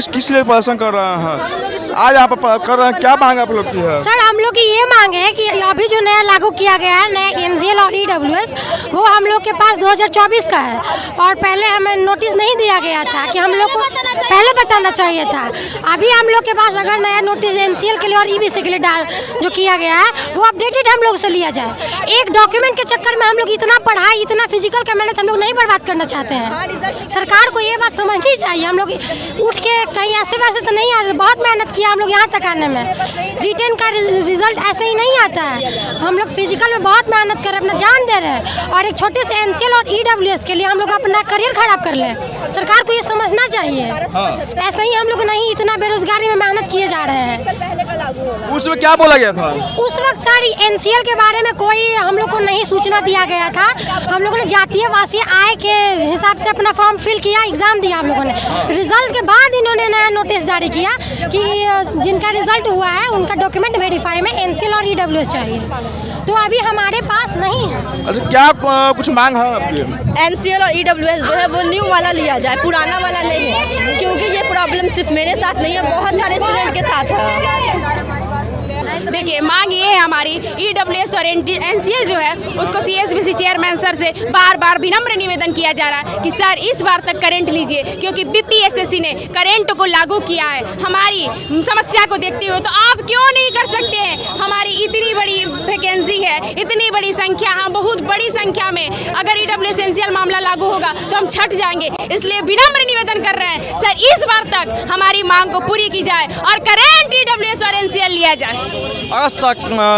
किस लिए प्रदर्शन कर रहे हैं? आज आप कर रहे हैं, क्या मांग आप लोग की है? सर हम लोग की ये मांग है कि अभी जो नया लागू किया गया है नया NCL और EWS, वो हम लोग के पास 2024 का है और पहले हमें नोटिस नहीं दिया गया था कि हम लोग को पहले बताना चाहिए था। अभी हम लोग के पास अगर नया नोटिस NCL के लिए और EBC के लिए जो किया गया है वो अपडेटेड हम लोग से लिया जाए। एक डॉक्यूमेंट के चक्कर में हम लोग इतना पढ़ाई इतना फिजिकल का मेहनत हम लोग नहीं बर्बाद करना चाहते हैं। सरकार को ये बात समझनी चाहिए। हम लोग उठ के कहीं ऐसे वैसे से नहीं आते, बहुत मेहनत किया हम लोग यहाँ तक आने में। रिटर्न का रिजल्ट ऐसे ही नहीं आता है। हम लोग फिजिकल में बहुत मेहनत कर रहे हैं, अपना जान दे रहे हैं और एक छोटे से NCL और EWS के लिए हम लोग अपना करियर खराब कर लें। सरकार को ये समझना चाहिए। ऐसे ही हम लोग नहीं इतना बेरोजगारी में मेहनत किए जा रहे हैं। उसमें क्या बोला गया था? उस वक्त सारी NCL के बारे में कोई हम लोग को नहीं सूचना दिया गया था। हम लोगों ने जातीय वासी आय के हिसाब से अपना फॉर्म फिल किया, एग्जाम दिया हम लोगों ने। रिजल्ट के बाद इन्होंने नया नोटिस जारी किया कि जिनका रिजल्ट हुआ है उनका डॉक्यूमेंट वेरीफाई में NCL और EWS चाहिए, तो अभी हमारे पास नहीं है। अच्छा, क्या कुछ मांग है आपकी? NCL और EWS जो है वो न्यू वाला लिया जाए, पुराना वाला नहीं है, क्योंकि ये प्रॉब्लम सिर्फ मेरे साथ नहीं है, बहुत सारे स्टूडेंट के साथ है। देखिए मांग ये है हमारी, EWS और NCL जो है उसको CSBC चेयरमैन सर से बार बार विनम्र निवेदन किया जा रहा है कि सर इस बार तक करंट लीजिए, क्योंकि BPSSC ने करंट को लागू किया है। हमारी समस्या को देखते हुए तो आप क्यों नहीं कर सकते हैं? हमारी इतनी बड़ी वैकेंसी है, इतनी बड़ी संख्या, हाँ बहुत बड़ी संख्या में अगर EWS NCL मामला लागू होगा तो हम छट जाएंगे। इसलिए विनम्र निवेदन कर रहे हैं सर इस बार तक हमारी मांग को पूरी की जाए और करंट EWS और NCL लिया जाए। अगर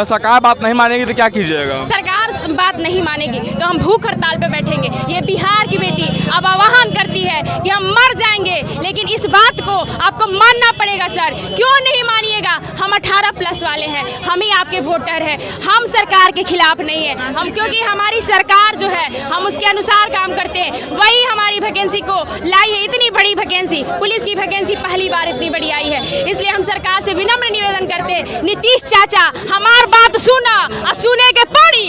सरकार बात नहीं मानेगी तो क्या कीजिएगा? सरकार बात नहीं मानेगी तो हम भूख हड़ताल पे बैठेंगे। ये बिहार की बेटी अब आह्वान करती है कि हम मर जाएंगे, लेकिन इस बात को आपको मानना पड़ेगा सर। क्यों नहीं मानिएगा? हम 18+ वाले हैं, हम ही आपके वोटर हैं, हम सरकार के खिलाफ नहीं है। हम क्योंकि हमारी सरकार जो है हम उसके अनुसार काम करते हैं, वही हमारी वैकेंसी को लाई है। इतनी बड़ी वैकेंसी, पुलिस की वैकेंसी पहली बार इतनी बड़ी आई है। इसलिए हम सरकार से विनम्र निवेदन करते हैं, नीतीश चाचा हमार बात सुना और सुने के पड़ी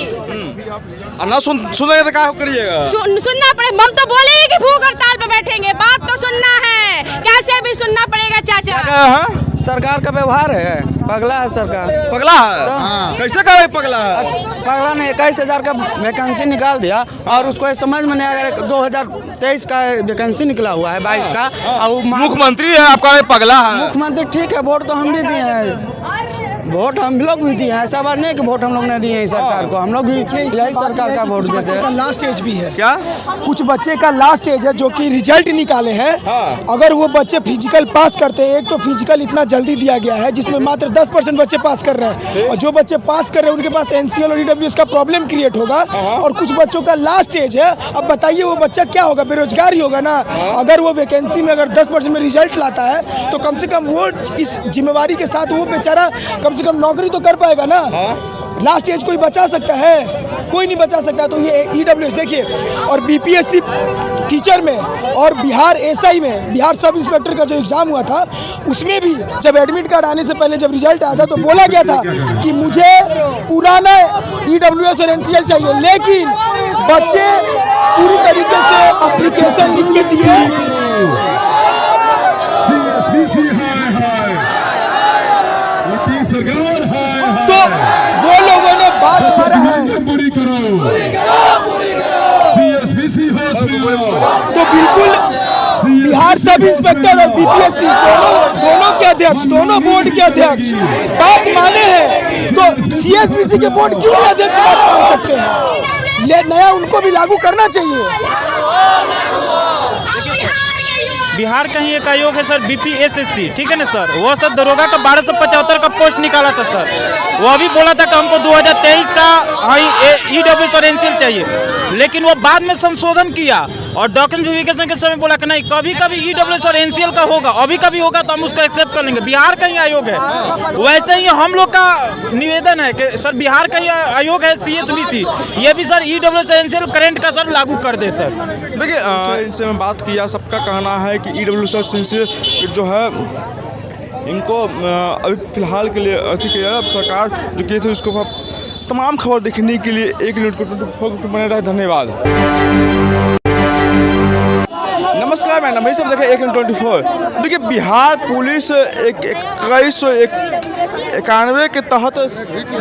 और ना सुनेगा तो क्या करिएगा? सुनना पड़े। हम तो बोले ही कि भूख हड़ताल पे बैठेंगे, बात तो सुनना है, कैसे भी सुनना पड़ेगा चाचा। सरकार का व्यवहार है, पगला है सरकार। पगला है? तो कैसे कह रहे पगला है? अच्छा, पगला ने 21,000 का वैकेंसी निकाल दिया और उसको समझ में नहीं आया। 2023 का वैकेंसी निकला हुआ है 22 का, और मुख्यमंत्री है आपका पगला है। मुख्यमंत्री ठीक है, वोट तो हम भी दिए हैं, वोट हम लोग भी दिए हैं। ऐसा बात नहीं कि वोट हम लोग ने दिए हैं सरकार को, हम लोग भी यही सरकार का वोट देते हैं। लास्ट एज भी है क्या? कुछ बच्चे का लास्ट एज है जो कि रिजल्ट निकाले हैं। अगर वो बच्चे फिजिकल पास करते हैं, एक तो फिजिकल इतना जल्दी दिया गया है जिसमें मात्र 10% बच्चे पास कर रहे हैं, और जो बच्चे पास कर रहे हैं उनके पास NCL और EWS का प्रॉब्लम क्रिएट होगा। और कुछ बच्चों का लास्ट एज है, अब बताइए वो बच्चा क्या होगा? बेरोजगार ही होगा ना। अगर वो वैकेंसी में अगर 10% में रिजल्ट लाता है तो कम से कम वो इस जिम्मेवारी के साथ वो बेचारा कम से कम नौकरी तो कर पाएगा ना। लास्ट एज कोई बचा सकता है? कोई नहीं बचा सकता। तो ये EWS देखिए, और BPSC टीचर में और बिहार SI में, बिहार सब इंस्पेक्टर का जो एग्ज़ाम हुआ था उसमें भी जब एडमिट कार्ड आने से पहले जब रिजल्ट आया था तो बोला गया था कि मुझे पुराना EWS और NCL चाहिए, लेकिन बच्चे पूरी तरीके से एप्लीकेशन लिख के दिए। तो वो लोगों ने बात मारा है पूरी करो। तो बिल्कुल बिहार सब इंस्पेक्टर और BPSC दोनों के अध्यक्ष, दोनों बोर्ड के अध्यक्ष बात माने हैं, तो CSBC के बोर्ड क्यों नहीं अध्यक्ष बात मान सकते हैं? ये नया उनको भी लागू करना चाहिए। बिहार का ही एक आयोग है सर, BPSSC, ठीक है ना सर। वो सर दरोगा का 1275 का पोस्ट निकाला था सर। वो अभी बोला था कि हमको 2023 का EWS और NCL चाहिए, लेकिन वो बाद में संशोधन किया और डॉक्यूमेंट वेरिफिकेशन के समय बोला कि नहीं, कभी कभी EWS और NCL का होगा, अभी कभी होगा तो हम उसको एक्सेप्ट कर लेंगे। बिहार का ही आयोग है। वैसे ही हम लोग का निवेदन है कि सर बिहार का ही आयोग है CSBC, ये भी सर EWS और NCL करंट का सर लागू कर दे सर। देखिए इनसे मैं बात किया, सबका कहना है कि EWS और NCL जो है इनको अभी फिलहाल के लिए अति किया। अब सरकार जो किए थे उसको तमाम खबर देखने के लिए 1 मिनट को बने रहे। धन्यवाद। नमस्कार, मैं नमस्कार सब देखें 124। देखिए, बिहार पुलिस 2191 के तहत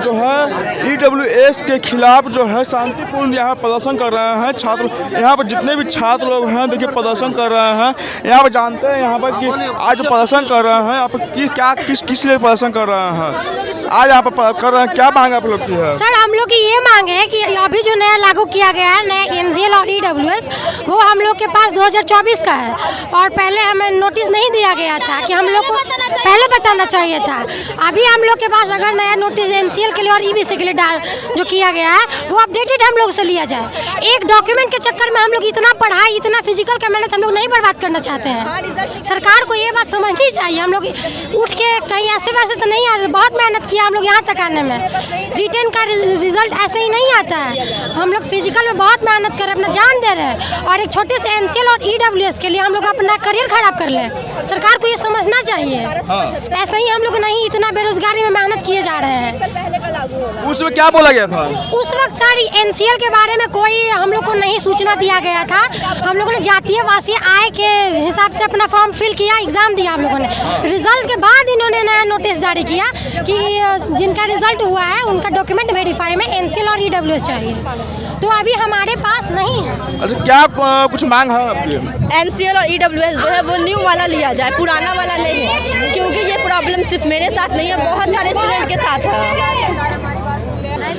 जो है EWS के खिलाफ जो है शांतिपूर्ण यहाँ प्रदर्शन कर रहे हैं छात्र। यहाँ पर जितने भी छात्र लोग हैं देखिए प्रदर्शन कर रहे हैं। यहाँ पर जानते हैं यहाँ पर कि आज जो प्रदर्शन कर रहे हैं आप किस लिए प्रदर्शन कर रहे हैं, आज यहाँ पर कर रहे हैं, क्या मांग आप लोग की है? सर, हम लोग की ये मांग है कि अभी जो नया लागू किया गया है नया NGL और EWS, वो हम लोग के पास 2024 का है और पहले हमें नोटिस नहीं दिया गया था कि हम लोग को पहले बताना चाहिए था। अभी हम लोग के पास अगर नया नोटिस NCL के लिए और EBC के लिए जो किया गया है वो अपडेटेड हम लोग से लिया जाए। एक डॉक्यूमेंट के चक्कर में हम लोग इतना पढ़ाई, इतना फिजिकल का मेहनत हम लोग नहीं बर्बाद करना चाहते हैं। सरकार को ये बात समझनी चाहिए। हम लोग उठ के कहीं ऐसे वैसे से नहीं आते, बहुत मेहनत किया हम लोग यहाँ तक आने में। रिटर्न का रिजल्ट ऐसे ही नहीं आता है। हम लोग फिजिकल में बहुत मेहनत कर रहे हैं, अपना जान दे रहे हैं और एक छोटे से NCL और EWS के लिए हम लोग अपना करियर खराब कर लें। सरकार को ये समझना चाहिए। ऐसे ही हम लोग नहीं इतना बेरोजगारी में मेहनत किए जा रहे हैं। उसमें क्या बोला गया था? उस वक्त सारी NCL के बारे में कोई हम लोग को नहीं सूचना दिया गया था। हम लोगों ने जातीय वासी आय के हिसाब से अपना फॉर्म फिल किया, एग्जाम दिया हम लोगों ने। रिजल्ट के बाद इन्होंने नया नोटिस जारी किया कि जिनका रिजल्ट हुआ है उनका डॉक्यूमेंट वेरीफाई में NCL और EWS चाहिए, तो अभी हमारे पास नहीं है। अच्छा, क्या कुछ मांग है आपकी? NCL और EWS जो है वो न्यू वाला लिया जाए, पुराना वाला नहीं है, क्योंकि ये प्रॉब्लम सिर्फ मेरे साथ नहीं है, बहुत सारे स्टूडेंट के साथ है।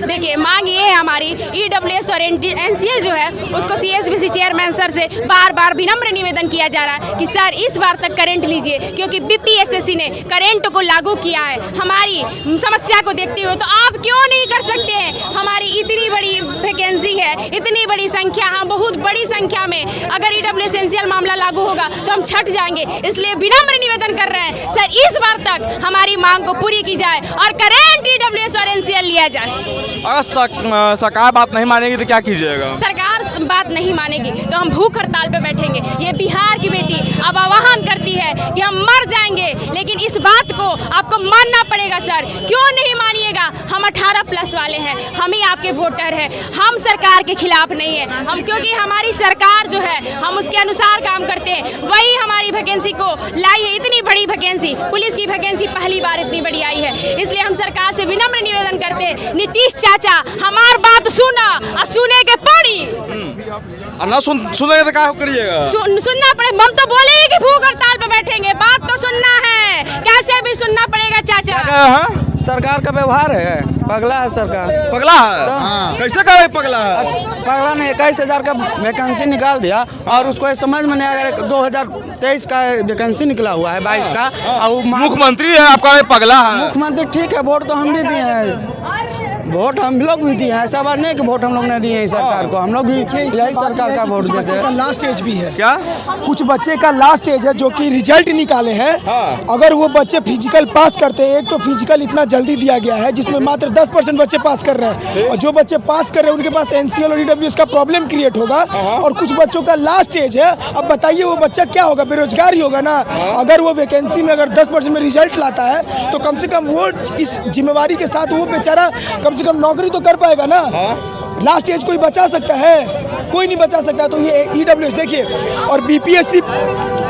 देखिए, मांग ये है हमारी EWS और NCL जो है उसको CSBC चेयरमैन सर से बार बार विनम्र निवेदन किया जा रहा है कि सर इस बार तक करंट लीजिए, क्योंकि BPSSC ने करंट को लागू किया है हमारी समस्या को देखते हुए। तो आप क्यों नहीं कर सकते हैं? हमारी इतनी बड़ी वैकेंसी है, इतनी बड़ी संख्या, हाँ बहुत बड़ी संख्या में अगर EWS NCL मामला लागू होगा तो हम छट जाएंगे। इसलिए विनम्र निवेदन कर रहे हैं सर इस बार तक हमारी मांग को पूरी की जाए और करंट EWS और NCL लिया जाए। अगर सरकार बात नहीं मानेगी तो क्या कीजिएगा? सरकार बात नहीं मानेगी तो हम भूख हड़ताल पे बैठेंगे। ये बिहार की बेटी अब आह्वान करती है कि हम मर जाएंगे, लेकिन इस बात को आपको मानना पड़ेगा सर। क्यों नहीं मानिएगा? हम 18+ वाले हैं, हम ही आपके वोटर हैं, हम सरकार के खिलाफ नहीं है। हम क्योंकि हमारी सरकार जो है हम उसके अनुसार काम करते हैं, वही हमारी वैकेंसी को लाई है। इतनी बड़ी वैकेंसी, पुलिस की वैकेंसी पहली बार इतनी बड़ी आई है। इसलिए हम सरकार से विनम्र निवेदन करते हैं, नीतीश चाचा हमार बात सुना और सुने के पड़ी। और ना सुनेंगे तो क्या करिएगा? सुनना पड़े। हम तो बोले ही कि भूख हड़ताल पे बैठेंगे, बात तो सुनना है, कैसे भी सुनना पड़ेगा चाचा। सरकार का व्यवहार है, पगला है सरकार। पगला है? तो कैसे करे पगला है? अच्छा, पगला ने 21,000 का वैकेंसी निकाल दिया और उसको ये समझ में नहीं आया। 2023 का वैकेंसी निकला हुआ है, 22 का, और मुख्यमंत्री है आपका पगला है। मुख्यमंत्री ठीक है, वोट तो हम भी दिए हैं, वोट हम लोग भी दिए हैं। ऐसा बात नहीं कि वोट हम लोग ने दिए हैं सरकार को, हम लोग भी यही सरकार का वोट देते हैं। लास्ट एज भी है क्या? कुछ बच्चे का लास्ट एज है जो कि रिजल्ट निकाले हैं। अगर वो बच्चे फिजिकल पास करते हैं, एक तो फिजिकल इतना जल्दी दिया गया है जिसमें मात्र 10% बच्चे पास कर रहे हैं, और जो बच्चे पास कर रहे हैं उनके पास NCL और EWS का प्रॉब्लम क्रिएट होगा। और कुछ बच्चों का लास्ट एज है। अब बताइए वो बच्चा क्या होगा? बेरोजगार ही होगा ना। अगर वो वैकेंसी में अगर 10% में रिजल्ट लाता है तो कम से कम वो इस जिम्मेवारी के साथ वो बेचारा कम से कम नौकरी तो कर पाएगा ना। लास्ट एज कोई बचा सकता है? कोई नहीं बचा सकता। तो ये EWS देखिए, और BPSC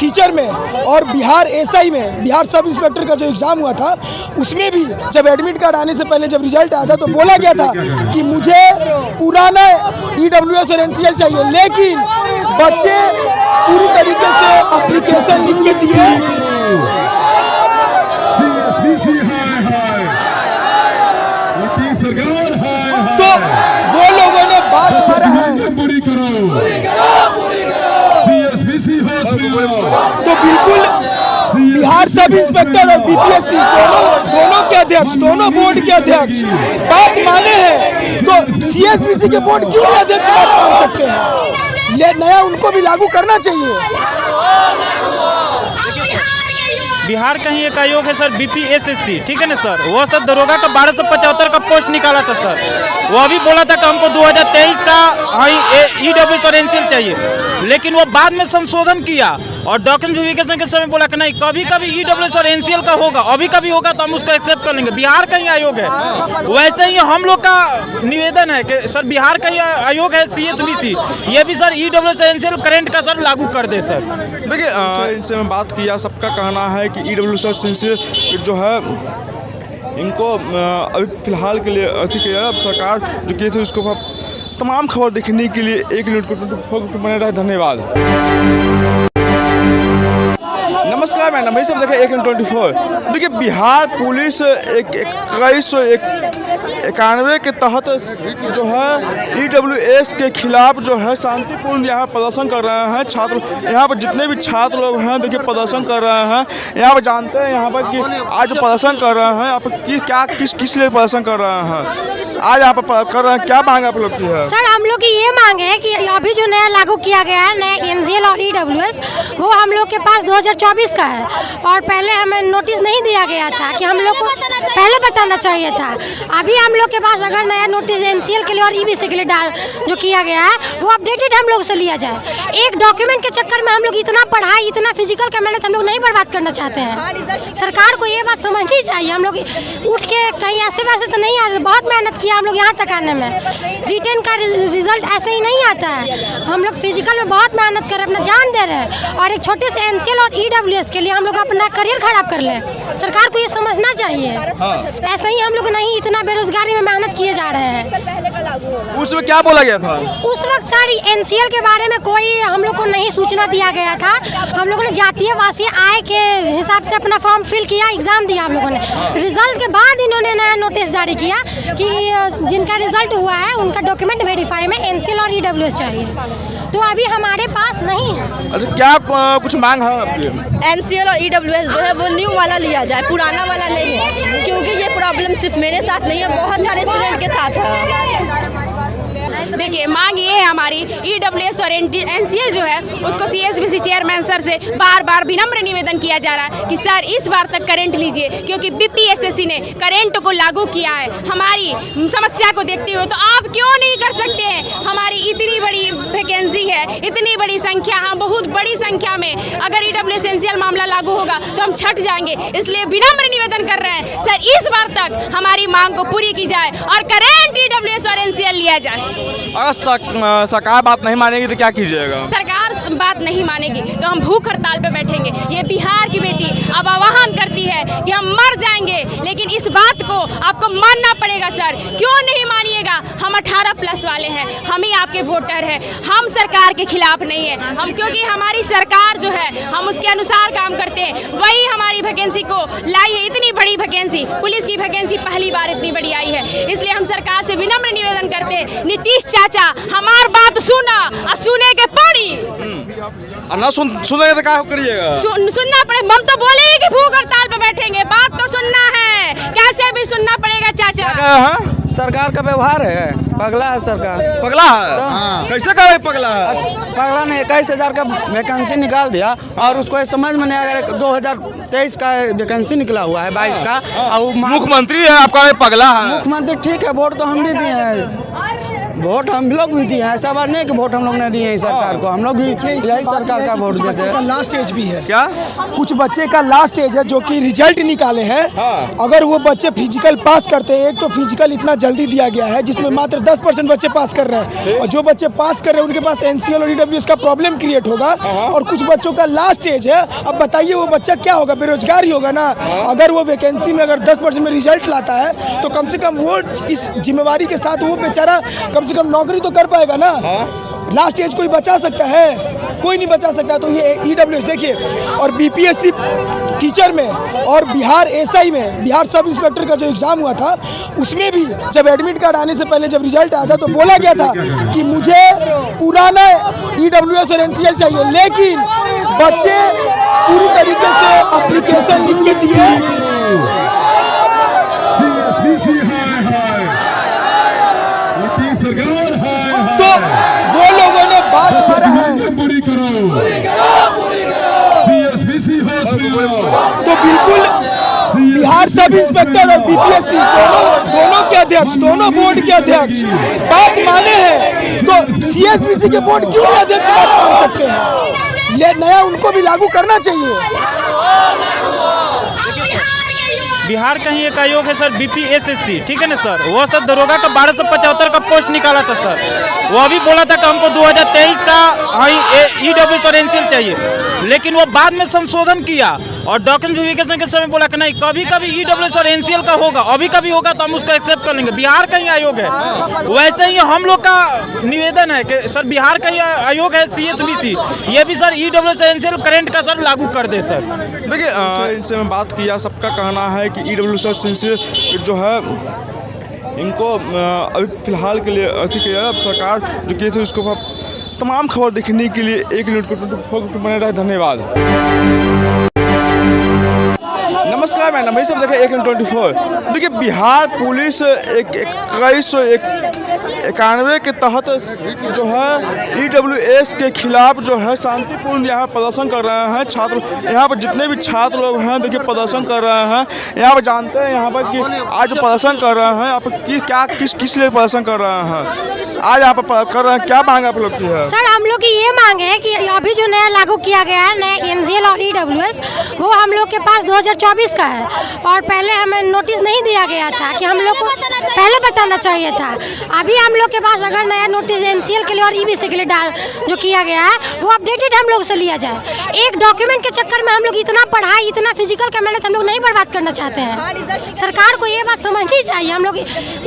टीचर में और बिहार SI में, बिहार सब इंस्पेक्टर का जो एग्ज़ाम हुआ था उसमें भी जब एडमिट कार्ड आने से पहले जब रिजल्ट आया था तो बोला गया था कि मुझे पुराना EWS और NCL चाहिए, लेकिन बच्चे पूरी तरीके से एप्लीकेशन लिख के दिए। तो वो लोगों ने बात मारा है तो बिल्कुल बिहार सब इंस्पेक्टर और BPSC दोनों के अध्यक्ष, दोनों बोर्ड के अध्यक्ष बात माने हैं, तो CSBC के बोर्ड क्यों नहीं अध्यक्ष बात मान सकते हैं? नया उनको भी लागू करना चाहिए। बिहार का ही एक आयोग है सर BPSSC, ठीक है ना सर। वो सर दरोगा का 1275 का पोस्ट निकाला था सर। वो अभी बोला था कि हमको 2023 का EWS और NCL चाहिए, लेकिन वो बाद में संशोधन किया और डॉक्यूमेंट वेरिफिकेशन के समय बोला कि नहीं, कभी कभी EWS और NCL का होगा, अभी कभी होगा तो हम उसको एक्सेप्ट कर लेंगे। बिहार का ही आयोग है। वैसे ही हम लोग का निवेदन है कि सर बिहार का ही आयोग है CSBC, ये भी सर EWS और NCL करंट का सर लागू कर दे सर। देखिए इनसे मैं बात किया, सबका कहना है कि EWS और NCL जो है इनको अभी फिलहाल के लिए अति किया सरकार जो किए थे उसको तमाम खबर देखने के लिए एक मिनट को बने रहे। धन्यवाद। नमस्कार, मैं नमस्ते, सब देखें 124। देखिए बिहार पुलिस 2191 के तहत जो है EWS के खिलाफ जो है शांतिपूर्ण यहाँ प्रदर्शन कर रहे हैं छात्र। यहाँ पर जितने भी छात्र लोग हैं देखिए प्रदर्शन कर रहे हैं। यहाँ पर जानते हैं यहाँ पर कि आज जो प्रदर्शन कर रहे हैं आप किस लिए प्रदर्शन कर रहे हैं, आज यहाँ पर कर रहे हैं, क्या मांग आप लोग की है? सर हम लोग की ये मांग है कि अभी जो नया लागू किया गया है नया NCL और EWS, वो हम लोग के पास 2024 का है और पहले हमें नोटिस नहीं दिया गया था कि हम लोग को पहले बताना चाहिए था। अभी हम लोग के पास अगर नया नोटिस NCL के लिए और EBC के लिए जो किया गया है वो अपडेटेड हम लोग से लिया जाए। एक डॉक्यूमेंट के चक्कर में हम लोग इतना पढ़ाई, इतना फिजिकल का मेहनत हम लोग नहीं बर्बाद करना चाहते हैं। सरकार को ये बात समझनी चाहिए। हम लोग उठ के कहीं ऐसे वैसे से नहीं आते, बहुत मेहनत किया हम लोग यहाँ तक आने में। रिटर्न का रिजल्ट ऐसे ही नहीं आता है। हम लोग फिजिकल में बहुत मेहनत कर रहे हैं, अपना जान दे रहे हैं और एक छोटे से NCL और EWS के लिए हम लोग अपना करियर खराब कर ले। सरकार को ये समझना चाहिए। ऐसे ही हम लोग नहीं इतना बेरोजगारी में मेहनत किए जा रहे हैं। उसमें क्या बोला गया था? उस वक्त सारी NCL के बारे में कोई हम लोग को नहीं सूचना दिया गया था। हम लोगों ने जातीय वासी आय के हिसाब से अपना फॉर्म फिल किया, एग्जाम दिया हम लोगों ने। रिजल्ट के बाद इन्होंने नया नोटिस जारी किया कि जिनका रिजल्ट हुआ है उनका डॉक्यूमेंट वेरीफाई में NCL और EWS चाहिए, तो अभी हमारे पास नहीं है। अच्छा, क्या कुछ मांग है आपकी? NCL और EWS जो है वो न्यू वाला लिया जाए, पुराना वाला नहीं है, क्योंकि ये प्रॉब्लम सिर्फ मेरे साथ नहीं है, बहुत सारे स्टूडेंट के साथ है। देखिए मांग ये है हमारी, EWS और NCL जो है उसको CSBC चेयरमैन सर से बार बार विनम्र निवेदन किया जा रहा है कि सर इस बार तक करंट लीजिए, क्योंकि BPSSC ने करंट को लागू किया है। हमारी समस्या को देखते हुए तो आप क्यों नहीं कर सकते हैं? हमारी इतनी बड़ी वैकेंसी है, इतनी बड़ी संख्या, हाँ बहुत बड़ी संख्या में अगर EWS NCL मामला लागू होगा तो हम छट जाएंगे। इसलिए विनम्र निवेदन कर रहे हैं सर इस बार तक हमारी मांग को पूरी की जाए और करंट EWS और NCL लिया जाए। अगर सरकार बात नहीं मानेगी तो क्या कीजिएगा? सरकार बात नहीं मानेगी तो हम भूख हड़ताल पे बैठेंगे। ये बिहार की बेटी अब आह्वान करती है कि हम मर जाएंगे, लेकिन इस बात को आपको मानना पड़ेगा सर। क्यों नहीं मानिएगा? हम 18+ वाले हैं, हम ही आपके वोटर हैं, हम सरकार के खिलाफ नहीं है। हम क्योंकि हमारी सरकार जो है हम उसके अनुसार काम करते हैं, वही हमारी वैकेंसी को लाई है। इतनी बड़ी वैकेंसी, पुलिस की वैकेंसी पहली बार इतनी बड़ी आई है। इसलिए हम सरकार से विनम्र निवेदन करते हैं, नीतीश चाचा हमार बात सुना और सुने के पड़ी। ना सुनेगा तो क्या करिएगा? सुनना पड़े। हम तो बोले ही कि भूख हड़ताल पे बैठेंगे, बात तो सुनना है, कैसे भी सुनना पड़ेगा चाचा। सरकार का व्यवहार है, पगला है सरकार। पगला है? तो कैसे करे पगला है? अच्छा, पगला ने 21,000 का वैकेंसी निकाल दिया और उसको ये समझ में नहीं आया। 2023 का वैकेंसी निकला हुआ है 22 का, और मुख्यमंत्री है आपका पगला है। मुख्यमंत्री ठीक है, वोट तो हम भी दिए हैं, वोट हम लोग भी दिए हैं। ऐसा बात नहीं कि वोट हम लोग ने दिए हैं सरकार को, हम लोग भी यही सरकार का वोट देते हैं। लास्ट एज भी है क्या? कुछ बच्चे का लास्ट एज है जो कि रिजल्ट निकाले हैं। अगर वो बच्चे फिजिकल पास करते हैं, एक तो फिजिकल इतना जल्दी दिया गया है जिसमें मात्र 10% बच्चे पास कर रहे हैं, और जो बच्चे पास कर रहे हैं उनके पास NCL और EWS का प्रॉब्लम क्रिएट होगा। और कुछ बच्चों का लास्ट एज है। अब बताइए वो बच्चा क्या होगा? बेरोजगार ही होगा ना। अगर वो वैकेंसी में अगर 10% में रिजल्ट लाता है तो कम से कम वो इस जिम्मेवारी के साथ वो बेचारा कम से कम नौकरी तो कर पाएगा ना। लास्ट एज कोई बचा सकता है? कोई नहीं बचा सकता। तो ये EWS देखिए, और BPSC टीचर में और बिहार SI में, बिहार सब इंस्पेक्टर का जो एग्ज़ाम हुआ था उसमें भी जब एडमिट कार्ड आने से पहले जब रिजल्ट आया था तो बोला गया था कि मुझे पुराना EWS और NCL चाहिए, लेकिन बच्चे पूरी तरीके से एप्लीकेशन लिख के दिए। तो वो लोगों ने बात मारा है। पूरी करो CSBC हॉस्पिटल तो बिल्कुल बिहार सब इंस्पेक्टर और बीपीएससी दोनों के अध्यक्ष, दोनों बोर्ड के अध्यक्ष बात माने हैं, तो सीएसबीसी के बोर्ड क्यों नहीं अध्यक्ष बात मान सकते हैं? ये नया उनको भी लागू करना चाहिए। बिहार का ही एक आयोग है सर, बीपीएसएससी, ठीक है ना सर। वो सर दरोगा का 1275 का पोस्ट निकाला था सर। वो अभी बोला था कि हमको 2023 का ईडब्ल्यूएस और एनसीएल चाहिए, लेकिन वो बाद में संशोधन किया और डॉक्यूमेंट वेरिफिकेशन के समय बोला कि नहीं, कभी कभी ईडब्ल्यूएस और एनसीएल का होगा, अभी कभी होगा तो हम उसको एक्सेप्ट कर लेंगे। बिहार का ही आयोग है। वैसे ही हम लोग का निवेदन है कि सर बिहार का ही आयोग है सीएसबीसी, ये भी सर ईडब्ल्यूएस और एनसीएल करंट का सर लागू कर दे सर। देखिए इनसे मैं बात किया, सबका कहना है कि ईडब्ल्यूएस और एनसीएल जो है इनको अभी फिलहाल के लिए अति किया सरकार जो किए थे उसको तमाम खबर देखने के लिए 1 मिनट को बने रहे। धन्यवाद। नमस्कार, मैं नमस्कार, सब देखें 1/24। देखिए बिहार पुलिस 2191 के तहत जो है ईडब्ल्यूएस के खिलाफ जो है शांतिपूर्ण यहाँ प्रदर्शन कर रहे हैं छात्र। यहाँ पर जितने भी छात्र लोग हैं देखिए प्रदर्शन कर रहे हैं। यहाँ पर जानते हैं यहाँ पर कि आज जो प्रदर्शन कर रहे हैं आप किस लिए प्रदर्शन कर रहे हैं, आज यहाँ पर कर रहे हैं, क्या मांग आप लोग की है? सर हम लोग की ये मांग है कि अभी जो नया लागू किया गया है नया एनसीएल और ईडब्ल्यूएस, वो हम लोग के पास 2024 का है और पहले हमें नोटिस नहीं दिया गया था कि हम लोग को पहले बताना चाहिए था। अभी हम लोग के पास अगर नया नोटिस एनसीएल के लिए और ईबीसी के लिए जो किया गया है वो अपडेटेड हम लोग से लिया जाए। एक डॉक्यूमेंट के चक्कर में हम लोग इतना पढ़ाई, इतना फिजिकल का मेहनत हम लोग नहीं बर्बाद करना चाहते हैं। सरकार को ये बात समझनी चाहिए। हम लोग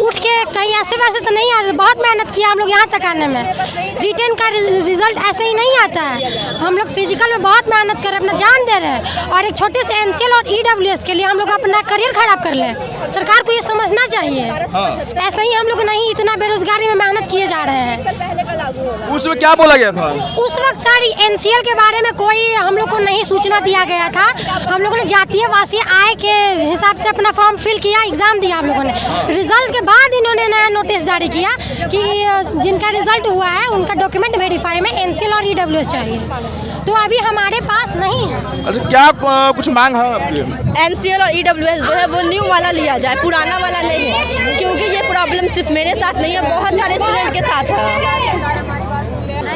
उठ के कहीं ऐसे वैसे से नहीं आते, बहुत मेहनत किया हम लोग यहाँ तक आने में। रिटर्न का रिजल्ट ऐसे ही नहीं आता है। हम लोग फिजिकल में बहुत मेहनत कर रहे हैं, अपना जान दे रहे हैं और एक छोटे से एनसीएल और ईडब्ल्यूएस के लिए हम लोग अपना करियर खराब कर ले। सरकार को ये समझना चाहिए। ऐसे ही हम लोग नहीं इतना बेरोजगारी में मेहनत किए जा रहे हैं। उसमें क्या बोला गया था? उस वक्त सारी एनसीएल के बारे में कोई हम लोग को नहीं सूचना दिया गया था। हम लोगों ने जातीय वासी आय के हिसाब से अपना फॉर्म फिल किया, एग्जाम दिया हम लोगों ने। रिजल्ट के बाद इन्होंने नया नोटिस जारी किया कि जिनका रिजल्ट हुआ है उनका डॉक्यूमेंट वेरीफाई में एनसीएल और ईडब्ल्यूएस चाहिए, तो अभी हमारे पास नहीं है। अच्छा, क्या कुछ मांग है आपकी? एनसीएल और ईडब्ल्यूएस जो है वो न्यू वाला लिया जाए, पुराना वाला नहीं है, क्योंकि ये प्रॉब्लम सिर्फ मेरे साथ नहीं है, बहुत सारे स्टूडेंट के साथ है।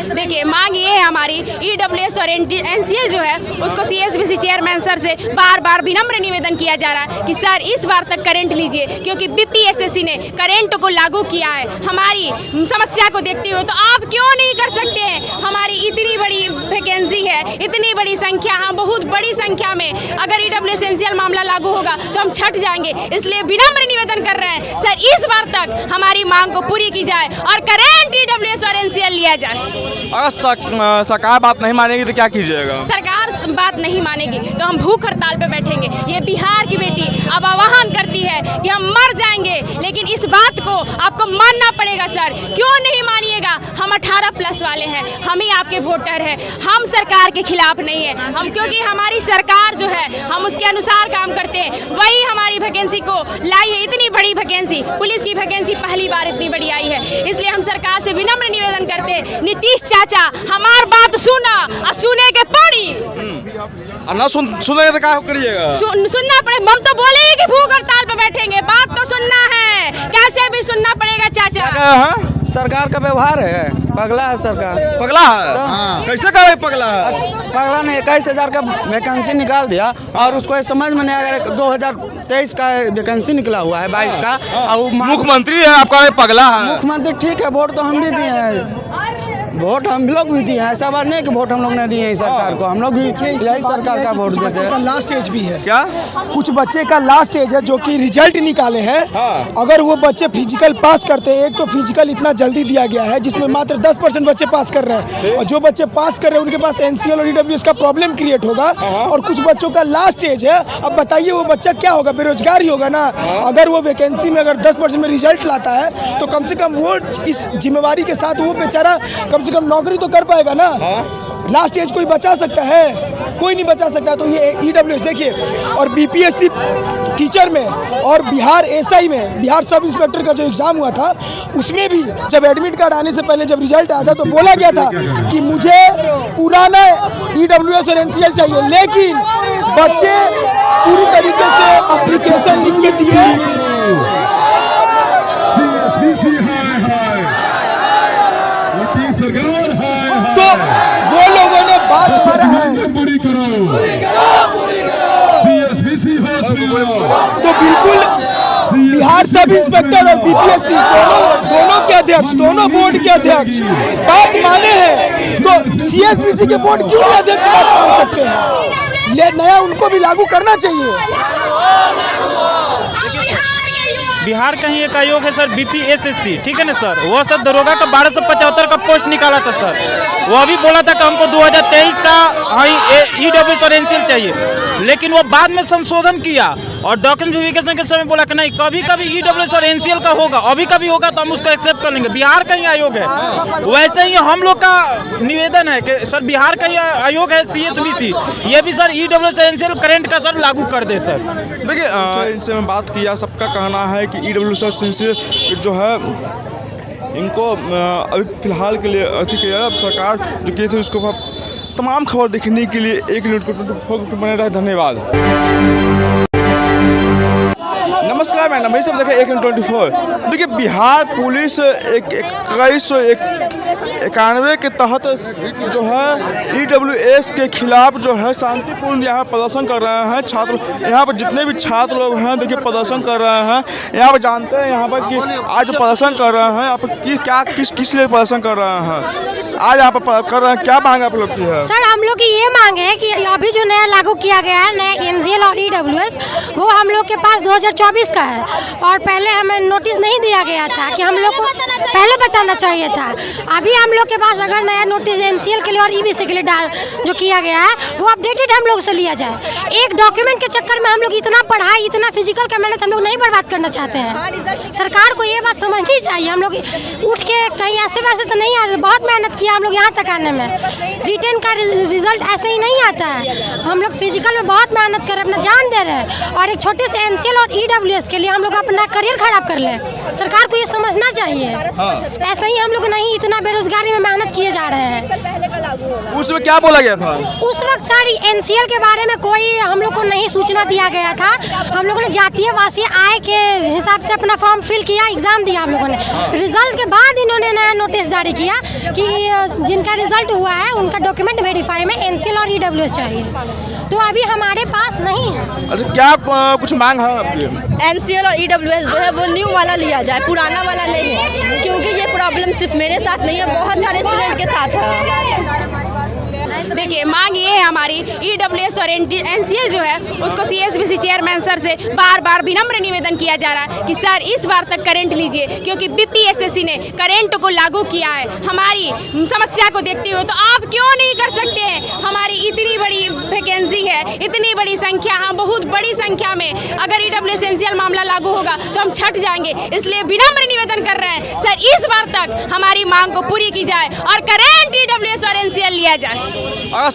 देखिए मांग ये है हमारी, ईडब्ल्यूएस और एनसीएल जो है उसको सीएसबीसी चेयरमैन सर से बार बार विनम्र निवेदन किया जा रहा है कि सर इस बार तक करंट लीजिए, क्योंकि बीपीएसएससी ने करंट को लागू किया है हमारी समस्या को देखते हुए। तो आप क्यों नहीं कर सकते हैं? हमारी इतनी बड़ी वैकेंसी है, इतनी बड़ी संख्या, हाँ बहुत बड़ी संख्या में अगर ईडब्ल्यूएस एनसीएल मामला लागू होगा तो हम छट जाएंगे। इसलिए विनम्र निवेदन कर रहे हैं सर इस बार तक हमारी मांग को पूरी की जाए और करंट ईडब्ल्यूएस और एनसीएल लिया जाए। अगर सरकार बात नहीं मानेगी तो क्या कीजिएगा? सरकार बात नहीं मानेगी तो हम भूख हड़ताल पे बैठेंगे। ये बिहार की बेटी अब आह्वान करती है कि हम मर जाएंगे, लेकिन इस बात को आपको मानना पड़ेगा सर। क्यों नहीं मानिएगा? हम 18+ वाले हैं, हम ही आपके वोटर हैं, हम सरकार के खिलाफ नहीं है। हम क्योंकि हमारी सरकार जो है हम उसके अनुसार काम करते हैं, वही हमारी वैकेंसी को लाई है। इतनी बड़ी वैकेंसी, पुलिस की वैकेंसी पहली बार इतनी बड़ी आई है। इसलिए हम सरकार से विनम्र निवेदन करते हैं, नीतीश चाचा हमार बात सुना और सुने के पड़ी और ना सुनेगा तो क्या करिएगा? सुनना पड़े। हम तो बोले ही कि भूख हड़ताल पे बैठेंगे, बात तो सुनना है, कैसे भी सुनना पड़ेगा चाचा। सरकार का व्यवहार है, पगला है सरकार। पगला है? हाँ। कैसे कर पगला है? अच्छा, पगला ने 21,000 का वैकेंसी निकाल दिया और उसको ये समझ में नहीं आया। 2023 का वैकेंसी निकला हुआ है, 22 का। और मुख्यमंत्री है आपका पगला है? मुख्यमंत्री ठीक है, वोट तो हम भी दिए हैं, वोट हम लोग भी दिए हैं। ऐसा बात नहीं कि वोट हम लोग ने दिए हैं सरकार को, हम लोग भी यही सरकार का वोट देते हैं। लास्ट एज भी है क्या? कुछ बच्चे का लास्ट एज है जो कि रिजल्ट निकाले हैं। अगर वो बच्चे फिजिकल पास करते हैं, एक तो फिजिकल इतना जल्दी दिया गया है जिसमें मात्र 10% बच्चे पास कर रहे हैं, और जो बच्चे पास कर रहे हैं उनके पास एनसीएल और ईडब्ल्यूएस का प्रॉब्लम क्रिएट होगा। और कुछ बच्चों का लास्ट एज है। अब बताइए वो बच्चा क्या होगा? बेरोजगार ही होगा ना। अगर वो वैकेंसी में अगर 10% में रिजल्ट लाता है तो कम से कम वो इस जिम्मेवारी के साथ वो बेचारा कम से कम नौकरी तो कर पाएगा ना। लास्ट एज कोई बचा सकता है? कोई नहीं बचा सकता। तो ये ईडब्ल्यूएस देखिए, और बीपीएससी टीचर में और बिहार एसआई में, बिहार सब इंस्पेक्टर का जो एग्ज़ाम हुआ था उसमें भी जब एडमिट कार्ड आने से पहले जब रिजल्ट आया था तो बोला गया था कि मुझे पुराना EWS और NCL चाहिए, लेकिन बच्चे पूरी तरीके से एप्लीकेशन लिख के दिए। तो वो लोगों ने बात मारा है तो बिल्कुल बिहार सब इंस्पेक्टर और BPSC दोनों के अध्यक्ष, दोनों बोर्ड के अध्यक्ष बात माने हैं, तो CSBC के बोर्ड क्यों नहीं अध्यक्ष बात मान सकते हैं? ले नया उनको भी लागू करना चाहिए। बिहार का ही एक आयोग है सर, BPSSC, ठीक है ना सर। वो सर दरोगा का 1275 का पोस्ट निकाला था सर। वो अभी बोला था कि हमको 2023 का EWS और NCL चाहिए, लेकिन वो बाद में संशोधन किया और डॉक्यूमेंट वेरिफिकेशन के समय बोला कि नहीं, कभी कभी EWS और NCL का होगा, अभी कभी होगा तो हम उसको एक्सेप्ट कर लेंगे। बिहार का ही आयोग है। वैसे ही हम लोग का निवेदन है कि सर बिहार का ही आयोग है CSBC, ये भी सर EWS और NCL करंट का सर लागू कर दे सर। देखिए इनसे मैं बात किया, सबका कहना है कि EWS और NCL जो है इनको अभी फिलहाल के लिए अति किया सरकार जो किए थे उसको तमाम खबर देखने के लिए 1 मिनट को बने रहे। धन्यवाद। नमस्कार, मैं नमस्ते, सब देखें 1/24। देखिए बिहार पुलिस 2191 के तहत जो है EWS के खिलाफ जो है शांतिपूर्ण यहाँ प्रदर्शन कर रहे हैं छात्र। यहाँ पर जितने भी छात्र लोग हैं देखिए प्रदर्शन कर रहे हैं। यहाँ पर जानते हैं यहाँ पर कि आज जो प्रदर्शन कर रहे हैं आप किस लिए प्रदर्शन कर रहे हैं, आज यहाँ पर कर रहे हैं, क्या मांग आप लोग की है? सर हम लोग की ये मांग है कि अभी जो नया लागू किया गया है नया NCL और EWS, वो हम लोग के पास 2024 का है और पहले हमें नोटिस नहीं दिया गया था कि हम लोग को पहले बताना चाहिए था। अभी हम लोग के पास अगर नया नोटिस NCL के लिए और EBC के लिए जो किया गया है वो अपडेटेड हम लोग से लिया जाए। एक डॉक्यूमेंट के चक्कर में हम लोग इतना पढ़ाई, इतना फिजिकल का मेहनत हम लोग नहीं बर्बाद करना चाहते हैं। सरकार को ये बात समझनी चाहिए। हम लोग उठ के कहीं ऐसे वैसे से नहीं आते, बहुत मेहनत किया हम लोग यहाँ तक आने में। रिटर्न का रिजल्ट ऐसे ही नहीं आता है। हम लोग फिजिकल में बहुत मेहनत कर रहे हैं, अपना जान दे रहे हैं और एक छोटे से NCL और EWS के लिए हम लोग अपना करियर खराब कर ले। सरकार को ये समझना चाहिए। ऐसे ही हम लोग नहीं इतना बेरोजगारी में मेहनत किए जा रहे हैं। उसमें क्या बोला गया था? उस वक्त सारी NCL के बारे में कोई हम लोग को नहीं सूचना दिया गया था। हम लोगों ने जातीय वासी आय के हिसाब से अपना फॉर्म फिल किया, एग्जाम दिया हम लोगों ने। रिजल्ट के बाद इन्होंने नया नोटिस जारी किया कि जिनका रिजल्ट हुआ है उनका डॉक्यूमेंट वेरीफाई में NCL और EWS चाहिए, तो अभी हमारे पास नहीं है। अच्छा, क्या कुछ मांग है आपकी? NCL और EWS जो है वो न्यू वाला लिया जाए, पुराना वाला नहीं है, क्योंकि ये प्रॉब्लम सिर्फ मेरे साथ नहीं है, बहुत सारे स्टूडेंट के साथ है। देखिए मांग ये है हमारी, EWS और NCL जो है उसको CSBC चेयरमैन सर से बार बार विनम्र निवेदन किया जा रहा है कि सर इस बार तक करंट लीजिए, क्योंकि BPSSC ने करंट को लागू किया है हमारी समस्या को देखते हुए। तो आप क्यों नहीं कर सकते हैं? हमारी इतनी बड़ी वैकेंसी है, इतनी बड़ी संख्या, हाँ बहुत बड़ी संख्या में अगर EWS NCL मामला लागू होगा तो हम छट जाएंगे। इसलिए विनम्र निवेदन कर रहे हैं सर इस बार तक हमारी मांग को पूरी की जाए और करंट EWS और NCL लिया जाए। अगर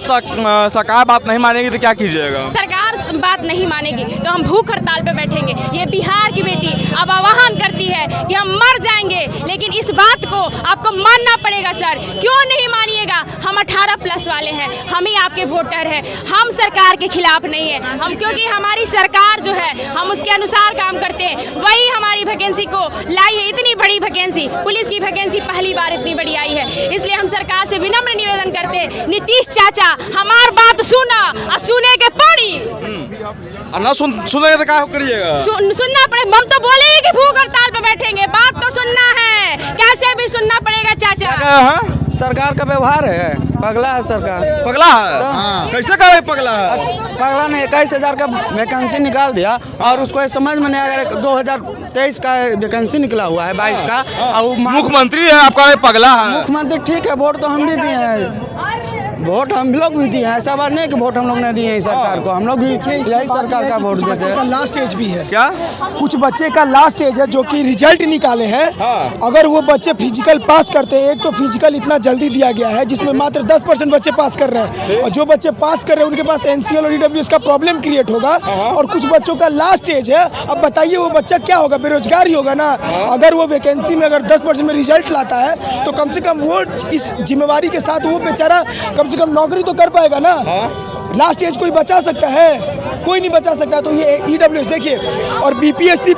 सरकार बात नहीं मानेगी तो क्या कीजिएगा? सरकार बात नहीं मानेगी तो हम भूख हड़ताल पे बैठेंगे। ये बिहार की बेटी अब आह्वान करती है कि हम मर जाएंगे, लेकिन इस बात को आपको मानना पड़ेगा सर। क्यों नहीं मानिएगा? हम 18+ वाले हैं, हम ही आपके वोटर हैं, हम सरकार के खिलाफ नहीं है। हम क्योंकि हमारी सरकार जो है हम उसके अनुसार काम करते हैं, वही हमारी वैकेंसी को लाई है। इतनी बड़ी वैकेंसी, पुलिस की वैकेंसी पहली बार इतनी बड़ी आई है। इसलिए हम सरकार से विनम्र निवेदन करते हैं, नीतीश चाचा हमार बात सुना और सुने के पड़ी। ना सुनेंगे तो क्या करिएगा? सुनना पड़े। हम तो बोले ही कि भूख हड़ताल पे बैठेंगे, बात तो सुनना है, कैसे भी सुनना पड़ेगा चाचा। सरकार का व्यवहार है, पगला है सरकार। पगला है? तो कैसे कर पगला है? अच्छा, पगला ने 21,000 का वैकेंसी निकाल दिया और उसको ये समझ में नहीं आया। 2023 का वैकेंसी निकला हुआ है, 22 का, और मुख्यमंत्री है आपका पगला है। मुख्यमंत्री ठीक है, वोट तो हम भी दिए हैं, वोट हम लोग भी दिए हैं, ऐसा बात नहीं कि वोट हम लोग ने दिए हैं सरकार को, हम लोग भी यही सरकार का वोट देते हैं। लास्ट एज भी है, क्या कुछ बच्चे का लास्ट एज है जो कि रिजल्ट निकाले हैं। अगर वो बच्चे फिजिकल पास करते हैं, एक तो फिजिकल इतना जल्दी दिया गया है जिसमें मात्र 10% बच्चे पास कर रहे हैं, और जो बच्चे पास कर रहे हैं उनके पास एनसीएल और ईडब्ल्यूएस का प्रॉब्लम क्रिएट होगा। और कुछ बच्चों का लास्ट एज है, अब बताइए वो बच्चा क्या होगा, बेरोजगार ही होगा ना। अगर वो वैकेंसी में अगर 10% में रिजल्ट लाता है तो कम से कम वो इस जिम्मेवारी के साथ वो बेचारा कम से कम नौकरी तो कर पाएगा ना। लास्ट एज कोई बचा सकता है? कोई नहीं बचा सकता। तो ये ईडब्ल्यूएस देखिए, और बीपीएससी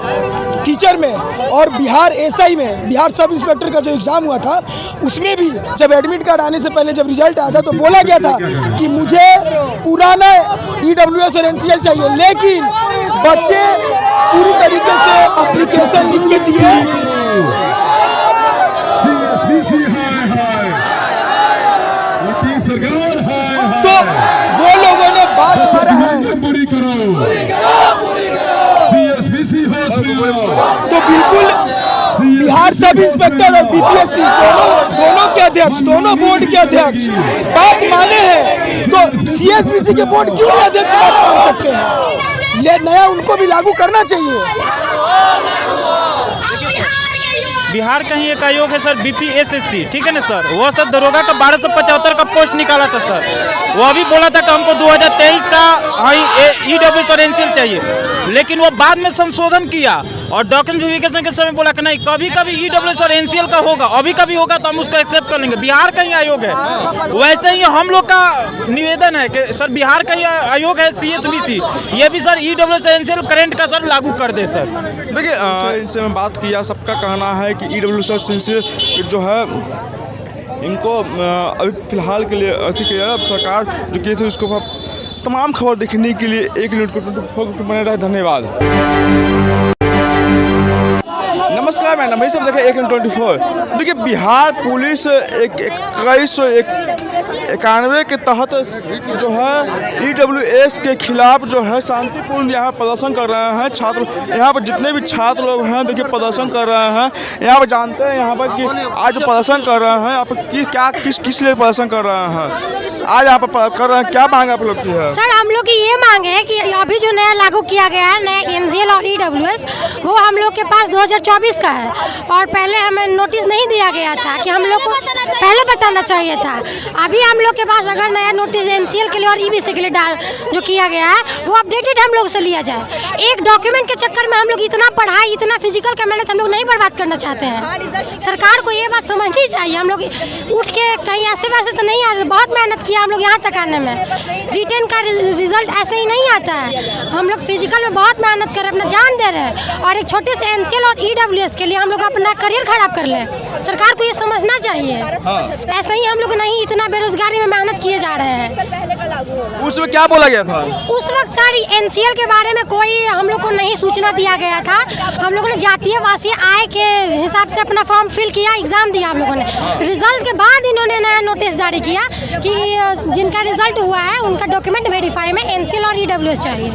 टीचर में और बिहार एसआई में, बिहार सब इंस्पेक्टर का जो एग्ज़ाम हुआ था उसमें भी जब एडमिट कार्ड आने से पहले जब रिजल्ट आया था तो बोला गया था कि मुझे पुराना ईडब्ल्यूएस और एनसीएल चाहिए, लेकिन बच्चे पूरी तरीके से एप्लीकेशन लिख के दिए। तो वो लोगों ने बात मारा है तो बिल्कुल बिहार सब इंस्पेक्टर और बीपीएससी दोनों के अध्यक्ष, दोनों बोर्ड के अध्यक्ष बात माने हैं, तो सीएसबीसी के बोर्ड क्यों नहीं अध्यक्ष बात मान सकते हैं? ये नया उनको भी लागू करना चाहिए। बिहार का ही एक आयोग है सर, बीपीएसएससी, ठीक है ना सर। वो सर दरोगा का 1275 का पोस्ट निकाला था सर। वो अभी बोला था कि हमको 2023 का ईडब्ल्यूएस और एनसीएल चाहिए, लेकिन वो बाद में संशोधन किया और डॉक्यूमेंट वेरिफिकेशन के समय बोला कि नहीं, कभी कभी ईडब्ल्यूएस और एनसीएल का होगा, अभी कभी होगा तो हम उसको एक्सेप्ट कर लेंगे। बिहार का ही आयोग है। वैसे ही हम लोग का निवेदन है कि सर बिहार का ही आयोग है सीएसबीसी, ये भी सर ईडब्ल्यूएस और एनसीएल करंट का सर लागू कर दे सर। देखिए इनसे मैं बात किया, सबका कहना है कि ईडब्ल्यूएस और एनसीएल जो है इनको अभी फिलहाल के लिए अति किया सरकार जो किए थे उसको तमाम खबर देखने के लिए 1 मिनट को बने रहे। धन्यवाद। नमस्कार, मैं नमस्ते, सब देखें 1/24। देखिए बिहार पुलिस 2191 के तहत जो है ईडब्ल्यूएस के खिलाफ जो है शांतिपूर्ण यहाँ प्रदर्शन कर रहे हैं छात्र। यहाँ पर जितने भी छात्र लोग हैं देखिए प्रदर्शन कर रहे हैं। यहाँ पर जानते हैं यहाँ पर कि आज प्रदर्शन कर रहे हैं, आप किस लिए प्रदर्शन कर रहे हैं आज यहाँ पर कर रहे हैं, क्या मांग आप लोग की है? सर हम लोग की ये मांग है कि अभी जो नया लागू किया गया है नया एनसीएल और ईडब्ल्यूएस, वो हम लोग के पास 2024 का है, और पहले हमें नोटिस नहीं दिया गया था कि हम लोग को पहले बताना चाहिए था। अभी हम लोग के पास अगर नया नोटिस एनसीएल के लिए और ईबीसी के लिए जो किया गया है वो अपडेटेड हम लोग से लिया जाए। एक डॉक्यूमेंट के चक्कर में हम लोग इतना पढ़ाई, इतना फिजिकल का मेहनत हम लोग नहीं बर्बाद करना चाहते हैं। सरकार को ये बात समझनी चाहिए। हम लोग उठ के कहीं ऐसे वैसे से नहीं आते, बहुत मेहनत किया हम लोग यहाँ तक आने में। रिटर्न का रिजल्ट ऐसे ही नहीं आता है। हम लोग फिजिकल में बहुत मेहनत कर रहे हैं, अपना जान दे रहे हैं, और एक छोटे से एनसीएल और ईडब्ल्यूएस के लिए हम लोग अपना करियर खराब कर ले। सरकार को ये समझना चाहिए। ऐसे ही हम लोग नहीं इतना बेरोजगारी में मेहनत किए जा रहे हैं। उसमें क्या बोला गया था? उस वक्त सारी एनसीएल के बारे में कोई हम लोग को नहीं सूचना दिया गया था। हम लोगों ने जातीय वासी आय के हिसाब से अपना फॉर्म फिल किया, एग्जाम दिया हम लोगों ने। रिजल्ट के बाद इन्होंने नया नोटिस जारी किया कि जिनका रिजल्ट हुआ है उनका डॉक्यूमेंट वेरीफाई में एनसीएल और ईडब्ल्यूएस चाहिए,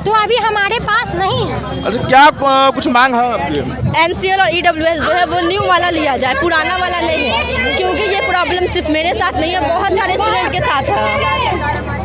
तो अभी हमारे पास नहीं है। अच्छा, क्या कुछ मांग है आपकी? एनसीएल और ईडब्ल्यूएस जो है वो न्यू वाला लिया जाए, पुराना वाला नहीं है, क्योंकि ये प्रॉब्लम सिर्फ मेरे साथ नहीं है, बहुत सारे स्टूडेंट के साथ है।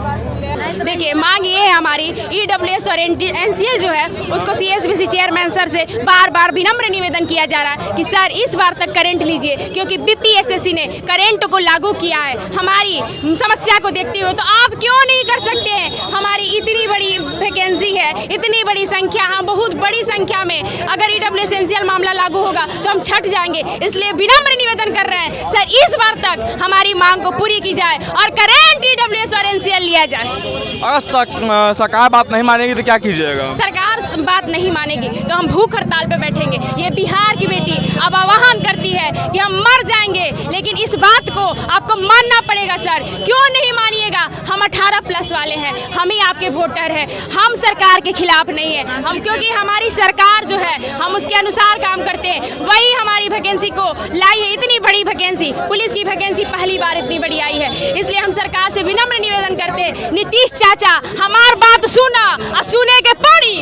देखिए मांग ये है हमारी, ईडब्ल्यूएस और एनसीएल जो है उसको सीएसबीसी चेयरमैन सर से बार बार विनम्र निवेदन किया जा रहा है कि सर इस बार तक करंट लीजिए, क्योंकि बीपीएसएससी ने करंट को लागू किया है। हमारी समस्या को देखते हुए तो आप क्यों नहीं कर सकते हैं? हमारी इतनी बड़ी वैकेंसी है, इतनी बड़ी संख्या, हाँ बहुत बड़ी संख्या में अगर ईडब्ल्यूएस एनसीएल मामला लागू होगा तो हम छट जाएंगे। इसलिए विनम्र निवेदन कर रहे हैं सर इस बार तक हमारी मांग को पूरी की जाए और करंट ईडब्ल्यूएस और एनसीएल लिया जाए। अगर सरकार बात नहीं मानेगी तो क्या कीजिएगा? सरकार बात नहीं मानेगी तो हम भूख हड़ताल पे बैठेंगे। ये बिहार की बेटी अब आह्वान करती है कि हम मर जाएंगे, लेकिन इस बात को आपको मानना पड़ेगा सर। क्यों नहीं मानिएगा? हम 18+ वाले हैं, हम ही आपके वोटर हैं, हम सरकार के खिलाफ नहीं है। हम क्योंकि हमारी सरकार जो है हम उसके अनुसार काम करते हैं, वही हमारी वैकेंसी को लाई है। इतनी बड़ी वैकेंसी, पुलिस की वैकेंसी पहली बार इतनी बड़ी आई है। इसलिए हम सरकार से विनम्र निवेदन करते हैं, नीतीश चाचा हमार बात सुना और सुने के पड़ी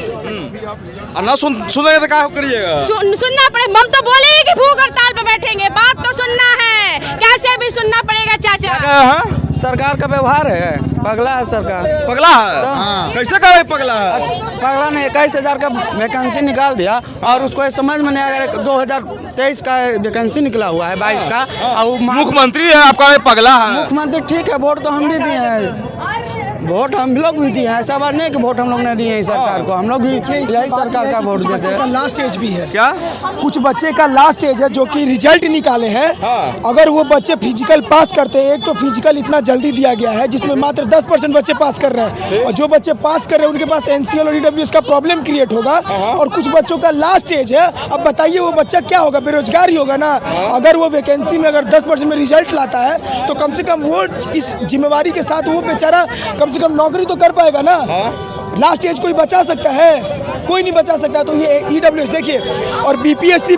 ना सुनेंगे तो क्या करिएगा? सुनना पड़े। हम तो बोले ही कि भूख हड़ताल पे बैठेंगे, बात तो सुनना है, कैसे भी सुनना पड़ेगा चाचा। सरकार का व्यवहार है, पगला है सरकार। पगला है? हाँ। कैसे कह रहे पगला है? अच्छा, पगला ने 21,000 का वैकेंसी निकाल दिया और उसको ये समझ में नहीं आया। 2023 का वैकेंसी निकला हुआ है, 22 का। और वो मुख्यमंत्री है आपका, ये पगला है। मुख्यमंत्री ठीक है, वोट तो हम भी दिए हैं, वोट हम लोग भी दिए हैं। ऐसा बात नहीं कि वोट हम लोग ने दिए हैं सरकार को, हम लोग भी यही सरकार का वोट देते हैं। लास्ट एज भी है क्या? कुछ बच्चे का लास्ट एज है जो कि रिजल्ट निकाले हैं। अगर वो बच्चे फिजिकल पास करते हैं, एक तो फिजिकल इतना जल्दी दिया गया है जिसमें मात्र 10% बच्चे पास कर रहे हैं, और जो बच्चे पास कर रहे हैं उनके पास एनसीएल और ईडब्ल्यूएस का प्रॉब्लम क्रिएट होगा। और कुछ बच्चों का लास्ट एज है। अब बताइए वो बच्चा क्या होगा, बेरोजगार ही होगा ना। अगर वो वैकेंसी में अगर 10% में रिजल्ट लाता है तो कम से कम वो इस जिम्मेवारी के साथ वो बेचारा कम से कम नौकरी तो कर पाएगा ना। लास्ट एज कोई बचा सकता है? कोई नहीं बचा सकता। तो ये ईडब्ल्यूएस देखिए, और बीपीएससी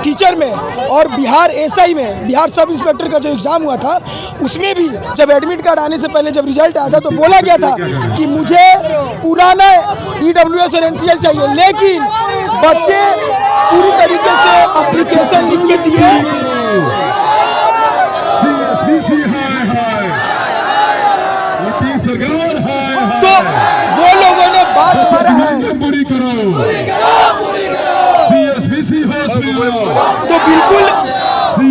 टीचर में और बिहार एसआई में, बिहार सब इंस्पेक्टर का जो एग्ज़ाम हुआ था उसमें भी जब एडमिट कार्ड आने से पहले जब रिजल्ट आया था तो बोला गया था कि मुझे पुराना ईडब्ल्यूएस और एनसीएल चाहिए, लेकिन बच्चे पूरी तरीके से एप्लीकेशन लिख के दिए। तो वो लोगों ने बात मारा है तो बिल्कुल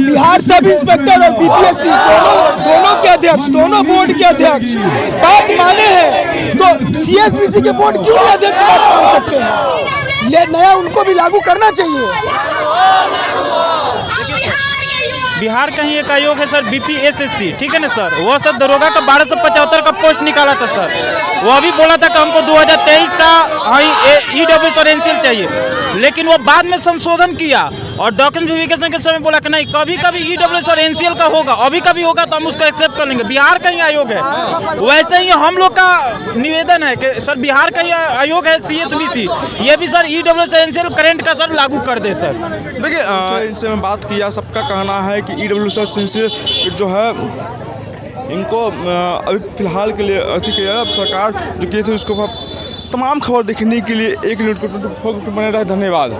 बिहार सब इंस्पेक्टर और बीपीएससी दोनों के अध्यक्ष, दोनों बोर्ड के अध्यक्ष बात माने हैं, तो सीएसबीसी के बोर्ड क्यों नहीं अध्यक्ष बात मान सकते हैं? ये नया उनको भी लागू करना चाहिए। बिहार का ही एक आयोग है सर, बीपीएसएससी, ठीक है ना सर। वो सर दरोगा का 1275 का पोस्ट निकाला था सर। वो अभी बोला था कि हमको 2023 का ईडब्ल्यूएस और एनसीएल चाहिए, लेकिन वो बाद में संशोधन किया और डॉक्यूमेंट वेरिफिकेशन के समय बोला कि नहीं, कभी कभी ईडब्ल्यूएस और एनसीएल का होगा, अभी कभी होगा तो हम उसको एक्सेप्ट कर लेंगे। बिहार का ही आयोग है। वैसे ही हम लोग का निवेदन है कि सर बिहार का ही आयोग है सीएसबीसी, ये भी सर ईडब्ल्यूएस और एनसीएल करंट का सर लागू कर दे सर। देखिए इनसे मैं बात किया, सबका कहना है कि ईडब्ल्यूएस और एनसीएल जो है इनको अभी फिलहाल के लिए अति किया। अब सरकार जो किए थे उसको तमाम खबर देखने के लिए 1 मिनट को बने रहे। धन्यवाद।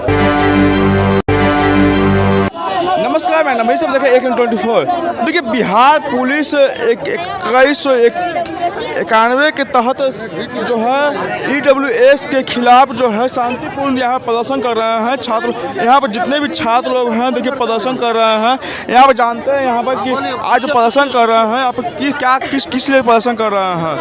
नमस्कार, मैं नमस्ते, सब देखें 1/24। देखिए बिहार पुलिस 2191 के तहत जो है ईडब्ल्यूएस के खिलाफ जो है शांतिपूर्ण यहाँ प्रदर्शन कर रहे हैं छात्र। यहाँ पर जितने भी छात्र लोग हैं देखिए प्रदर्शन कर रहे हैं। यहाँ पर जानते हैं यहाँ पर कि आज प्रदर्शन कर रहे हैं, आप किस लिए प्रदर्शन कर रहे हैं?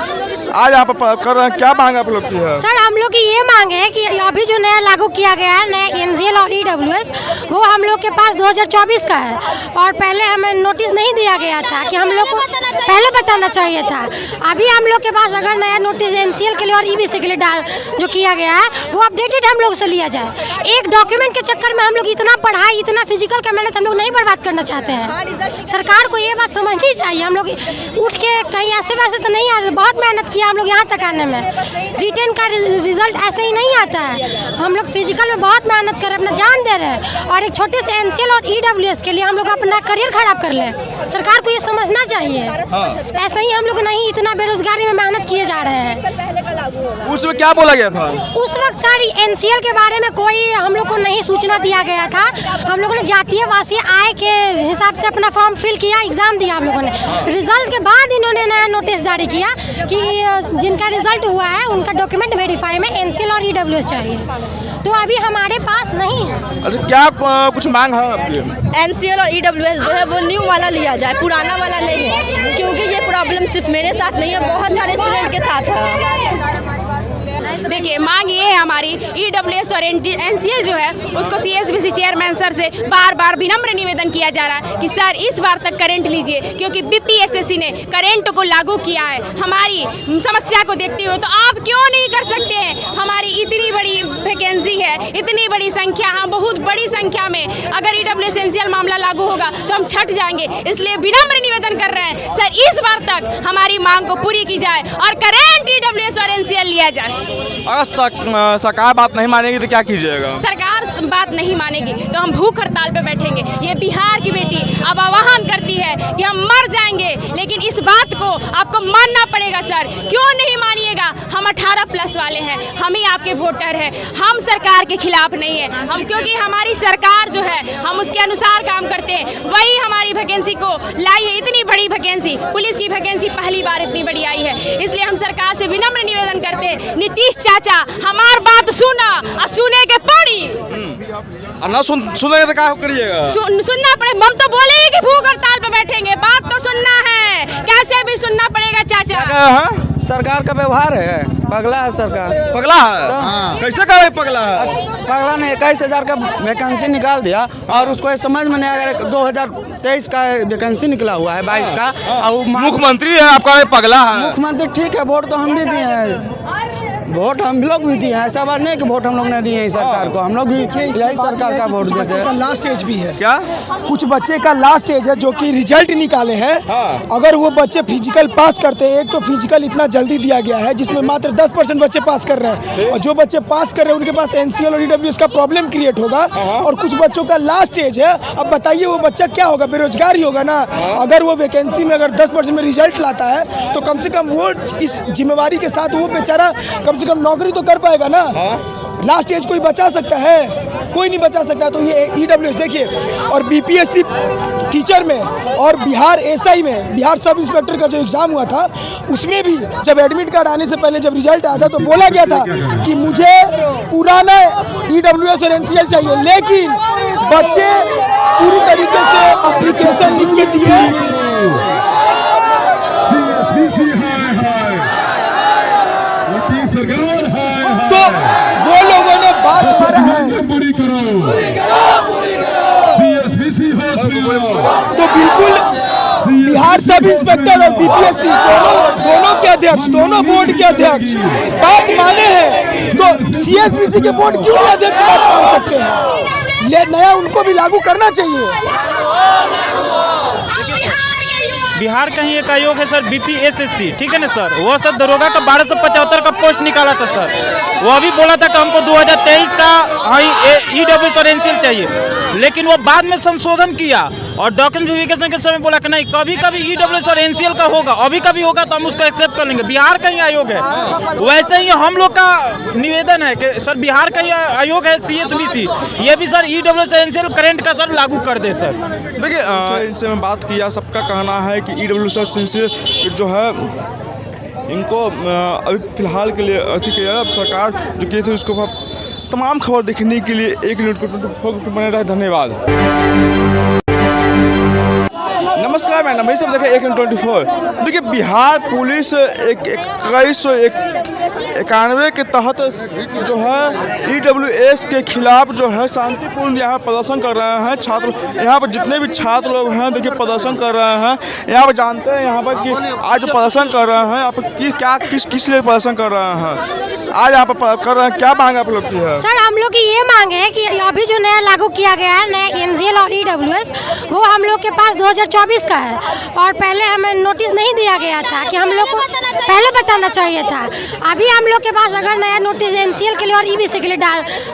आज यहाँ पर कर रहे हैं, क्या मांग आप लोग की है? सर हम लोग की ये मांग है कि अभी जो नया लागू किया गया है, नया एनसीएल और ईडब्ल्यूएस, वो हम लोग के पास 2024 का है, और पहले हमें नोटिस नहीं दिया गया था कि हम लोग को पहले बताना चाहिए था। अभी हम लोग के पास अगर नया नोटिस एनसीएल के लिए और ईबीसी के लिए जो किया गया है वो अपडेटेड हम लोग से लिया जाए। एक डॉक्यूमेंट के चक्कर में हम लोग इतना पढ़ाई, इतना फिजिकल का मेहनत हम लोग नहीं बर्बाद करना चाहते हैं। सरकार को ये बात समझनी चाहिए। हम लोग उठ के कहीं ऐसे वैसे से नहीं आते, बहुत मेहनत किया हम लोग यहाँ तक आने में। रिटर्न का रिजल्ट ऐसे ही नहीं आता है। हम लोग फिजिकल में बहुत मेहनत कर रहे हैं, अपना जान दे रहे हैं, और एक छोटे से एनसीएल और ईडब्ल्यूएस के लिए हम लोग अपना करियर खराब कर लें। सरकार को ये समझना चाहिए। ऐसे ही हम लोग नहीं इतना बेरोजगारी में मेहनत किए जा रहे हैं। उसमें क्या बोला गया था? उस वक्त सारी एनसीएल के बारे में कोई हम लोग को नहीं सूचना दिया गया था। हम लोगों ने जातीय वासी आय के हिसाब से अपना फॉर्म फिल किया, एग्जाम दिया हम लोगों ने। रिजल्ट के बाद इन्होंने नया नोटिस जारी किया कि जिनका रिजल्ट हुआ है उनका डॉक्यूमेंट वेरीफाई में एनसीएल और ईडब्ल्यूएस चाहिए, तो अभी हमारे पास नहीं है। अच्छा, क्या कुछ मांग है आपकी? एनसीएल और ईडब्ल्यूएस जो है वो न्यू वाला लिया जाए, पुराना वाला नहीं है, क्योंकि ये प्रॉब्लम सिर्फ मेरे साथ नहीं है, बहुत सारे स्टूडेंट के साथ है। देखिए मांग ये है हमारी, ईडब्ल्यूएस और एनसीएल जो है उसको सीएसबीसी चेयरमैन सर से बार बार विनम्र निवेदन किया जा रहा है कि सर इस बार तक करंट लीजिए, क्योंकि बीपीएसएससी ने करंट को लागू किया है। हमारी समस्या को देखते हुए तो आप क्यों नहीं कर सकते हैं? हमारी इतनी बड़ी वैकेंसी है, इतनी बड़ी संख्या, हम बहुत बड़ी संख्या में अगर ईडब्ल्यूएस एनसीएल मामला लागू होगा तो हम छट जाएंगे। इसलिए विनम्र निवेदन कर रहे हैं सर इस बार तक हमारी मांग को पूरी की जाए और करंट ईडब्ल्यूएस और एनसीएल लिया जाए। अगर सरकार बात नहीं मानेगी तो क्या कीजिएगा? सरकार बात नहीं मानेगी तो हम भूख हड़ताल पे बैठेंगे। ये बिहार की बेटी अब आह्वान करती है कि हम मर जाएंगे, लेकिन इस बात को आपको मानना पड़ेगा। सर क्यों नहीं मानिए सुनिएगा, हम 18+ वाले हैं, हम ही आपके वोटर हैं, हम सरकार के खिलाफ नहीं है। हम क्योंकि हमारी सरकार जो है हम उसके अनुसार काम करते हैं, वही हमारी वैकेंसी को लाई है। इतनी बड़ी वैकेंसी, पुलिस की वैकेंसी पहली बार इतनी बड़ी आई है, इसलिए हम सरकार से विनम्र निवेदन करते हैं, नीतीश चाचा हमार बात सुना और सुने के पड़ी। ना सुनेंगे तो क्या करिएगा? सुनना पड़े, हम तो बोले ही कि भूख हड़ताल पे बैठेंगे, बात तो सुनना है, कैसे भी सुनना पड़ेगा चाचा। सरकार का व्यवहार है, पगला है सरकार। पगला है? हाँ। कैसे करे पगला है? अच्छा, पगला ने 21,000 का वैकेंसी निकाल दिया और उसको ये समझ में नहीं आया। 2023 का वैकेंसी निकला हुआ है, 22 का, और मुख्यमंत्री है आपका, पगला है। मुख्यमंत्री ठीक है, वोट तो हम भी दिए हैं, वोट हम लोग भी दिए हैं, ऐसा बात नहीं कि वोट हम लोग ने दिए हैं सरकार को, हम लोग भी यही सरकार का वोट देते हैं। लास्ट एज भी है क्या? कुछ बच्चे का लास्ट एज है जो कि रिजल्ट निकाले हैं। अगर वो बच्चे फिजिकल पास करते हैं, एक तो फिजिकल इतना जल्दी दिया गया है जिसमें मात्र 10% बच्चे पास कर रहे हैं, और जो बच्चे पास कर रहे हैं उनके पास NCL और EWS का प्रॉब्लम क्रिएट होगा। और कुछ बच्चों का लास्ट एज है, अब बताइए वो बच्चा क्या होगा? बेरोजगार ही होगा ना। अगर वो वैकेंसी में अगर 10% में रिजल्ट लाता है तो कम से कम वो इस जिम्मेवारी के साथ वो बेचारा कम से कम नौकरी तो कर पाएगा ना। लास्ट एज कोई बचा सकता है? कोई नहीं बचा सकता। तो ये EWS देखिए, और BPSC टीचर में और बिहार SI में, बिहार सब इंस्पेक्टर का जो एग्ज़ाम हुआ था उसमें भी जब एडमिट कार्ड आने से पहले जब रिजल्ट आया था तो बोला गया था कि मुझे पुराना EWS और NCL चाहिए, लेकिन बच्चे पूरी तरीके से एप्लीकेशन लिख के दिए। तो वो लोगों ने बात मारा है तो बिल्कुल बिहार सब इंस्पेक्टर और BPSC दोनों के अध्यक्ष, दोनों बोर्ड के अध्यक्ष बात माने हैं, तो CSBC के बोर्ड क्यों नहीं अध्यक्ष बात मान सकते हैं? ये नया उनको भी लागू करना चाहिए। बिहार का ही एक आयोग है सर, BPSSC, ठीक है ना सर, वो सर दरोगा का 1275 का पोस्ट निकाला था सर। वो अभी बोला था कि हमको 2023 का EWS और NCL चाहिए, लेकिन वो बाद में संशोधन किया और डॉक्यूमेंट वेरिफिकेशन के समय बोला कि नहीं, कभी कभी EWS और NCL का होगा, अभी कभी होगा तो हम उसको एक्सेप्ट कर लेंगे। बिहार का ही आयोग है। वैसे ही हम लोग का निवेदन है कि सर बिहार का ही आयोग है CSBC, ये भी सर EWS और NCL करंट का सर लागू कर दे सर। देखिए, इनसे मैं बात किया, सबका कहना है कि EWS और NCL जो है इनको अभी फिलहाल के लिए अति किया सरकार जो किए थे उसको तमाम खबर देखने के लिए 1 मिनट को बने रहे। धन्यवाद। नमस्कार, मैं नमस्ते, सब देखें 1/24। देखिए, बिहार पुलिस 2191 के तहत जो है EWS के खिलाफ जो है शांतिपूर्ण यहाँ प्रदर्शन कर रहे हैं छात्र। यहाँ पर जितने भी छात्र लोग हैं देखिए प्रदर्शन कर रहे हैं। यहाँ पर जानते हैं यहाँ पर कि आज जो प्रदर्शन कर रहे हैं आप किस लिए प्रदर्शन कर रहे हैं? आज यहाँ पर कर रहे हैं, क्या मांग आप लोग की है? सर, हम लोग की ये मांग है कि अभी जो नया लागू किया गया है, नया NCL और EWS, वो हम लोग के पास 2024 का है, और पहले हमें नोटिस नहीं दिया गया था कि हम लोग को पहले बताना चाहिए था। अभी हम लोग के पास अगर नया नोटिस NCL के लिए और EBC के लिए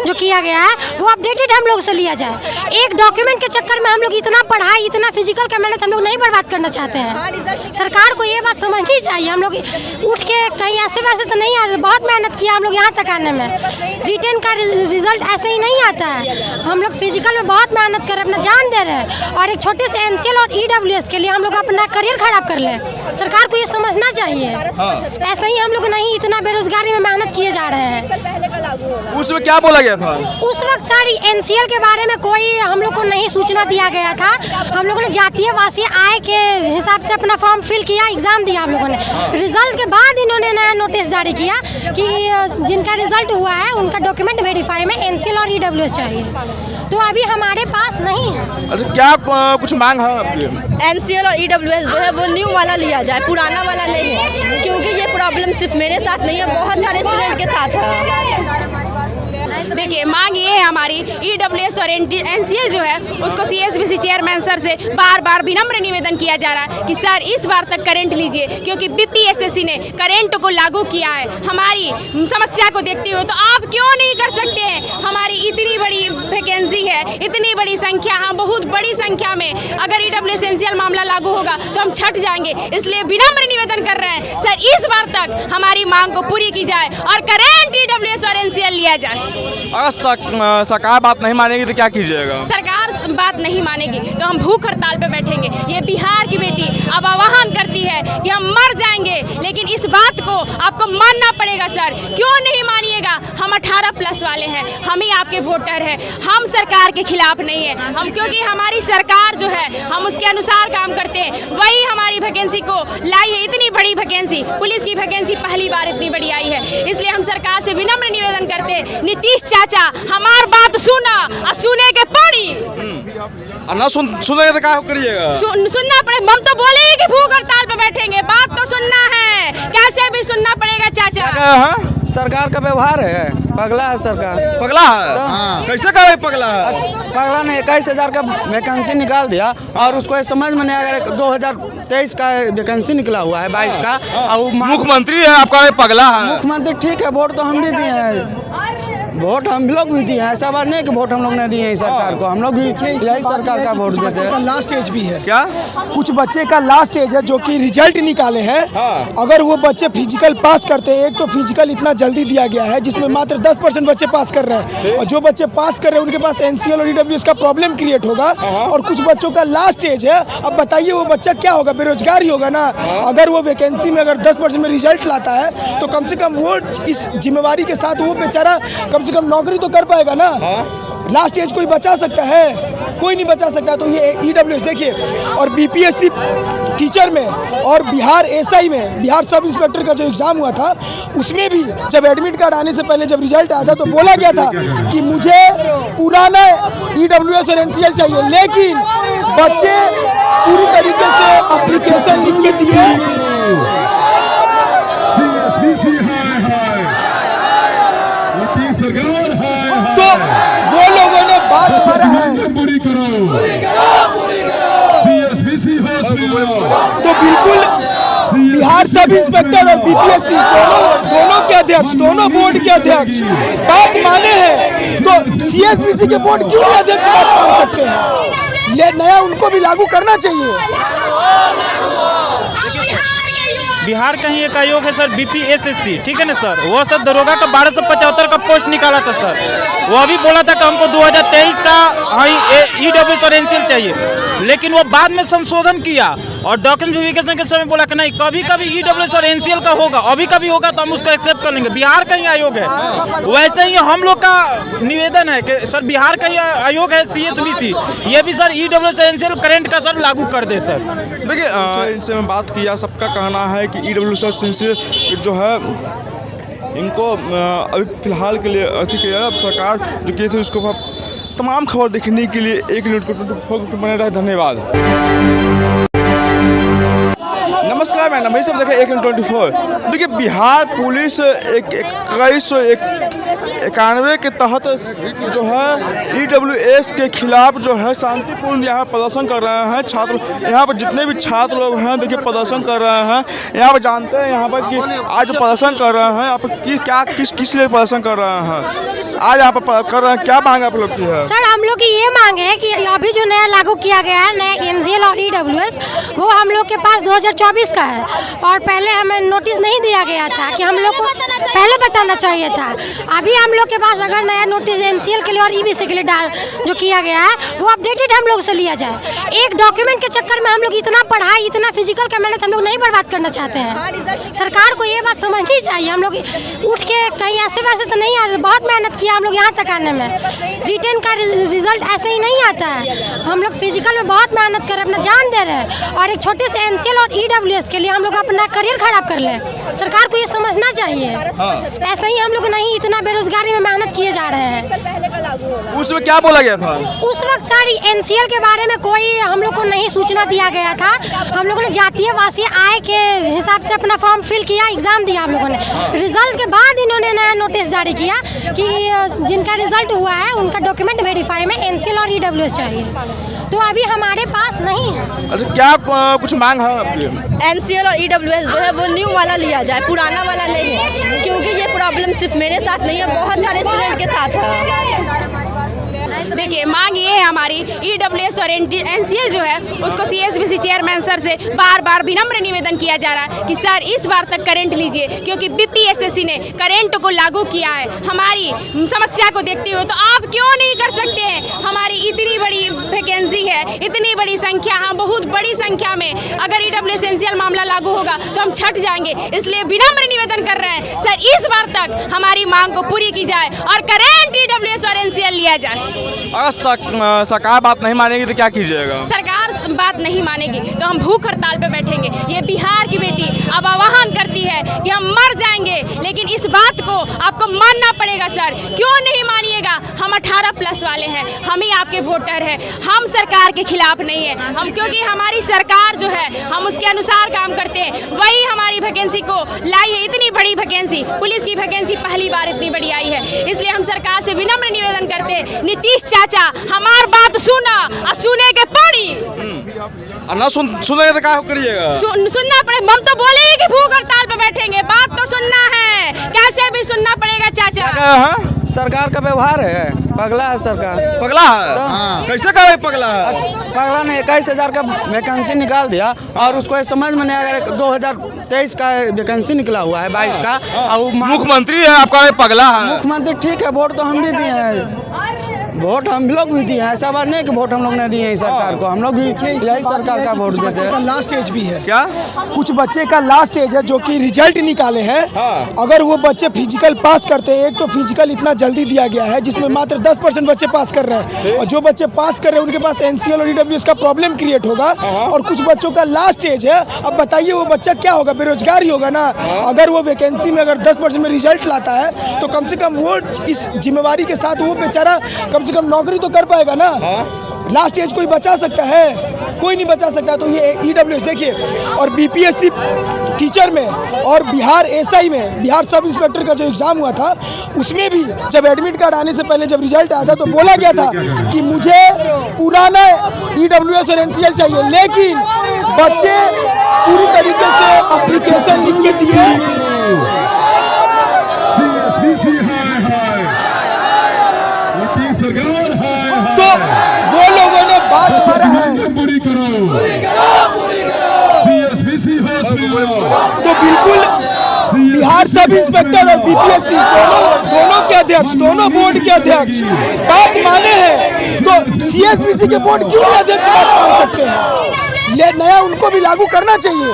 जो किया गया है वो अपडेटेड हम लोग से लिया जाए। एक डॉक्यूमेंट के चक्कर में हम लोग इतना पढ़ाई, इतना फिजिकल का मेहनत हम लोग नहीं बर्बाद करना चाहते हैं। सरकार को ये बात समझनी चाहिए। हम लोग उठ के कहीं ऐसे वैसे से नहीं आते, बहुत मेहनत किया हम लोग यहाँ तक आने में। रिटर्न का रिजल्ट ऐसे ही नहीं आता है। हम लोग फिजिकल में बहुत मेहनत कर रहे हैं, अपना जान दे रहे हैं, और एक छोटे से NCL और EWS के लिए हम लोग अपना करियर खराब कर ले। सरकार को ये समझना चाहिए। ऐसे ही हम लोग नहीं इतना बेरोजगारी में मेहनत किए जा रहे हैं। उसमें क्या बोला गया था? उस वक्त सारी NCL के बारे में कोई हम लोग को नहीं सूचना दिया गया था। हम लोगों ने जातीय वासी आय के हिसाब से अपना फॉर्म फिल किया, एग्जाम दिया हम लोगों ने। रिजल्ट के बाद इन्होंने नया नोटिस जारी किया कि जिनका रिजल्ट हुआ है उनका डॉक्यूमेंट वेरीफाई में NCL और EWS चाहिए, तो अभी हमारे पास नहीं है। अच्छा, क्या कुछ मांग है आपकी? NCL और EWS जो है वो न्यू वाला लिया जाए, पुराना वाला नहीं है, क्योंकि ये प्रॉब्लम सिर्फ मेरे साथ नहीं है, बहुत सारे स्टूडेंट के साथ है। देखिए, मांग ये है हमारी, EWS और NCL जो है उसको CSBC चेयरमैन सर से बार बार विनम्र निवेदन किया जा रहा है कि सर इस बार तक करंट लीजिए, क्योंकि BPSSC ने करंट को लागू किया है हमारी समस्या को देखते हुए। तो आप क्यों नहीं कर सकते हैं? हमारी इतनी बड़ी वैकेंसी है, इतनी बड़ी संख्या, हाँ बहुत बड़ी संख्या में अगर ईडब्ल्यू एसेंशियल मामला लागू होगा तो हम छट जाएंगे। इसलिए विनम्र निवेदन कर रहे हैं सर, इस बार तक हमारी मांग को पूरी की जाए और करेंट ईडब्ल्यूएस और एनसीएल लिया जाए। अगर सरकार बात नहीं मानेगी तो क्या कीजिएगा? सरकार बात नहीं मानेगी तो हम भूख हड़ताल पे बैठेंगे। ये बिहार की बेटी अब आह्वान करती है कि हम मर जाएंगे, लेकिन इस बात को आपको मानना पड़ेगा सर। क्यों नहीं मानिएगा? हम 18+ वाले हैं, हम ही आपके वोटर हैं, हम सरकार के खिलाफ नहीं है। हम क्योंकि हमारी सरकार जो है हम उसके अनुसार काम करते हैं, वही हमारी वैकेंसी को लाई है। इतनी बड़ी वैकेंसी, पुलिस की वैकेंसी पहली बार इतनी बड़ी आई है। इसलिए हम सरकार से विनम्र निवेदन करते हैं, नीतीश चाचा हमारी बात सुना और सुने के पड़ी। ना सुनेंगे तो क्या करिएगा? सुनना पड़े। हम तो बोले ही कि भूख हड़ताल पे बैठेंगे, बात तो सुनना है, कैसे भी सुनना पड़ेगा चाचा। सरकार का व्यवहार है, पगला है सरकार। पगला है? हाँ। कैसे करे पगला है? अच्छा, पगला ने 21,000 का वैकेंसी निकाल दिया और उसको ये समझ में नहीं आया। 2023 का वैकेंसी निकला हुआ है, 22 का। और मुख्यमंत्री है आपका, पगला है। मुख्यमंत्री ठीक है, वोट तो हम भी दिए हैं, वोट हम लोग भी दिए हैं। ऐसा बात नहीं कि वोट हम लोग ने दिए हैं सरकार को, हम लोग भी यही सरकार का वोट देते हैं। लास्ट एज भी है क्या? कुछ बच्चे का लास्ट एज है जो कि रिजल्ट निकाले हैं। अगर वो बच्चे फिजिकल पास करते हैं, एक तो फिजिकल इतना जल्दी दिया गया है जिसमें मात्र 10% बच्चे पास कर रहे हैं, और जो बच्चे पास कर रहे हैं उनके पास एनसीएल और ईडब्ल्यूएस का प्रॉब्लम क्रिएट होगा। और कुछ बच्चों का लास्ट एज है, अब बताइए वो बच्चा क्या होगा? बेरोजगार ही होगा ना। अगर वो वैकेंसी में अगर 10% में रिजल्ट लाता है तो कम से कम वो इस जिम्मेवारी के साथ वो बेचारा कम से कम नौकरी तो कर पाएगा ना। लास्ट एज कोई बचा सकता है? कोई नहीं बचा सकता। तो ये ईडब्ल्यूएस देखिए, और बीपीएससी टीचर में और बिहार एसआई में, बिहार सब इंस्पेक्टर का जो एग्ज़ाम हुआ था उसमें भी जब एडमिट कार्ड आने से पहले जब रिजल्ट आया था तो बोला गया था कि मुझे पुराना ईडब्ल्यूएस और एनसीएल चाहिए, लेकिन बच्चे पूरी तरीके से एप्लीकेशन लिख के दिए। तो वो लोगों ने बात मारा है पूरी करो। तो बिल्कुल बिहार सब इंस्पेक्टर और बीपीएससी दोनों के अध्यक्ष, दोनों बोर्ड के अध्यक्ष बात माने हैं, तो सीएसबीसी के बोर्ड क्यों नहीं अध्यक्ष बात मान सकते हैं? ये नया उनको भी लागू करना चाहिए। बिहार का ही एक आयोग है सर, बीपीएसएससी, ठीक है ना सर। वो सर दरोगा का 1275 का पोस्ट निकाला था सर। वो अभी बोला था कि हमको 2023 का ईडब्ल्यूएस और एनसीएल चाहिए, लेकिन वो बाद में संशोधन किया और डॉक्यूमेंट वेरिफिकेशन के समय बोला कि नहीं, कभी कभी ईडब्ल्यूएस और एनसीएल का होगा, अभी कभी होगा तो हम उसको एक्सेप्ट कर लेंगे। बिहार का ही आयोग है। वैसे ही हम लोग का निवेदन है कि सर बिहार का ही आयोग है सीएसबीसी, ये भी सर ईडब्ल्यूएस और एनसीएल करंट का सर लागू कर दे सर। देखिए इनसे मैं बात किया, सबका कहना है कि ईडब्ल्यूएस और एनसीएल जो है इनको अभी फिलहाल के लिए अति किया। अब सरकार जो की थी उसको तमाम खबर देखने के लिए 1 मिनट को बने रहे। धन्यवाद। नमस्कार, मैं नमस्ते, सब देखें 1/24। देखिए बिहार पुलिस 2191 के तहत जो है ईडब्ल्यूएस के खिलाफ जो है शांतिपूर्ण यहाँ प्रदर्शन कर रहे हैं छात्र। यहाँ पर जितने भी छात्र लोग हैं देखिए प्रदर्शन कर रहे हैं। यहाँ पर जानते हैं यहाँ पर कि आज प्रदर्शन कर रहे हैं आप किस लिए प्रदर्शन कर रहे हैं? आज यहाँ पर कर रहे हैं, क्या मांग आप लोग की है? सर हम लोग की ये मांग है कि अभी जो नया लागू किया गया है, नया एनसीएल और ईडब्ल्यूएस, वो हम लोग के पास 2024 का है, और पहले हमें नोटिस नहीं दिया गया था कि हम लोग को पहले बताना चाहिए था। अभी हम लोग के पास अगर नया नोटिस एनसीएल के लिए और ईबीसी के लिए जो किया गया है वो अपडेटेड हम लोग से लिया जाए। एक डॉक्यूमेंट के चक्कर में हम लोग इतना पढ़ाई, इतना फिजिकल का मेहनत हम लोग नहीं बर्बाद करना चाहते हैं। सरकार को ये बात समझनी चाहिए। हम लोग उठ के कहीं ऐसे वैसे से नहीं आते, बहुत मेहनत किया हम लोग यहाँ तक आने में। रिटर्न का रिजल्ट ऐसे ही नहीं आता है। हम लोग फिजिकल में बहुत मेहनत कर रहे हैं, अपना जान दे रहे हैं, और एक छोटे से एनसीएल और ईडब्ल्यूएस के लिए हम लोग अपना करियर खराब कर लें। सरकार को ये समझना चाहिए। ऐसे ही हम लोग नहीं इतना बेरोजगारी में मेहनत किए जा रहे हैं। उसमें क्या बोला गया था? उस वक्त सारी एनसीएल के बारे में कोई हम लोग को नहीं सूचना दिया गया था। हम लोगों ने जातीय वासी आय के हिसाब से अपना फॉर्म फिल किया, एग्जाम दिया हम लोगों ने। रिजल्ट के बाद इन्होंने नया नोटिस जारी किया कि जिनका रिजल्ट हुआ है उनका डॉक्यूमेंट वेरीफाई में एनसीएल और ईडब्ल्यूएस चाहिए, तो अभी हमारे पास नहीं है। अच्छा, क्या कुछ मांग है आपकी? एनसीएल और ईडब्ल्यूएस जो है वो न्यू वाला लिया जाए, पुराना वाला नहीं है, क्योंकि ये प्रॉब्लम सिर्फ मेरे साथ नहीं है, बहुत सारे स्टूडेंट के साथ है। देखिए मांग ये है हमारी EWS और NCL जो है उसको CSBC चेयरमैन सर से बार बार विनम्र निवेदन किया जा रहा है कि सर इस बार तक करंट लीजिए, क्योंकि BPSSC ने करंट को लागू किया है हमारी समस्या को देखते हुए। तो आप क्यों नहीं कर सकते हैं? हमारी इतनी बड़ी वैकेंसी है, इतनी बड़ी संख्या, हम बहुत बड़ी संख्या में अगर EWS NCL मामला लागू होगा तो हम छट जाएंगे। इसलिए विनम्र निवेदन कर रहे हैं सर इस बार तक हमारी मांग को पूरी की जाए और करंट EWS और NCL लिया जाए। अगर सरकार बात नहीं मानेगी तो क्या कीजिएगा? सरकार बात नहीं मानेगी तो हम भूख हड़ताल पे बैठेंगे। ये बिहार की बेटी अब आह्वान करती है कि हम मर जाएंगे, लेकिन इस बात को आपको मानना पड़ेगा सर। क्यों नहीं मानिएगा? हम 18+ वाले हैं, हम ही आपके वोटर हैं, हम सरकार के खिलाफ नहीं है। हम क्योंकि हमारी सरकार जो है हम उसके अनुसार काम करते हैं, वही हमारी वैकेंसी को लाई है। इतनी बड़ी वैकेंसी, पुलिस की वैकेंसी पहली बार इतनी बड़ी आई है। इसलिए हम सरकार से विनम्र निवेदन करते हैं, नीतीश चाचा हमारी बात सुना और सुने के पड़ी। और ना सुनेंगे तो क्या करिएगा? सुनना पड़े। हम तो बोले ही कि भूख हड़ताल पे बैठेंगे, बात तो सुनना है, कैसे भी सुनना पड़ेगा चाचा। सरकार का व्यवहार है, पगला है सरकार। पगला है? हाँ। कैसे करे पगला है? अच्छा, पगला ने 21,000 का वैकेंसी निकाल दिया और उसको ये समझ में नहीं आया। 2023 का वैकेंसी निकला हुआ है, 22 का। और मुख्यमंत्री है आपका, पगला है। मुख्यमंत्री ठीक है, वोट तो हम भी दिए हैं, वोट हम लोग भी दिए हैं। ऐसा बात नहीं कि वोट हम लोग ने दिए हैं सरकार को, हम लोग भी यही सरकार का वोट देते हैं। लास्ट एज भी है क्या? कुछ बच्चे का लास्ट एज है जो कि रिजल्ट निकाले हैं। हाँ। अगर वो बच्चे फिजिकल पास करते हैं, एक तो फिजिकल इतना जल्दी दिया गया है जिसमें मात्र 10% बच्चे पास कर रहे हैं, और जो बच्चे पास कर रहे हैं उनके पास NCL और EWS का प्रॉब्लम क्रिएट होगा। और कुछ बच्चों का लास्ट एज है। अब बताइए वो बच्चा क्या होगा? बेरोजगार ही होगा ना। अगर वो वैकेंसी में अगर 10% में रिजल्ट लाता है तो कम से कम वो इस जिम्मेवारी के साथ वो बेचारा कम से कम नौकरी तो कर पाएगा ना। लास्ट एज कोई बचा सकता है? कोई नहीं बचा सकता। तो ये EWS देखिए, और BPSC टीचर में और बिहार SI में, बिहार सब इंस्पेक्टर का जो एग्ज़ाम हुआ था उसमें भी जब एडमिट कार्ड आने से पहले जब रिजल्ट आया था तो बोला गया था कि मुझे पुराना EWS और NCL चाहिए, लेकिन बच्चे पूरी तरीके से एप्लीकेशन लिख के दिए। तो वो लोगों ने बात मारा है पूरी करो। तो बिल्कुल बिहार सब इंस्पेक्टर और BPSC दोनों के अध्यक्ष, दोनों बोर्ड के अध्यक्ष बात माने हैं, तो CSBC के बोर्ड क्यों नहीं अध्यक्ष बात मान सकते हैं? ये नया उनको भी लागू करना चाहिए।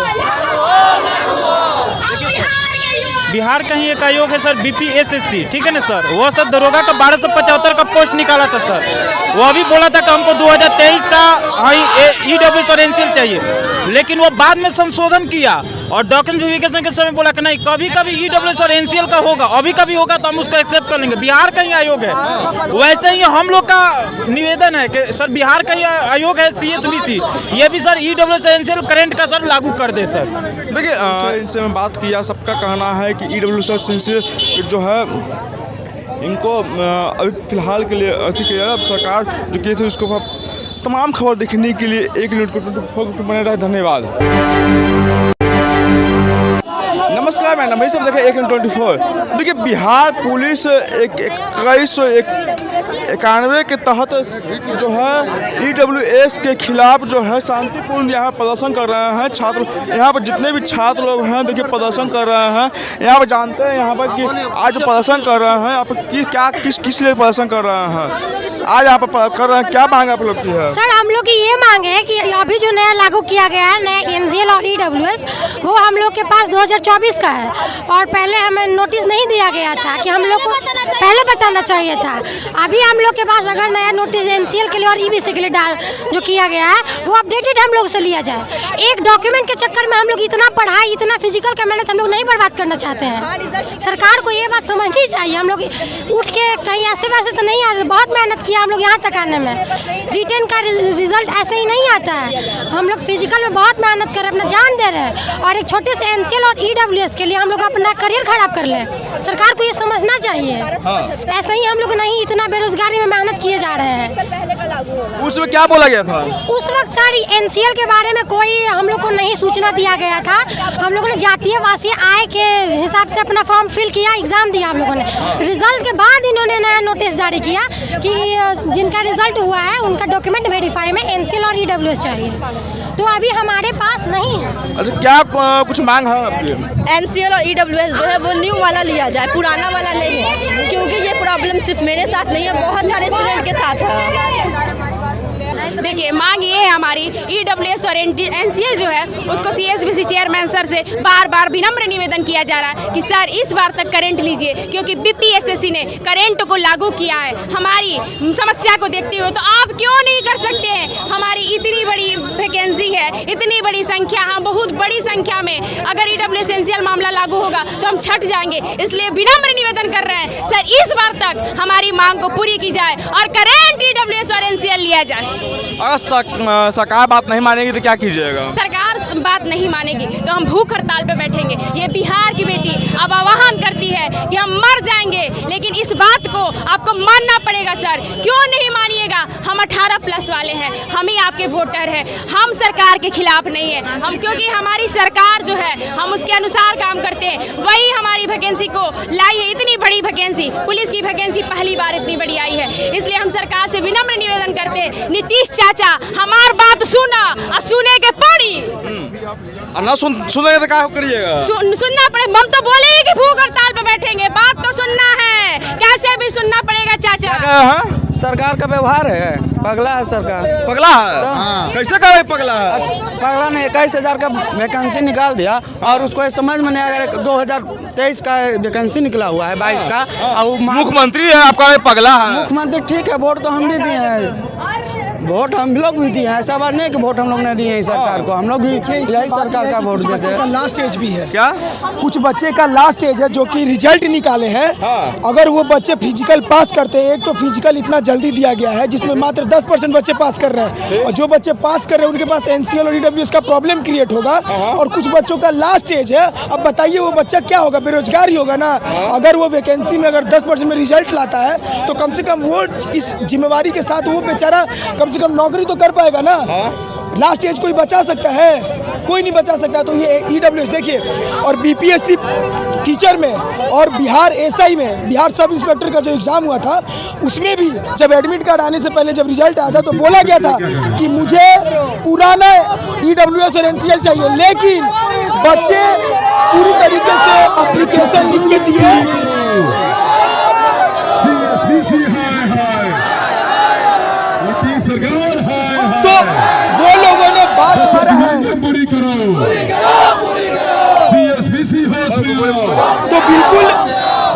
बिहार का ही एक आयोग है सर, BPSSC, ठीक है ना सर। वो सर दरोगा का 1275 का पोस्ट निकाला था सर। वो अभी बोला था कि हमको 2023 का EWS और NCL चाहिए, लेकिन वो बाद में संशोधन किया और डॉक्यूमेंट वेरिफिकेशन के समय बोला कि नहीं, कभी कभी EWS और NCL का होगा, अभी कभी होगा तो हम उसको एक्सेप्ट कर लेंगे। बिहार का ही आयोग है। वैसे ही हम लोग का निवेदन है कि सर बिहार का ही आयोग है CSBC, ये भी सर EWS और NCL करंट का सर लागू कर दे सर। देखिए इनसे मैं बात किया, सबका कहना है कि EWS और NCL जो है इनको अभी फिलहाल के लिए अति किया। अब सरकार जो की थी उसको तमाम खबर देखने के लिए 1 मिनट को बने रहे। धन्यवाद। नमस्कार, मैं नमस्ते सब देखें 1/24। देखिए बिहार पुलिस 2191 के तहत जो है EWS के खिलाफ जो है शांतिपूर्ण यहाँ प्रदर्शन कर रहे हैं छात्र। यहाँ पर जितने भी छात्र लोग हैं देखिए प्रदर्शन कर रहे हैं। यहाँ पर जानते हैं यहाँ पर कि आज प्रदर्शन कर रहे हैं आप किस लिए प्रदर्शन कर रहे हैं? आज यहाँ पर कर रहे हैं, क्या मांग आप लोग की है? सर हम लोग की ये मांग है कि अभी जो नया लागू किया गया है नया NCL और EWS, वो हम लोग के पास 2024 का है, और पहले हमें नोटिस नहीं दिया गया था कि हम लोग को पहले बताना चाहिए था। अभी हम लोग के पास अगर नया नोटिस NCL के लिए और EWS के लिए जो किया गया है वो अपडेटेड हम लोग से लिया जाए। एक डॉक्यूमेंट के चक्कर में हम लोग इतना पढ़ाई, इतना फिजिकल का मेहनत हम लोग नहीं बर्बाद करना चाहते हैं। सरकार को ये बात समझनी चाहिए। हम लोग उठ के कहीं ऐसे वैसे से नहीं आते, बहुत मेहनत किया हम लोग यहाँ तक आने में। रिटर्न का रिजल्ट ऐसे ही नहीं आता है। हम लोग फिजिकल में बहुत मेहनत कर अपना जान दे रहे हैं, और एक छोटे से NCL और EWS के लिए हम लोग अपना करियर खराब कर लें। सरकार को ये समझना चाहिए। ऐसे ही हम लोग नहीं इतना बेरोजगारी में मेहनत किए जा रहे हैं। उसमें क्या बोला गया था? उस वक्त सारी NCL के बारे में कोई हम लोग को नहीं सूचना दिया गया था। हम लोगों ने जातीय वासी आय के हिसाब से अपना फॉर्म फिल किया, एग्जाम दिया हम लोगों ने। रिजल्ट के बाद इन्होंने नया नोटिस जारी किया कि जिनका रिजल्ट हुआ है उनका डॉक्यूमेंट वेरीफाई में एनसीएल और ईडब्ल्यूएस चाहिए, तो अभी हमारे पास नहीं है। अच्छा, क्या कुछ मांग है आपकी? एनसीएल और ईडब्ल्यूएस जो है वो न्यू वाला लिया जाए, पुराना वाला नहीं है, क्योंकि ये प्रॉब्लम सिर्फ मेरे साथ नहीं है, बहुत सारे स्टूडेंट के साथ है। देखिए, मांग ये है हमारी, ईडब्ल्यूएस और एनसीएल जो है उसको सीएसबीसी चेयरमैन सर से बार बार विनम्र निवेदन किया जा रहा है कि सर इस बार तक करंट लीजिए, क्योंकि बीपीएसएससी ने करंट को लागू किया है। हमारी समस्या को देखते हुए तो आप क्यों नहीं कर सकते हैं? हमारी इतनी बड़ी वैकेंसी है, इतनी बड़ी संख्या, हम बहुत बड़ी संख्या में, अगर ईडब्ल्यूएस एनसीएल मामला लागू होगा तो हम छट जाएंगे। इसलिए विनम्र निवेदन कर रहे हैं सर, इस बार तक हमारी मांग को पूरी की जाए और करंट ईडब्ल्यूएस और एनसीएल लिया जाए। अगर सरकार बात नहीं मानेगी तो क्या कीजिएगा? सरकार बात नहीं मानेगी तो हम भूख हड़ताल पे बैठेंगे। ये बिहार की बेटी अब आह्वान करती है कि हम मर जाएंगे, लेकिन इस बात को आपको मानना पड़ेगा सर। क्यों नहीं मानिएगा? हम 18+ वाले हैं, हम ही आपके वोटर हैं, हम सरकार के खिलाफ नहीं है। हम, क्योंकि हमारी सरकार जो है हम उसके अनुसार काम करते हैं, वही हमारी वैकेंसी को लाई है। इतनी बड़ी वैकेंसी, पुलिस की वैकेंसी पहली बार इतनी बड़ी आई है। इसलिए हम सरकार से विनम्र निवेदन करते हैं, नीतीश चाचा हमार बात सुना और सुने के पड़ी, और ना सुनेगा तो क्या करिएगा? सुनना पड़े। हम तो बोले ही कि भूख हड़ताल पे बैठेंगे, बात तो सुनना है, कैसे भी सुनना पड़ेगा चाचा। सरकार का व्यवहार है, पगला है सरकार। पगला है? हाँ। कैसे कर पगला है? अच्छा, पगला ने 21,000 का वैकेंसी निकाल दिया और उसको समझ में नहीं आया। 2023 का वैकेंसी निकला हुआ है, 22 का, और मुख्यमंत्री है आपका, पगला है। मुख्यमंत्री ठीक है, वोट तो हम भी दिए हैं, वोट हम लोग भी दिए हैं, ऐसा बात नहीं कि वोट हम लोग ने दिए हैं सरकार को, हम लोग भी यही सरकार का वोट देते हैं। लास्ट एज भी है क्या? कुछ बच्चे का लास्ट एज है जो कि रिजल्ट निकाले हैं। हाँ। अगर वो बच्चे फिजिकल पास करते हैं, एक तो फिजिकल इतना जल्दी दिया गया है जिसमें मात्र 10% बच्चे पास कर रहे हैं, और जो बच्चे पास कर रहे हैं उनके पास एनसीएल और ईडब्ल्यूएस का प्रॉब्लम क्रिएट होगा। और कुछ बच्चों का लास्ट एज है, अब बताइए वो बच्चा क्या होगा? बेरोजगार ही होगा ना। अगर वो वैकेंसी में अगर 10% में रिजल्ट लाता है तो कम से कम वो इस जिम्मेवारी के साथ वो बेचारा कम से कम नौकरी तो कर पाएगा ना। लास्ट एज कोई बचा सकता है? कोई नहीं बचा सकता। तो ये ईडब्ल्यूएस देखिए, और बीपीएससी टीचर में और बिहार एसआई में, बिहार सब इंस्पेक्टर का जो एग्ज़ाम हुआ था उसमें भी जब एडमिट कार्ड आने से पहले जब रिजल्ट आया था तो बोला गया था कि मुझे पुराना ईडब्ल्यूएस और एनसीएल चाहिए, लेकिन बच्चे पूरी तरीके से एप्लीकेशन लिख के दिए। तो वो लोगों ने बात मारा है पूरी करो, तो बिल्कुल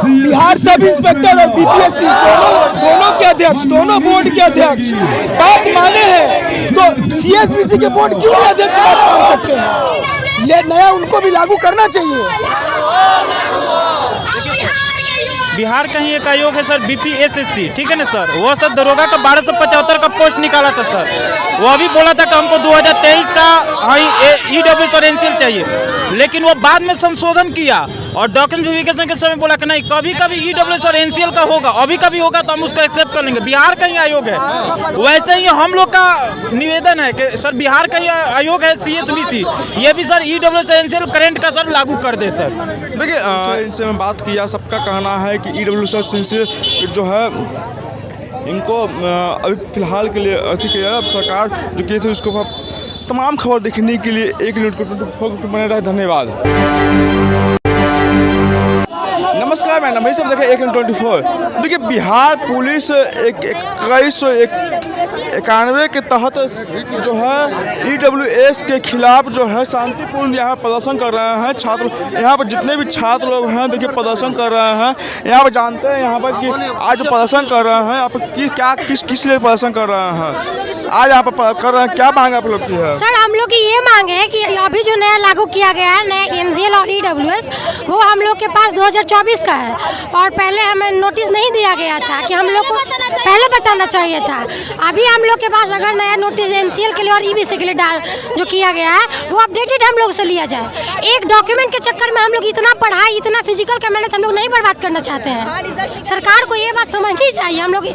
बिहार सब इंस्पेक्टर और बीपीएससी दोनों के अध्यक्ष, दोनों बोर्ड के अध्यक्ष बात माने हैं, तो सीएसबीसी के बोर्ड क्यों नहीं अध्यक्ष बात मान सकते हैं? ये नया उनको भी लागू करना चाहिए। बिहार का ही एक आयोग है सर, बीपीएसएससी, ठीक है ना सर। वो सर दरोगा का 1275 का पोस्ट निकाला था सर। वो अभी बोला था कि हमको 2023 का ईडब्ल्यूएस और एनसीएल चाहिए, लेकिन वो बाद में संशोधन किया और डॉक्यूमेंट वेरिफिकेशन के समय बोला कि नहीं, कभी कभी ईडब्ल्यूएस और एनसीएल का होगा, अभी कभी होगा तो हम उसको एक्सेप्ट कर लेंगे। बिहार का ही आयोग है। वैसे ही हम लोग का निवेदन है कि सर बिहार का ही आयोग है सीएसबीसी, ये भी सर ईडब्ल्यूएस और एनसीएल करंट का सर लागू कर दे सर। देखिए, इनसे मैं बात किया, सबका कहना है कि ईडब्ल्यूएस और एनसीएल जो है इनको अभी फिलहाल के लिए अति किया। अब सरकार जो की थी उसको तमाम खबर देखने के लिए 1 मिनट को बने रहे। धन्यवाद। नमस्कार, मैं नमस्ते, सब देखें 1/24। देखिए, बिहार पुलिस 2191 के तहत जो है ईडब्ल्यूएस के खिलाफ जो है शांतिपूर्ण यहाँ प्रदर्शन कर रहे हैं छात्र। यहाँ पर जितने भी छात्र लोग हैं देखिए प्रदर्शन कर रहे हैं। यहाँ पर जानते हैं यहाँ पर कि आज प्रदर्शन कर रहे हैं, आप किस लिए प्रदर्शन कर रहे हैं? आज यहाँ पर कर रहे हैं, क्या मांग आप लोग की है? सर, हम लोग की ये मांग है कि अभी जो नया लागू किया गया है, नया एनसीएल और ईडब्ल्यूएस, वो हम लोग के पास 2024 का है, और पहले हमें नोटिस नहीं दिया गया था कि हम लोग को पहले बताना चाहिए था। अभी हम लोग के पास अगर नया नोटिस एनसीएल के लिए और ईबीसी के लिए जो किया गया है वो अपडेटेड हम लोग से लिया जाए। एक डॉक्यूमेंट के चक्कर में हम लोग इतना पढ़ाई, इतना फिजिकल का मेहनत हम लोग नहीं बर्बाद करना चाहते हैं। सरकार को ये बात समझनी चाहिए। हम लोग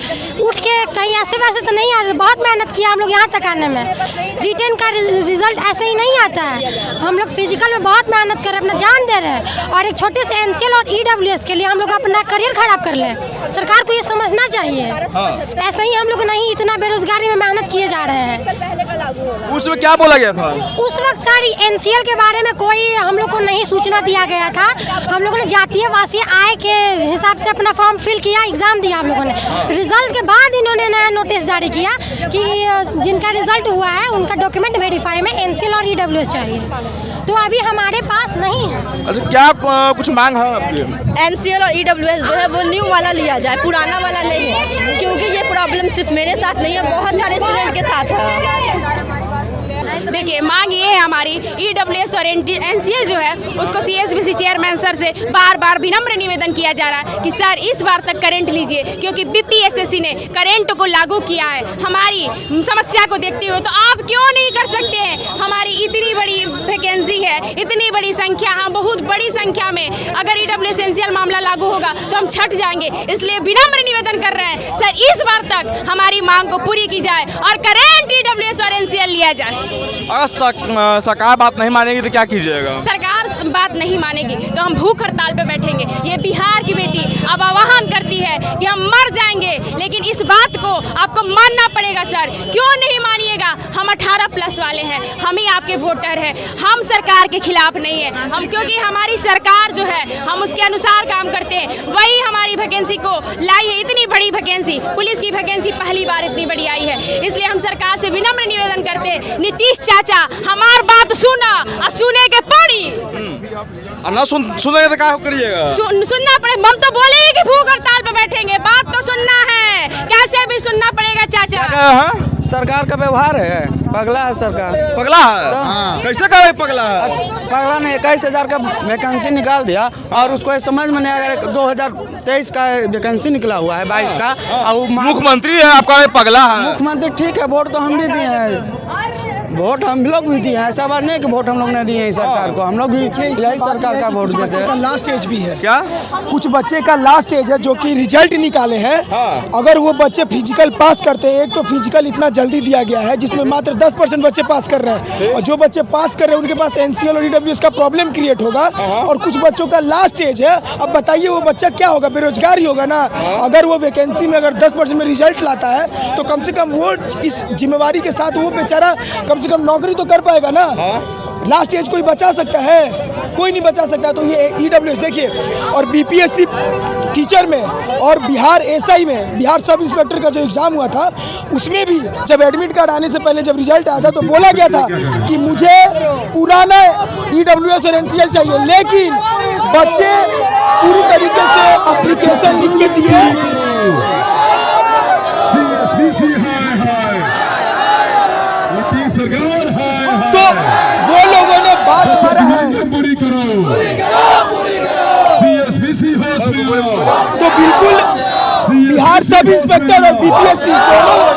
उठ के कहीं ऐसे वैसे से नहीं आते, बहुत मेहनत किया हम लोग यहाँ तक आने में। रिटर्न का रिजल्ट ऐसे ही नहीं आता है। हम लोग फिजिकल में बहुत मेहनत कर रहे हैं, अपना जान दे रहे हैं, और एक छोटे से एनसीएल और ईडब्ल्यूएस EWS के लिए हम लोग अपना करियर खराब कर लें? सरकार को ये समझना चाहिए। ऐसे ही हम लोग नहीं इतना बेरोजगारी में मेहनत किए जा रहे हैं। उसमें क्या बोला गया था? उस वक्त सर NCL के बारे में कोई हम लोग को नहीं सूचना दिया गया था। हम लोगों ने जातीय वासी आय के हिसाब से अपना फॉर्म फिल किया, एग्जाम दिया हम लोगों ने। रिजल्ट के बाद इन्होंने नया नोटिस जारी किया कि जिनका रिजल्ट हुआ है उनका डॉक्यूमेंट वेरीफाई में NCL और EWS चाहिए, तो अभी हमारे पास नहीं है। अच्छा, क्या कुछ मांग है आपकी? NCL और EWS जो है वो न्यू वाला लिया जाए, पुराना वाला नहीं है, क्योंकि ये प्रॉब्लम सिर्फ मेरे साथ नहीं है, बहुत सारे स्टूडेंट के साथ है। देखिए, मांग ये है हमारी, EWS और NCL जो है उसको CSBC चेयरमैन सर से बार बार विनम्र निवेदन किया जा रहा है कि सर इस बार तक करंट लीजिए, क्योंकि BPSSC ने करंट को लागू किया है। हमारी समस्या को देखते हुए तो आप क्यों नहीं कर सकते हैं? हमारी इतनी बड़ी वैकेंसी है, इतनी बड़ी संख्या, हम बहुत बड़ी संख्या में, अगर EWS NCL मामला लागू होगा तो हम छट जाएंगे। इसलिए विनम्र निवेदन कर रहे हैं सर, इस बार तक हमारी मांग को पूरी की जाए और करंट EWS और NCL लिया जाए। अगर सरकार बात नहीं मानेगी तो क्या कीजिएगा? सरकार बात नहीं मानेगी तो हम भूख हड़ताल पे बैठेंगे। ये बिहार की बेटी अब आह्वान करती है कि हम मर जाएंगे, लेकिन इस बात को आपको मानना पड़ेगा सर। क्यों नहीं मानिएगा? हम 18+ वाले हैं, हम ही आपके वोटर हैं, हम सरकार के खिलाफ नहीं है। हम, क्योंकि हमारी सरकार जो है हम उसके अनुसार काम करते हैं, वही हमारी वैकेंसी को लाई है। इतनी बड़ी वैकेंसी, पुलिस की वैकेंसी पहली बार इतनी बड़ी आई है। इसलिए हम सरकार से विनम्र निवेदन करते हैं, नीतीश चाचा हमार बात सुना और सुने के पड़ी। ना सुनेगा तो क्या करिएगा? सुनना पड़े, हम तो बोले ही कि भूख हड़ताल पे बैठेंगे, बात तो सुनना है, कैसे भी सुनना पड़ेगा चाचा। सरकार का व्यवहार है, पगला है सरकार। पगला है? हाँ। कैसे कर पगला है? अच्छा, पगला ने 21,000 का वैकेंसी निकाल दिया और उसको समझ में नहीं आया। 2023 का वैकेंसी निकला हुआ है, 22 का, और मुख्यमंत्री है आपका, पगला है। मुख्यमंत्री ठीक है, वोट तो हम भी दिए हैं, वोट हम लोग भी दिए हैं। ऐसा बात नहीं कि वोट हम लोग ने दिए हैं सरकार को, हम लोग भी यही सरकार का वोट देते हैं। लास्ट एज भी है क्या? कुछ बच्चे का लास्ट एज है जो कि रिजल्ट निकाले हैं। अगर वो बच्चे फिजिकल पास करते हैं, एक तो फिजिकल इतना जल्दी दिया गया है जिसमें मात्र 10% बच्चे पास कर रहे हैं, और जो बच्चे पास कर रहे हैं उनके पास NCL और EWS का प्रॉब्लम क्रिएट होगा। और कुछ बच्चों का लास्ट एज है, अब बताइए वो बच्चा क्या होगा? बेरोजगार ही होगा ना। अगर वो वैकेंसी में अगर 10% में रिजल्ट लाता है तो कम से कम वो इस जिम्मेवारी के साथ वो बेचारा कम से कम नौकरी तो कर पाएगा ना। लास्ट एज कोई बचा सकता है? कोई नहीं बचा सकता। तो ये EWS देखिए, और BPSC टीचर में और बिहार SI में, बिहार सब इंस्पेक्टर का जो एग्ज़ाम हुआ था उसमें भी जब एडमिट कार्ड आने से पहले जब रिजल्ट आया था तो बोला गया था कि मुझे पुराना EWS और NCL चाहिए, लेकिन बच्चे पूरी तरीके से एप्लीकेशन लिख के दिए। तो वो लोगों ने बात मारा है पूरी करो। तो बिल्कुल बिहार सब इंस्पेक्टर और BPSC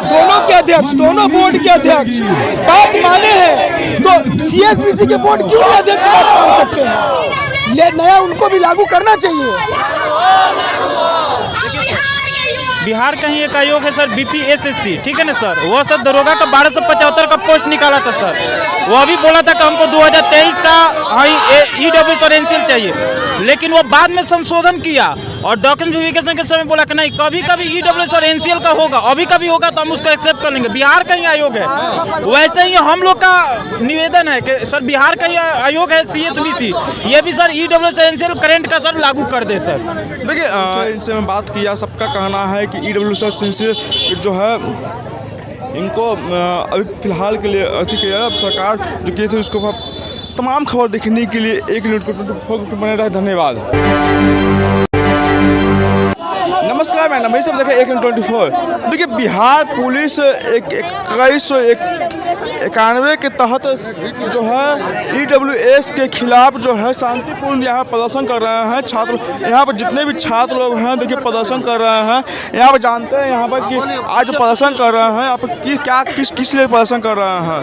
दोनों के अध्यक्ष, दोनों बोर्ड के अध्यक्ष बात माने हैं, तो CSBC के बोर्ड क्यों नहीं अध्यक्ष बात मान सकते हैं? ले नया उनको भी लागू करना चाहिए। बिहार का ही एक आयोग है सर, BPSSC, ठीक है ना सर। वो सर दरोगा का 1275 का पोस्ट निकाला था सर। वो अभी बोला था कि हमको 2023 का EWS और NCL चाहिए, लेकिन वो बाद में संशोधन किया और डॉक्यूमेंट वेरिफिकेशन के समय बोला कि नहीं, कभी कभी EWS और NCL का होगा, अभी कभी होगा तो हम उसको एक्सेप्ट कर लेंगे। बिहार का ही आयोग है। वैसे ही हम लोग का निवेदन है कि सर बिहार का ही आयोग है CSBC, ये भी सर EWS और NCL करंट का सर लागू कर दे सर। देखिए, इनसे मैं बात किया, सबका कहना है कि EWS और NCL जो है इनको अभी फिलहाल के लिए अति किया। सरकार जो की थी उसको तमाम खबर देखने के लिए 1 मिनट को बने रहे। धन्यवाद। नमस्कार, मैं नमस्ते सब देखें 1/24। देखिए, बिहार पुलिस 2191 के तहत जो है EWS के खिलाफ जो है शांतिपूर्ण यहाँ प्रदर्शन कर रहे हैं छात्र। यहाँ पर जितने भी छात्र लोग हैं देखिए प्रदर्शन कर रहे हैं। यहाँ पर जानते हैं यहाँ पर कि आज प्रदर्शन कर रहे हैं, आप किस लिए प्रदर्शन कर रहे हैं?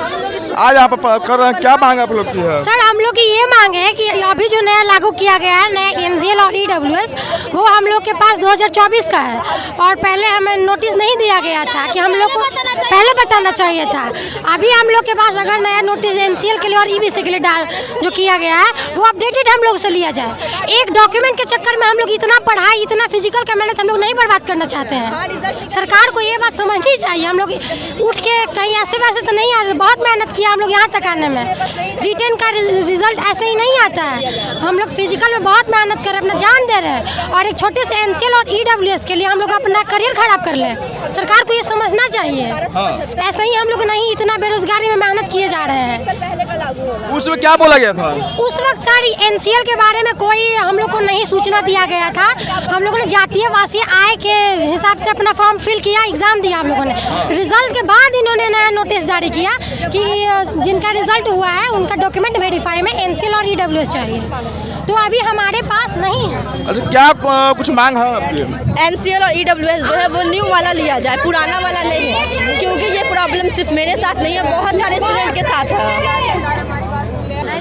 आज यहाँ पर कर रहे हैं, क्या मांग आप लोग की है? सर, हम लोग की ये मांग है कि अभी जो नया लागू किया गया है, नया NCL और EWS, वो हम लोग के पास 2024 का है, और पहले हमें नोटिस नहीं दिया गया था कि हम लोग को पहले बताना चाहिए था। अभी हम लोग के पास अगर नया नोटिस एनसीएल के लिए और ईबीसी के लिए जो किया गया है वो अपडेटेड हम लोग से लिया जाए। एक डॉक्यूमेंट के चक्कर में हम लोग इतना पढ़ाई, इतना फिजिकल का मेहनत हम लोग नहीं बर्बाद करना चाहते हैं। सरकार को ये बात समझनी चाहिए। हम लोग उठ के कहीं ऐसे वैसे से नहीं आते, बहुत मेहनत किया हम लोग यहाँ तक आने में। रिटर्न का रिजल्ट ऐसे ही नहीं आता है। हम लोग फिजिकल में बहुत मेहनत कर रहे हैं, अपना जान दे रहे हैं, और एक छोटे से एनसीएल और ईडब्ल्यूएस के लिए हम लोग अपना करियर खराब कर ले। सरकार को ये समझना चाहिए। ऐसे ही हम लोग नहीं इतना बेरोजगारी में मेहनत किए जा रहे हैं। उसमें क्या बोला गया था? उस वक्त सर एनसीएल के बारे में कोई हम लोग को नहीं सूचना दिया गया था। हम लोगों ने जातीय वासी आय के हिसाब से अपना फॉर्म फिल किया, एग्जाम दिया हम लोगों ने। रिजल्ट के बाद इन्होंने नया नोटिस जारी किया कि जिनका रिजल्ट हुआ है उनका डॉक्यूमेंट वेरीफाई में एनसीएल और ईडब्ल्यूएस चाहिए, तो अभी हमारे पास नहीं है। अच्छा, क्या कुछ मांग है आपकी? एनसीएल और ईडब्ल्यूएस जो है वो न्यू वाला लिया जाए, पुराना वाला नहीं है, क्योंकि ये प्रॉब्लम सिर्फ मेरे साथ नहीं है, बहुत सारे स्टूडेंट के साथ है।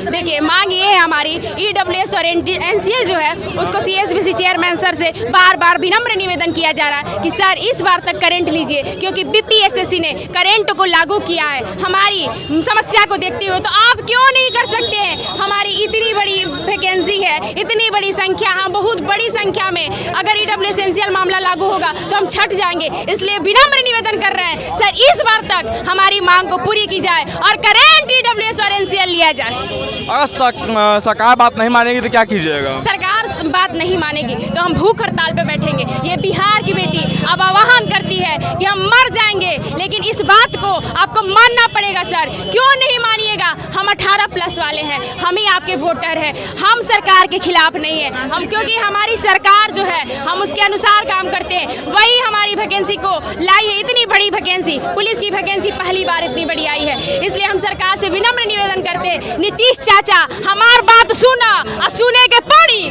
देखिए, मांग ये है हमारी, ईडब्ल्यूएस और एनसीएल जो है उसको सीएसबीसी चेयरमैन सर से बार बार विनम्र निवेदन किया जा रहा है कि सर इस बार तक करंट लीजिए, क्योंकि बीपीएसएससी ने करंट को लागू किया है। हमारी समस्या को देखते हुए तो आप क्यों नहीं कर सकते हैं? हमारी इतनी बड़ी वैकेंसी है, इतनी बड़ी संख्या, हम बहुत बड़ी संख्या में अगर ईडब्ल्यूएस एनसीएल मामला लागू होगा तो हम छट जाएंगे। इसलिए विनम्र निवेदन कर रहे हैं सर, इस बार तक हमारी मांग को पूरी की जाए और करंट ईडब्ल्यूएस और एनसीएल लिया जाए। अगर सरकार बात नहीं मानेगी तो क्या कीजिएगा? सरकार बात नहीं मानेगी तो हम भूख हड़ताल पे बैठेंगे। ये बिहार की बेटी अब आह्वान करती है कि हम मर जाएंगे, लेकिन इस बात को आपको मानना पड़ेगा सर। क्यों नहीं मानिएगा? हम 18+ वाले हैं, हम ही आपके वोटर हैं, हम सरकार के खिलाफ नहीं है। हम क्योंकि हमारी सरकार जो है हम उसके अनुसार काम करते हैं, वही हमारी वैकेंसी को लाई है। इतनी बड़ी वैकेंसी, पुलिस की वैकेंसी पहली बार इतनी बड़ी आई है। इसलिए हम सरकार से विनम्र निवेदन करते हैं, नीतीश चाचा हमार बात सुना और सुने के पड़ी।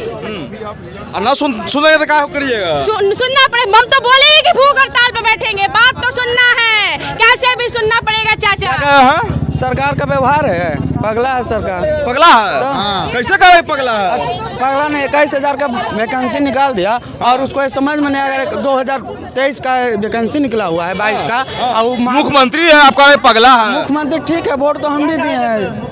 ना सुनेगा तो क्या करिएगा? सुनना पड़े। हम तो बोले ही कि भूख हड़ताल पे बैठेंगे, बात तो सुनना है, कैसे भी सुनना पड़ेगा चाचा। सरकार का व्यवहार है, पगला है सरकार। पगला है? तो हाँ। कैसे कर रहे पगला है? अच्छा, पगला ने 21,000 का वैकेंसी निकाल दिया और उसको समझ में नहीं आया। 2023 का वैकेंसी निकला हुआ है, 22 का, और मुख्यमंत्री है आपका पगला है। मुख्यमंत्री ठीक है, वोट तो हम भी दिए हैं,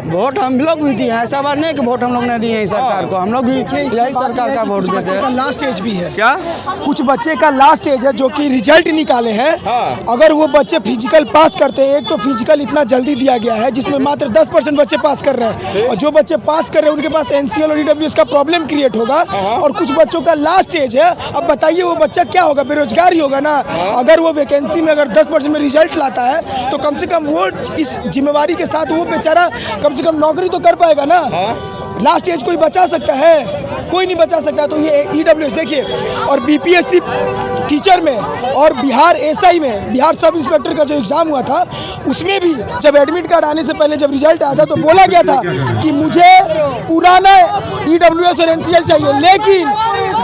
वोट हम लोग भी दिए हैं। ऐसा बात नहीं कि वोट हम लोग ने दिए हैं सरकार को, हम लोग भी यही सरकार का वोट देते हैं। लास्ट एज भी है क्या? कुछ बच्चे का लास्ट एज है जो कि रिजल्ट निकाले हैं। अगर वो बच्चे फिजिकल पास करते हैं, एक तो फिजिकल इतना जल्दी दिया गया है जिसमें मात्र 10% बच्चे पास कर रहे हैं, और जो बच्चे पास कर रहे हैं उनके पास एनसीएल और ईडब्ल्यूएस का प्रॉब्लम क्रिएट होगा। और कुछ बच्चों का लास्ट एज है, अब बताइए वो बच्चा क्या होगा? बेरोजगार ही होगा ना। अगर वो वैकेंसी में अगर 10% में रिजल्ट लाता है तो कम से कम वो इस जिम्मेवारी के साथ वो बेचारा कम से कम नौकरी तो कर पाएगा ना। लास्ट एज कोई बचा सकता है? कोई नहीं बचा सकता। तो ये ईडब्ल्यूएस देखिए, और बीपीएससी टीचर में और बिहार एसआई में, बिहार सब इंस्पेक्टर का जो एग्ज़ाम हुआ था उसमें भी जब एडमिट कार्ड आने से पहले जब रिजल्ट आया था तो बोला गया था कि मुझे पुराना ईडब्ल्यूएस और एनसीएल चाहिए, लेकिन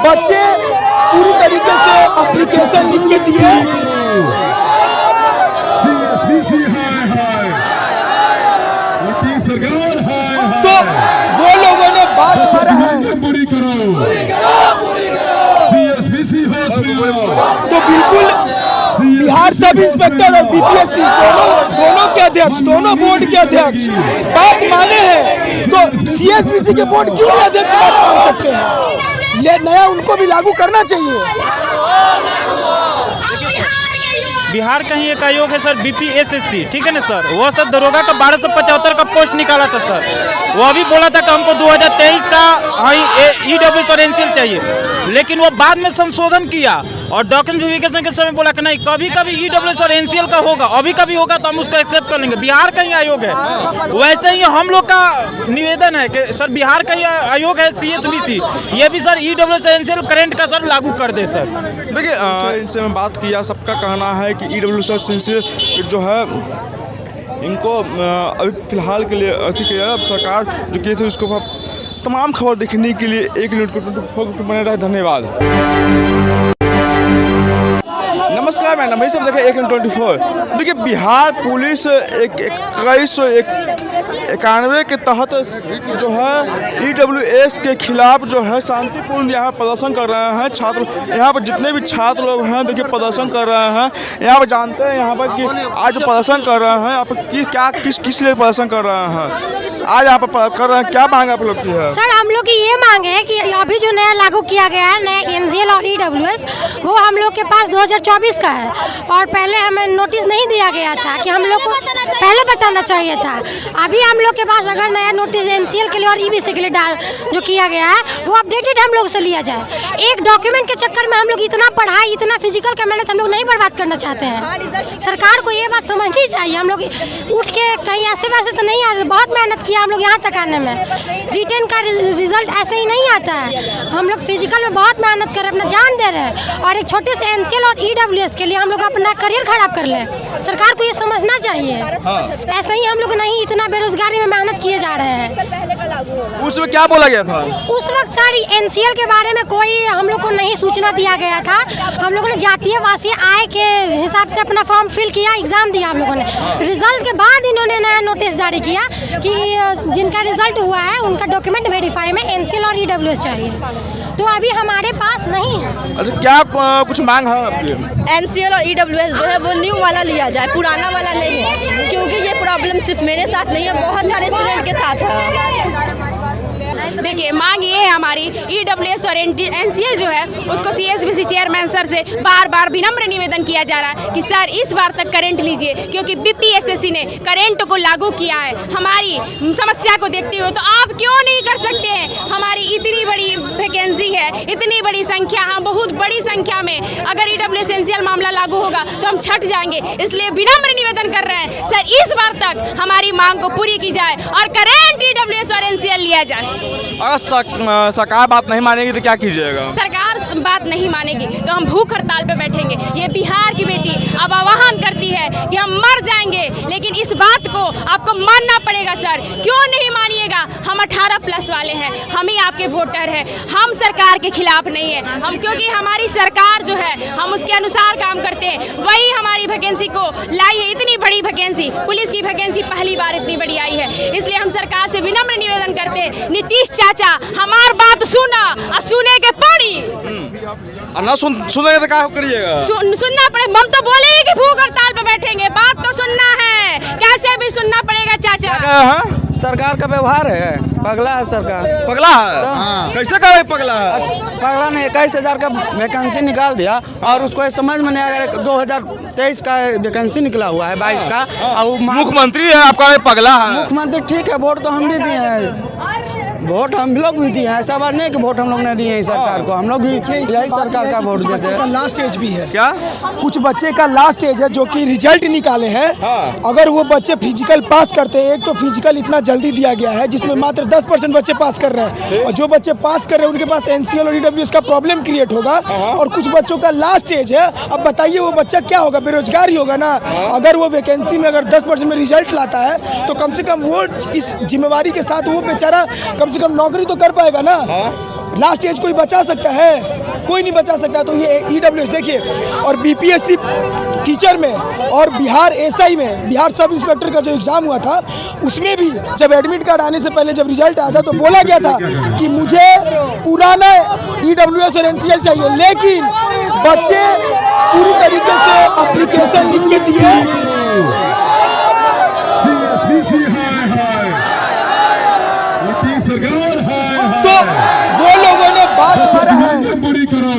बच्चे पूरी तरीके से एप्लीकेशन लिख के दिए। तो वो लोगों ने बात मारा है पूरी करो। तो बिल्कुल बिहार सब इंस्पेक्टर और बीपीएससी दोनों के अध्यक्ष, दोनों बोर्ड के अध्यक्ष बात माने हैं, तो सीएसबीसी के बोर्ड क्यों नहीं अध्यक्ष बात मान सकते हैं? ये नया उनको भी लागू करना चाहिए। बिहार का ही एक आयोग है सर, बीपीएसएससी, ठीक है ना सर। वह सर दरोगा का 1275 का पोस्ट निकाला था सर। वो अभी बोला था कि हमको 2023 का ईडब्ल्यूएस और एनसीएल चाहिए, लेकिन वो बाद में संशोधन किया और डॉक्यूमेंट वेरिफिकेशन के समय बोला कि नहीं, कभी कभी ईडब्ल्यूएस और एनसीएल का होगा, अभी कभी होगा तो हम उसको एक्सेप्ट कर लेंगे। बिहार का ही आयोग है। वैसे ही हम लोग का निवेदन है कि सर बिहार का ही आयोग है सीएसबीसी, ये भी सर ईडब्ल्यूएस और एनसीएल करंट का सर लागू कर दे सर। देखिए, इनसे मैं बात किया, सबका कहना है कि ईडब्ल्यूएस और एनसीएल जो है इनको अभी फिलहाल के लिए अति किया। सरकार जो की थी उसको तमाम खबर देखने के लिए 1 मिनट को बने रहे। धन्यवाद। नमस्कार, मैं नमस्कार, सब देखें 1 24। देखिए, बिहार पुलिस 91 के तहत जो है EWS के खिलाफ जो है शांतिपूर्ण यहाँ प्रदर्शन कर रहे हैं छात्र। यहाँ पर जितने भी छात्र लोग हैं देखिए प्रदर्शन कर रहे हैं। यहाँ पर जानते हैं यहाँ पर कि आज प्रदर्शन कर रहे हैं, आप किस लिए प्रदर्शन कर रहे हैं, आज यहाँ पर कर रहे हैं, क्या मांग आप लोग की है? सर हम लोग की ये मांग है कि अभी जो नया लागू किया गया है नया NCL और EWS वो हम लोग के पास 2024 का है और पहले हमें नोटिस नहीं दिया गया था कि हम लोग को पहले बताना चाहिए था। अभी हम लोग के पास अगर नया नोटिस NCL के लिए और EBC के लिए जो किया गया है वो अपडेटेड हम लोग से लिया जाए। एक डॉक्यूमेंट के चक्कर में हम लोग इतना पढ़ाई इतना फिजिकल का मेहनत हम लोग नहीं बर्बाद करना चाहते हैं। सरकार को ये बात समझनी चाहिए। हम लोग उठ के कहीं ऐसे वैसे से नहीं आते, बहुत मेहनत किया हम लोग यहाँ तक आने में। रिटर्न का रिजल्ट ऐसे ही नहीं आता है। हम लोग फिजिकल में बहुत मेहनत कर रहे हैं, अपना जान दे रहे हैं और एक छोटे से NCL और EWS के लिए हम लोग अपना करियर खराब कर ले। सरकार को ये समझना चाहिए। ऐसे ही हम लोग नहीं इतना बेरोजगारी में मेहनत किए जा रहे हैं। उसमें क्या बोला गया था? उस वक्त सर NCL के बारे में कोई हम लोग को नहीं सूचना दिया गया था। हम लोगों ने जातीय वासी आय के हिसाब से अपना फॉर्म फिल किया, एग्जाम दिया हम लोगों ने। रिजल्ट के बाद इन्होंने नया नोटिस जारी किया कि जिनका रिजल्ट हुआ है उनका डॉक्यूमेंट वेरीफाई में NCL और EWS चाहिए, तो अभी हमारे पास नहीं है। अच्छा क्या कुछ मांग है आपकी? NCL और EWS जो है वो न्यू वाला लिया जाए, पुराना वाला नहीं है, क्योंकि ये प्रॉब्लम सिर्फ मेरे साथ नहीं है, बहुत सारे स्टूडेंट के साथ है। देखिए मांग ये है हमारी EWS और NCL जो है उसको CSBC चेयरमैन सर से बार बार विनम्र निवेदन किया जा रहा है कि सर इस बार तक करंट लीजिए, क्योंकि BPSSC ने करंट को लागू किया है हमारी समस्या को देखते हुए। तो आप क्यों नहीं कर सकते हैं? हमारी इतनी बड़ी वैकेंसी है, इतनी बड़ी संख्या, हम बहुत बड़ी संख्या में अगर EWS NCL मामला लागू होगा तो हम छट जाएंगे। इसलिए विनम्र निवेदन कर रहे हैं सर इस बार तक हमारी मांग को पूरी की जाए और करंट EWS और NCL लिया जाए। अगर सरकार बात नहीं मानेगी तो क्या कीजिएगा? सरकार बात नहीं मानेगी तो हम भूख हड़ताल पे बैठेंगे। ये बिहार की बेटी अब आह्वान करती है कि हम मर जाएंगे, लेकिन इस बात को आपको मानना पड़ेगा सर। क्यों नहीं मानिएगा? हम 18+ वाले हैं, हम ही आपके वोटर हैं, हम सरकार के खिलाफ नहीं है। हम क्योंकि हमारी सरकार जो है हम उसके अनुसार काम करते हैं, वही हमारी वैकेंसी को लाई है। इतनी बड़ी वैकेंसी, पुलिस की वैकेंसी पहली बार इतनी बड़ी आई है। इसलिए हम सरकार से विनम्र निवेदन करते हैं, नीतीश चाचा हमार बात सुना और सुने के पड़ी ना सुनेगा तो क्या करिएगा? सुनना पड़े। हम तो बोले ही कि भूख हड़ताल पे बैठेंगे, बात तो सुनना है, कैसे भी सुनना पड़ेगा चाचा। सरकार का व्यवहार है, पगला है सरकार। पगला है? हाँ। कैसे कर रहे पगला है? अच्छा, पगला ने 21,000 का वैकेंसी निकाल दिया और उसको समझ में नहीं आया। 2023 का वैकेंसी निकला हुआ है 22 का और मुख्यमंत्री है आपका पगला है। मुख्यमंत्री ठीक है, वोट तो हम भी दिए हैं, वोट हम लोग भी दिए हैं। ऐसा बात नहीं कि वोट हम लोग ने दिए हैं सरकार को, हम लोग भी यही सरकार का वोट देते हैं। लास्ट एज भी है क्या? कुछ बच्चे का लास्ट एज है जो कि रिजल्ट निकाले हैं। अगर वो बच्चे फिजिकल पास करते हैं, एक तो फिजिकल इतना जल्दी दिया गया है जिसमें मात्र 10% बच्चे पास कर रहे हैं और जो बच्चे पास कर रहे हैं उनके पास NCL और EWS का प्रॉब्लम क्रिएट होगा और कुछ बच्चों का लास्ट एज है। अब बताइए वो बच्चा क्या होगा? बेरोजगार ही होगा ना। अगर वो वैकेंसी में अगर 10% में रिजल्ट लाता है तो कम से कम वो इस जिम्मेवारी के साथ वो बेचारा कम से कम नौकरी तो कर पाएगा ना। लास्ट एज कोई बचा सकता है? कोई नहीं बचा सकता। तो ये EWS देखिए, और BPSC टीचर में और बिहार SI में, बिहार सब इंस्पेक्टर का जो एग्ज़ाम हुआ था उसमें भी जब एडमिट कार्ड आने से पहले जब रिजल्ट आया था तो बोला गया था कि मुझे पुराना EWS और NCL चाहिए, लेकिन बच्चे पूरी तरीके से एप्लीकेशन लिख के दिए। तो वो लोगों ने बात मारा है पूरी करो।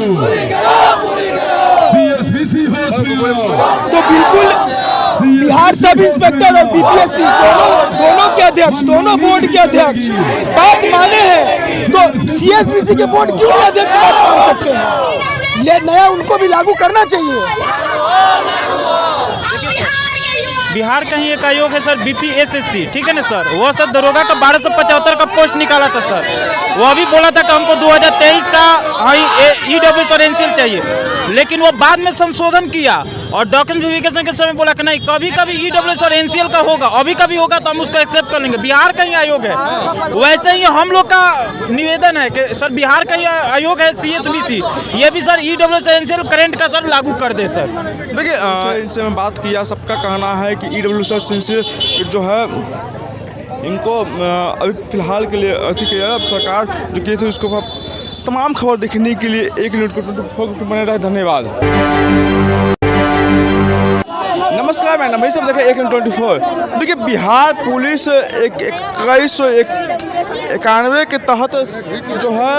तो बिल्कुल बिहार सब इंस्पेक्टर और BPSC दोनों के अध्यक्ष, दोनों बोर्ड के अध्यक्ष बात माने हैं, तो CSBC के बोर्ड क्यों नहीं अध्यक्ष बात मान सकते हैं? ये नया उनको भी लागू करना चाहिए। बिहार का ही एक आयोग है सर BPSSC, ठीक है ना सर। वो सर दरोगा का 1275 का पोस्ट निकाला था सर। वो अभी बोला था कि हमको 2023 का EWS और NCL चाहिए, लेकिन वो बाद में संशोधन किया और डॉक्यूमेंट वेरिफिकेशन के समय बोला कि नहीं कभी कभी EWS और NCL का होगा, अभी कभी होगा तो हम उसको एक्सेप्ट कर लेंगे। बिहार का ही आयोग है। वैसे ही हम लोग का निवेदन है कि सर बिहार का ही आयोग है CSBC, ये भी सर EWS और NCL करंट का सर लागू कर दे सर। देखिए इनसे मैं बात किया, सबका कहना है कि EWS और NCL जो है इनको अभी फ़िलहाल के लिए अति किया है। अब सरकार जो की थी उसको तमाम खबर देखने के लिए 1 मिनट को बने रहे। धन्यवाद। नमस्कार, मैं नमस्ते सब देख रहे 1/24। देखिए, बिहार पुलिस 2191 के तहत जो है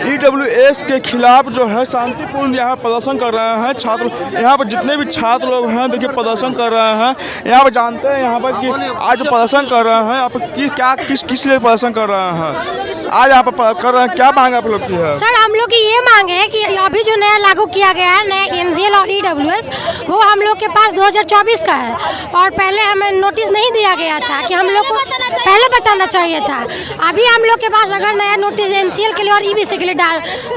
EWS के खिलाफ जो है शांतिपूर्ण यहाँ प्रदर्शन कर रहे हैं छात्र। यहाँ पर जितने भी छात्र लोग हैं देखिए प्रदर्शन कर रहे हैं। यहाँ पर जानते हैं यहाँ पर कि आज प्रदर्शन कर रहे हैं आप किस लिए प्रदर्शन कर रहे हैं आज यहाँ पर कर रहे हैं, क्या मांग आप लोग की है? सर, हम लोग की ये मांग है कि अभी जो नया लागू किया गया है नया NCL और EWS, वो हम लोग के पास 2024 का है और पहले हमें नोटिस नहीं दिया गया था कि हम लोग को पहले बताना चाहिए था। अभी हम लोग के पास अगर नया नोटिस NCL के लिए और EBC के लिए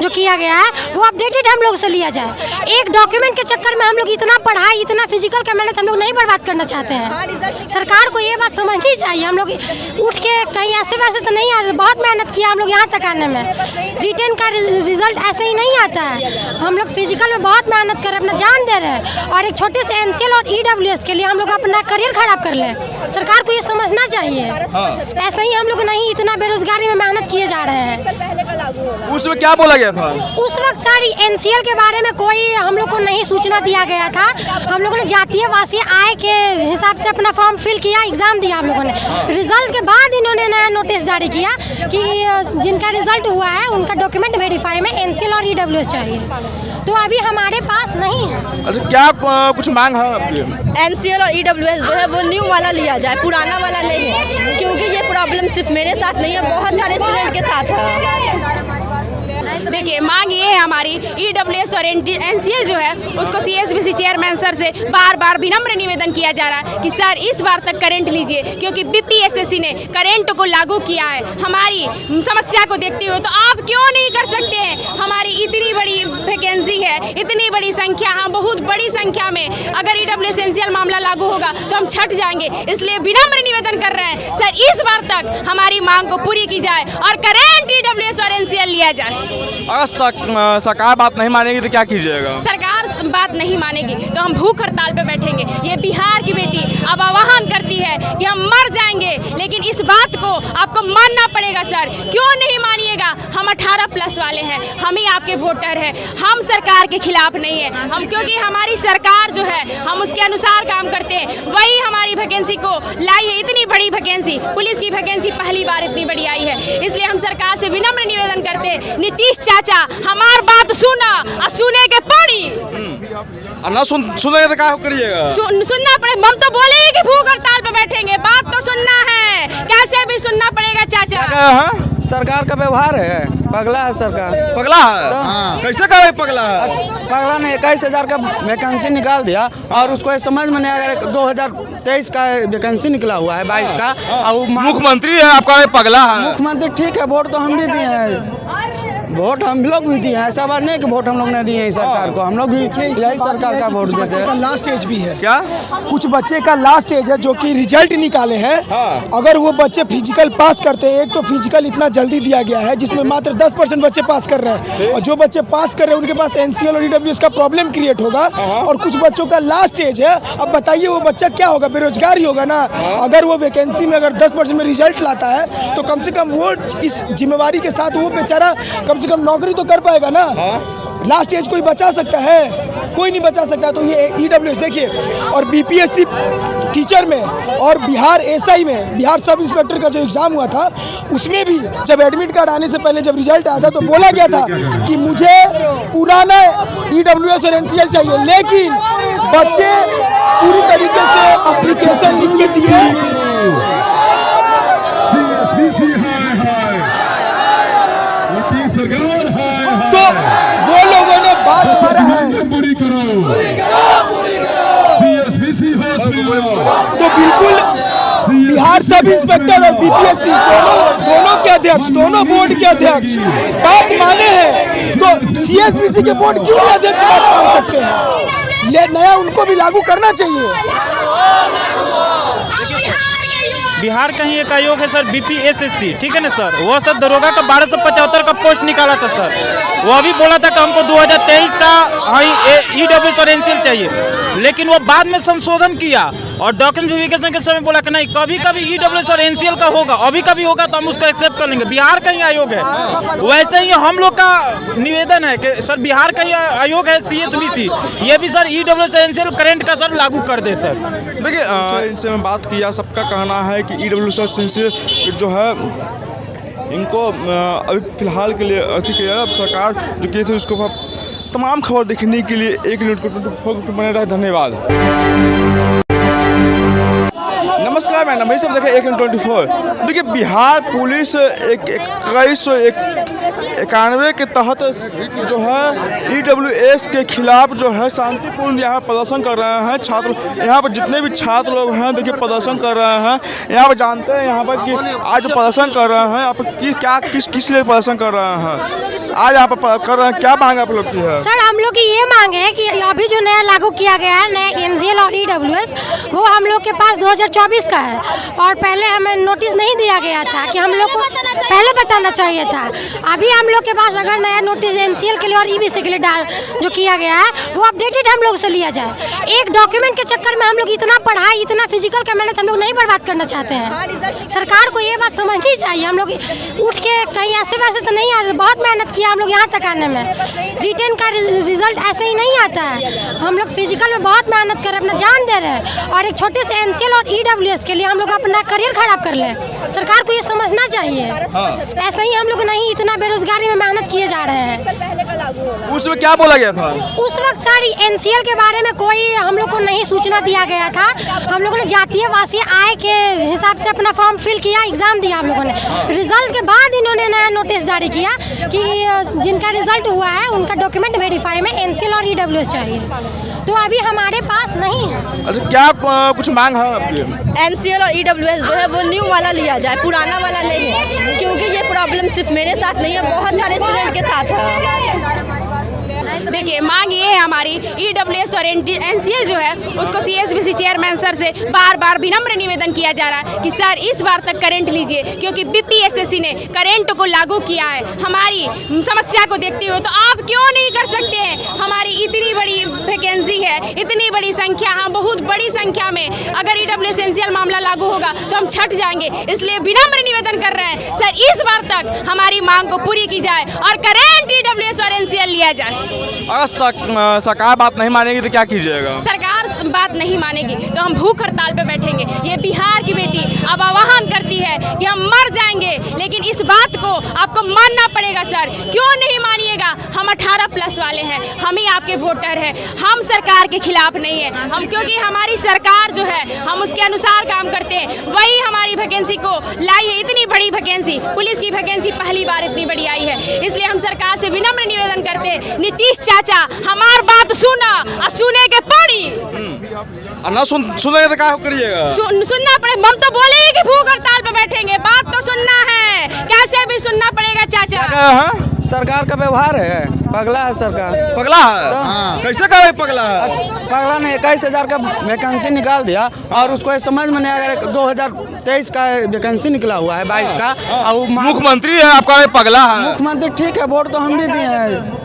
जो किया गया है वो अपडेटेड हम लोग से लिया जाए। एक डॉक्यूमेंट के चक्कर में हम लोग इतना पढ़ाई इतना फिजिकल का मेहनत हम लोग नहीं बर्बाद करना चाहते हैं। सरकार को ये बात समझनी चाहिए। हम लोग उठ के कहीं ऐसे वैसे से नहीं आते, बहुत मेहनत किया हम लोग यहाँ तक आने में। रिटर्न का रिजल्ट ऐसे ही नहीं आता है। हम लोग फिजिकल में बहुत मेहनत कर अपना जान दे रहे हैं और एक छोटे से NCL और EWS के लिए हम लोग अपना करियर खराब कर लें। सरकार को ये समझना चाहिए। ऐसे ही हम लोग नहीं इतना बेरोजगारी में मेहनत किए जा रहे हैं। उसमें क्या बोला गया था? उस वक्त सर NCL के बारे में कोई हम लोग को नहीं सूचना दिया गया था। हम लोगों ने जातीय वासीय आय के हिसाब से अपना फॉर्म फिल किया, एग्जाम दिया हम लोगों ने। रिजल्ट के बाद इन्होंने नया नोटिस जारी किया कि जिनका रिजल्ट हुआ है उनका डॉक्यूमेंट वेरीफाई में NCL और EWS चाहिए, तो अभी हमारे पास नहीं है। अच्छा, क्या कुछ मांग है आपकी? NCL और EWS जो है वो न्यू वाला लिया जाए, पुराना वाला नहीं है, क्योंकि ये प्रॉब्लम सिर्फ मेरे साथ नहीं है, बहुत सारे स्टूडेंट के साथ है। देखिए, मांग ये है हमारी EWS और NCL जो है उसको CSBC चेयरमैन सर से बार बार विनम्र निवेदन किया जा रहा है कि सर इस बार तक करंट लीजिए, क्योंकि BPSSC ने करंट को लागू किया है। हमारी समस्या को देखते हुए तो आप क्यों नहीं कर सकते हैं? हमारी इतनी बड़ी वैकेंसी है, इतनी बड़ी संख्या, हम बहुत बड़ी संख्या में अगर EWS NCL मामला लागू होगा तो हम छट जाएंगे। इसलिए विनम्र निवेदन कर रहे हैं सर इस बार तक हमारी मांग को पूरी की जाए और करंट EWS और NCL लिया जाए। अगर सरकार बात नहीं मानेगी तो क्या कीजिएगा? सरकार बात नहीं मानेगी तो हम भूख हड़ताल पे बैठेंगे। ये बिहार की बेटी अब आह्वान करती है कि हम मर जाएंगे, लेकिन इस बात को आपको मानना पड़ेगा सर। क्यों नहीं मानिएगा? हम 18+ वाले हैं, हम ही आपके वोटर हैं, हम सरकार के खिलाफ नहीं है। हम क्योंकि हमारी सरकार जो है हम उसके अनुसार काम करते हैं, वही हमारी वैकेंसी को लाई है। इतनी बड़ी वैकेंसी, पुलिस की वैकेंसी पहली बार इतनी बड़ी आई है। इसलिए हम सरकार से विनम्र निवेदन करते हैं, नीतीश चाचा हमार बात सुना और सुने के पड़ी ना सुनेगा तो क्या करिएगा? सुनना पड़े। हम तो बोले ही कि भूख हड़ताल पे बैठेंगे, बात तो सुनना है, कैसे भी सुनना पड़ेगा चाचा। सरकार का व्यवहार है, पगला है सरकार। पगला है? तो कैसे कर रहे पगला है? अच्छा, पगला ने 21,000 का वैकेंसी निकाल दिया और उसको समझ में नहीं आया। 2023 का वैकेंसी निकला हुआ है 22 का, और मुख्यमंत्री है आपका पगला है। मुख्यमंत्री ठीक है, वोट तो हम भी दिए हैं, वोट हम लोग भी दिए हैं। ऐसा बात नहीं कि वोट हम लोग ने दिए हैं सरकार को, हम लोग भी यही सरकार का वोट देते हैं। लास्ट एज भी है क्या? कुछ बच्चे का लास्ट एज है जो कि रिजल्ट निकाले हैं। अगर वो बच्चे फिजिकल पास करते हैं, एक तो फिजिकल इतना जल्दी दिया गया है जिसमें मात्र 10% बच्चे पास कर रहे हैं, और जो बच्चे पास कर रहे हैं उनके पास NCL और EWS का प्रॉब्लम क्रिएट होगा। और कुछ बच्चों का लास्ट एज है, अब बताइए वो बच्चा क्या होगा? बेरोजगार ही होगा ना। अगर वो वैकेंसी में अगर 10% में रिजल्ट लाता है तो कम से कम वो इस जिम्मेवारी के साथ वो बेचारा कम से कम नौकरी तो कर पाएगा ना। लास्ट एज कोई बचा सकता है? कोई नहीं बचा सकता। तो ये EWS देखिए, और BPSC टीचर में और बिहार SI में, बिहार सब इंस्पेक्टर का जो एग्ज़ाम हुआ था उसमें भी जब एडमिट कार्ड आने से पहले जब रिजल्ट आया था तो बोला गया था कि मुझे पुराना EWS और NCL चाहिए, लेकिन बच्चे पूरी तरीके से एप्लीकेशन लिख के दिए। तो वो लोगों ने बात मारा है तो बिल्कुल बिहार सब इंस्पेक्टर और BPSC दोनों के अध्यक्ष, दोनों बोर्ड के अध्यक्ष बात माने हैं, तो CSBC के बोर्ड क्यों नहीं अध्यक्ष बात मान सकते हैं? नया उनको भी लागू करना चाहिए। बिहार का ही एक आयोग है सर, BPSSC, ठीक है ना सर। वो सर दरोगा का 1275 का पोस्ट निकाला था सर। वो अभी बोला था कि हमको 2023 का EWS और NCL चाहिए, लेकिन वो बाद में संशोधन किया और डॉक्यूमेंट वेरिफिकेशन के समय बोला कि नहीं कभी कभी ईडब्ल्यूएस और एनसीएल का होगा, अभी कभी होगा तो हम उसको एक्सेप्ट कर लेंगे। बिहार का ही आयोग है, वैसे ही हम लोग का निवेदन है कि सर बिहार का ही आयोग है CSBC, ये भी सर ईडब्ल्यूएस और एनसीएल करंट का सर लागू कर दे सर। देखिए इनसे मैं बात किया, सबका कहना है कि ईडब्ल्यूएस और एनसीएल जो है इनको अभी फ़िलहाल के लिए अति किया है। अब सरकार जो की थी उसको तमाम खबर देखने के लिए 1 मिनट को बने रहे। धन्यवाद। नमस्कार, मैं नमस्ते, सब देखें 1/24। देखिए बिहार पुलिस 2191 के तहत जो है ईडब्ल्यूएस के खिलाफ जो है शांतिपूर्ण यहाँ प्रदर्शन कर रहे हैं छात्र। यहाँ पर जितने भी छात्र लोग हैं देखिए प्रदर्शन कर रहे हैं। यहाँ पर जानते हैं यहाँ पर कि आज प्रदर्शन कर रहे हैं आप किस लिए प्रदर्शन कर रहे हैं, आज यहाँ पर कर रहे हैं, क्या मांग आप लोग की है? सर हम लोग की ये मांग है कि अभी जो नया लागू किया गया है नया एनसीएल और ईडब्ल्यूएस, वो हम लोग के पास 2024 का है और पहले हमें नोटिस नहीं दिया गया था कि हम लोग को पहले बताना चाहिए था। अभी हम लोग के पास अगर नया नोटिस एनसीएल के लिए और ईबीसी के लिए जो किया गया है वो अपडेटेड हम लोग से लिया जाए। एक डॉक्यूमेंट के चक्कर में हम लोग इतना पढ़ाई, इतना फिजिकल का मेहनत हम लोग नहीं बर्बाद करना चाहते हैं। सरकार को ये बात समझनी चाहिए। हम लोग उठ के कहीं ऐसे वैसे से नहीं आते, बहुत मेहनत किया हम लोग यहाँ तक आने में। रिटर्न का रिजल्ट ऐसे ही नहीं आता है। हम लोग फिजिकल में बहुत मेहनत कर अपना जान दे रहे हैं और एक छोटे से एनसीएल और ईडब्ल्यूएस के लिए हम लोग अपना करियर खराब कर लें। सरकार को ये समझना चाहिए। ऐसे ही हम लोग नहीं इतना बेरोजगारी में मेहनत किए जा रहे हैं। उसमें क्या बोला गया था? उस वक्त सर एनसीएल के बारे में कोई हम लोग को नहीं सूचना दिया गया था। हम लोगों ने जातीय वासी आय के हिसाब से अपना फॉर्म फिल किया, एग्जाम दिया हम लोगों ने। रिजल्ट के बाद इन्होंने नया नोटिस जारी किया कि जिनका रिजल्ट हुआ है उनका डॉक्यूमेंट वेरीफाई में एनसीएल और ईडब्ल्यूएस चाहिए, तो अभी हमारे पास नहीं है। अच्छा, क्या कुछ मांग है आपकी? एनसीएल और ईडब्ल्यूएस जो है वो न्यू वाला लिया जाए, पुराना वाला नहीं है, क्योंकि ये प्रॉब्लम सिर्फ मेरे साथ नहीं है, बहुत सारे स्टूडेंट के साथ है। देखिए मांग ये है हमारी, ईडब्ल्यूएस और एनसीएल जो है उसको CSBC चेयरमैन सर से बार बार विनम्र निवेदन किया जा रहा है कि सर इस बार तक करंट लीजिए, क्योंकि BPSSC ने करंट को लागू किया है। हमारी समस्या को देखते हुए तो आप क्यों नहीं कर सकते हैं? हमारी इतनी बड़ी वैकेंसी है, इतनी बड़ी संख्या, हम बहुत बड़ी संख्या में अगर ईडब्ल्यूएस एनसीएल मामला लागू होगा तो हम छट जाएंगे। इसलिए विनम्र निवेदन कर रहे हैं सर इस बार तक हमारी मांग को पूरी की जाए और करंट ईडब्ल्यूएस और एनसीएल लिया जाए। अगर सरकार बात नहीं मानेगी तो क्या कीजिएगा? सरकार बात नहीं मानेगी तो हम भूख हड़ताल पे बैठेंगे। ये बिहार की बेटी अब आह्वान करती है कि हम मर जाएंगे, लेकिन इस बात को आपको मानना पड़ेगा सर। क्यों नहीं मानिएगा? हम 18+ वाले हैं, हम ही आपके वोटर हैं, हम सरकार के खिलाफ नहीं है। हम क्योंकि हमारी सरकार जो है हम उसके अनुसार काम करते हैं, वही हमारी वैकेंसी को लाई है। इतनी बड़ी वैकेंसी, पुलिस की वैकेंसी पहली बार इतनी बड़ी आई है। इसलिए हम सरकार से विनम्र निवेदन करते हैं, नीतीश चाचा हमार बात सुना और सुने के पड़ी ना सुनेंगे तो क्या करिएगा? सुनना पड़े। हम तो बोले ही कि भूख हड़ताल पे बैठेंगे, बात तो सुनना है, कैसे भी सुनना पड़ेगा चाचा। सरकार का व्यवहार है, पगला है सरकार। पगला है? तो कैसे कह रहे पगला है? अच्छा, पगला ने 21,000 का वैकेंसी निकाल दिया और उसको समझ में नहीं आया। 2023 का वैकेंसी निकला हुआ है, 22 का, और मुख्यमंत्री है आपका पगला है। मुख्यमंत्री ठीक है, वोट तो हम भी दिए हैं,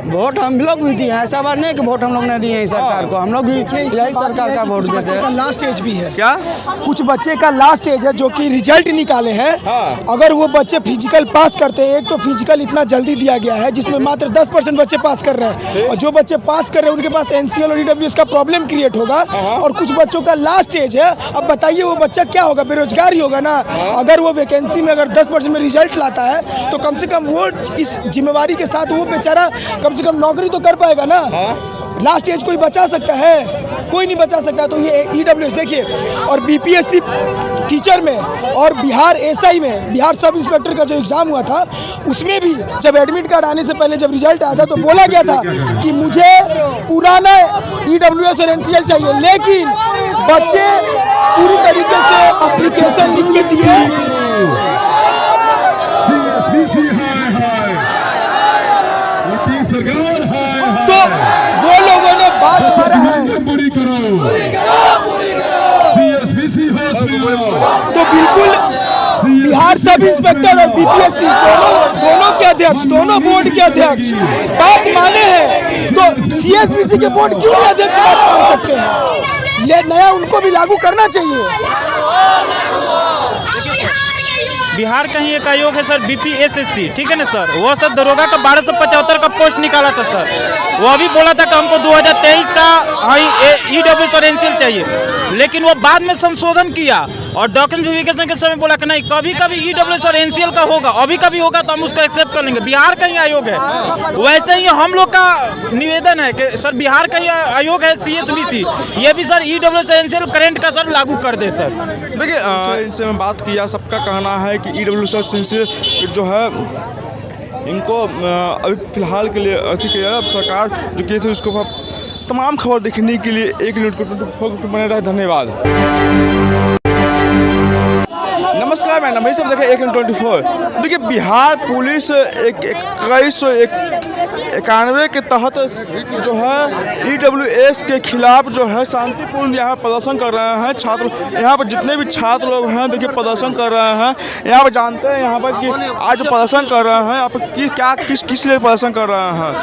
वोट हम लोग भी दिए हैं। ऐसा बात नहीं कि वोट हम लोग ने दिए हैं सरकार को, हम लोग भी यही सरकार का वोट देते हैं। लास्ट एज भी है क्या? कुछ बच्चे का लास्ट एज है जो कि रिजल्ट निकाले हैं। अगर वो बच्चे फिजिकल पास करते हैं, एक तो फिजिकल इतना जल्दी दिया गया है जिसमें मात्र 10% बच्चे पास कर रहे हैं, और जो बच्चे पास कर रहे हैं उनके पास एनसीएल और ईडब्ल्यूएस का प्रॉब्लम क्रिएट होगा। और कुछ बच्चों का लास्ट एज है, अब बताइए वो बच्चा क्या होगा? बेरोजगार ही होगा ना। अगर वो वैकेंसी में अगर 10% में रिजल्ट लाता है तो कम से कम वो इस जिम्मेवारी के साथ वो बेचारा कम से कम नौकरी तो कर पाएगा ना। लास्ट एज कोई बचा सकता है? कोई नहीं बचा सकता। तो ये ईडब्ल्यूएस देखिए, और बीपीएससी टीचर में और बिहार एसआई में, बिहार सब इंस्पेक्टर का जो एग्ज़ाम हुआ था उसमें भी जब एडमिट कार्ड आने से पहले जब रिजल्ट आया था तो बोला गया था कि मुझे पुराना ईडब्ल्यूएस और एनसीएल चाहिए, लेकिन बच्चे पूरी तरीके से एप्लीकेशन लिख के दिए। तो वो लोगों ने बात मारा है तो बिल्कुल बिहार सब इंस्पेक्टर और बीपीएससी दोनों के अध्यक्ष, दोनों बोर्ड के अध्यक्ष बात माने हैं, तो सीएसबीसी के बोर्ड क्यों नहीं अध्यक्ष बात मान सकते हैं? ये नया उनको भी लागू करना चाहिए। बिहार का ही एक आयोग है सर BPSSC, ठीक है ना सर, वो सर दरोगा का 1275 का पोस्ट निकाला था सर। वो अभी बोला था कि हमको 2023 का EWS और NCL चाहिए, लेकिन वो बाद में संशोधन किया और डॉक्यूमेंट वेरिफिकेशन के समय बोला कि नहीं कभी कभी EWS और NCL का होगा, अभी कभी होगा तो हम उसको एक्सेप्ट कर लेंगे। बिहार का ही आयोग है। वैसे ही हम लोग का निवेदन है कि सर बिहार का ही आयोग है CSBC, ये भी सर EWS और NCL करंट का सर लागू कर दे सर। देखिए इनसे मैं बात किया, सबका कहना है कि EWS और NCL जो है इनको अभी फ़िलहाल के लिए अति किया है। अब सरकार जो की थी उसको तमाम खबर देखने के लिए 1 मिनट को बने रहे। धन्यवाद। नमस्कार, मैं नमस्ते, सब देखें 1/24। देखिए बिहार पुलिस 2191 के तहत जो है EWS के खिलाफ जो है शांतिपूर्ण यहाँ प्रदर्शन कर रहे हैं छात्र। यहाँ पर जितने भी छात्र लोग हैं देखिए प्रदर्शन कर रहे हैं। यहाँ पर जानते हैं यहाँ पर कि आज प्रदर्शन कर रहे हैं यहाँ पर किस लिए प्रदर्शन कर रहे हैं,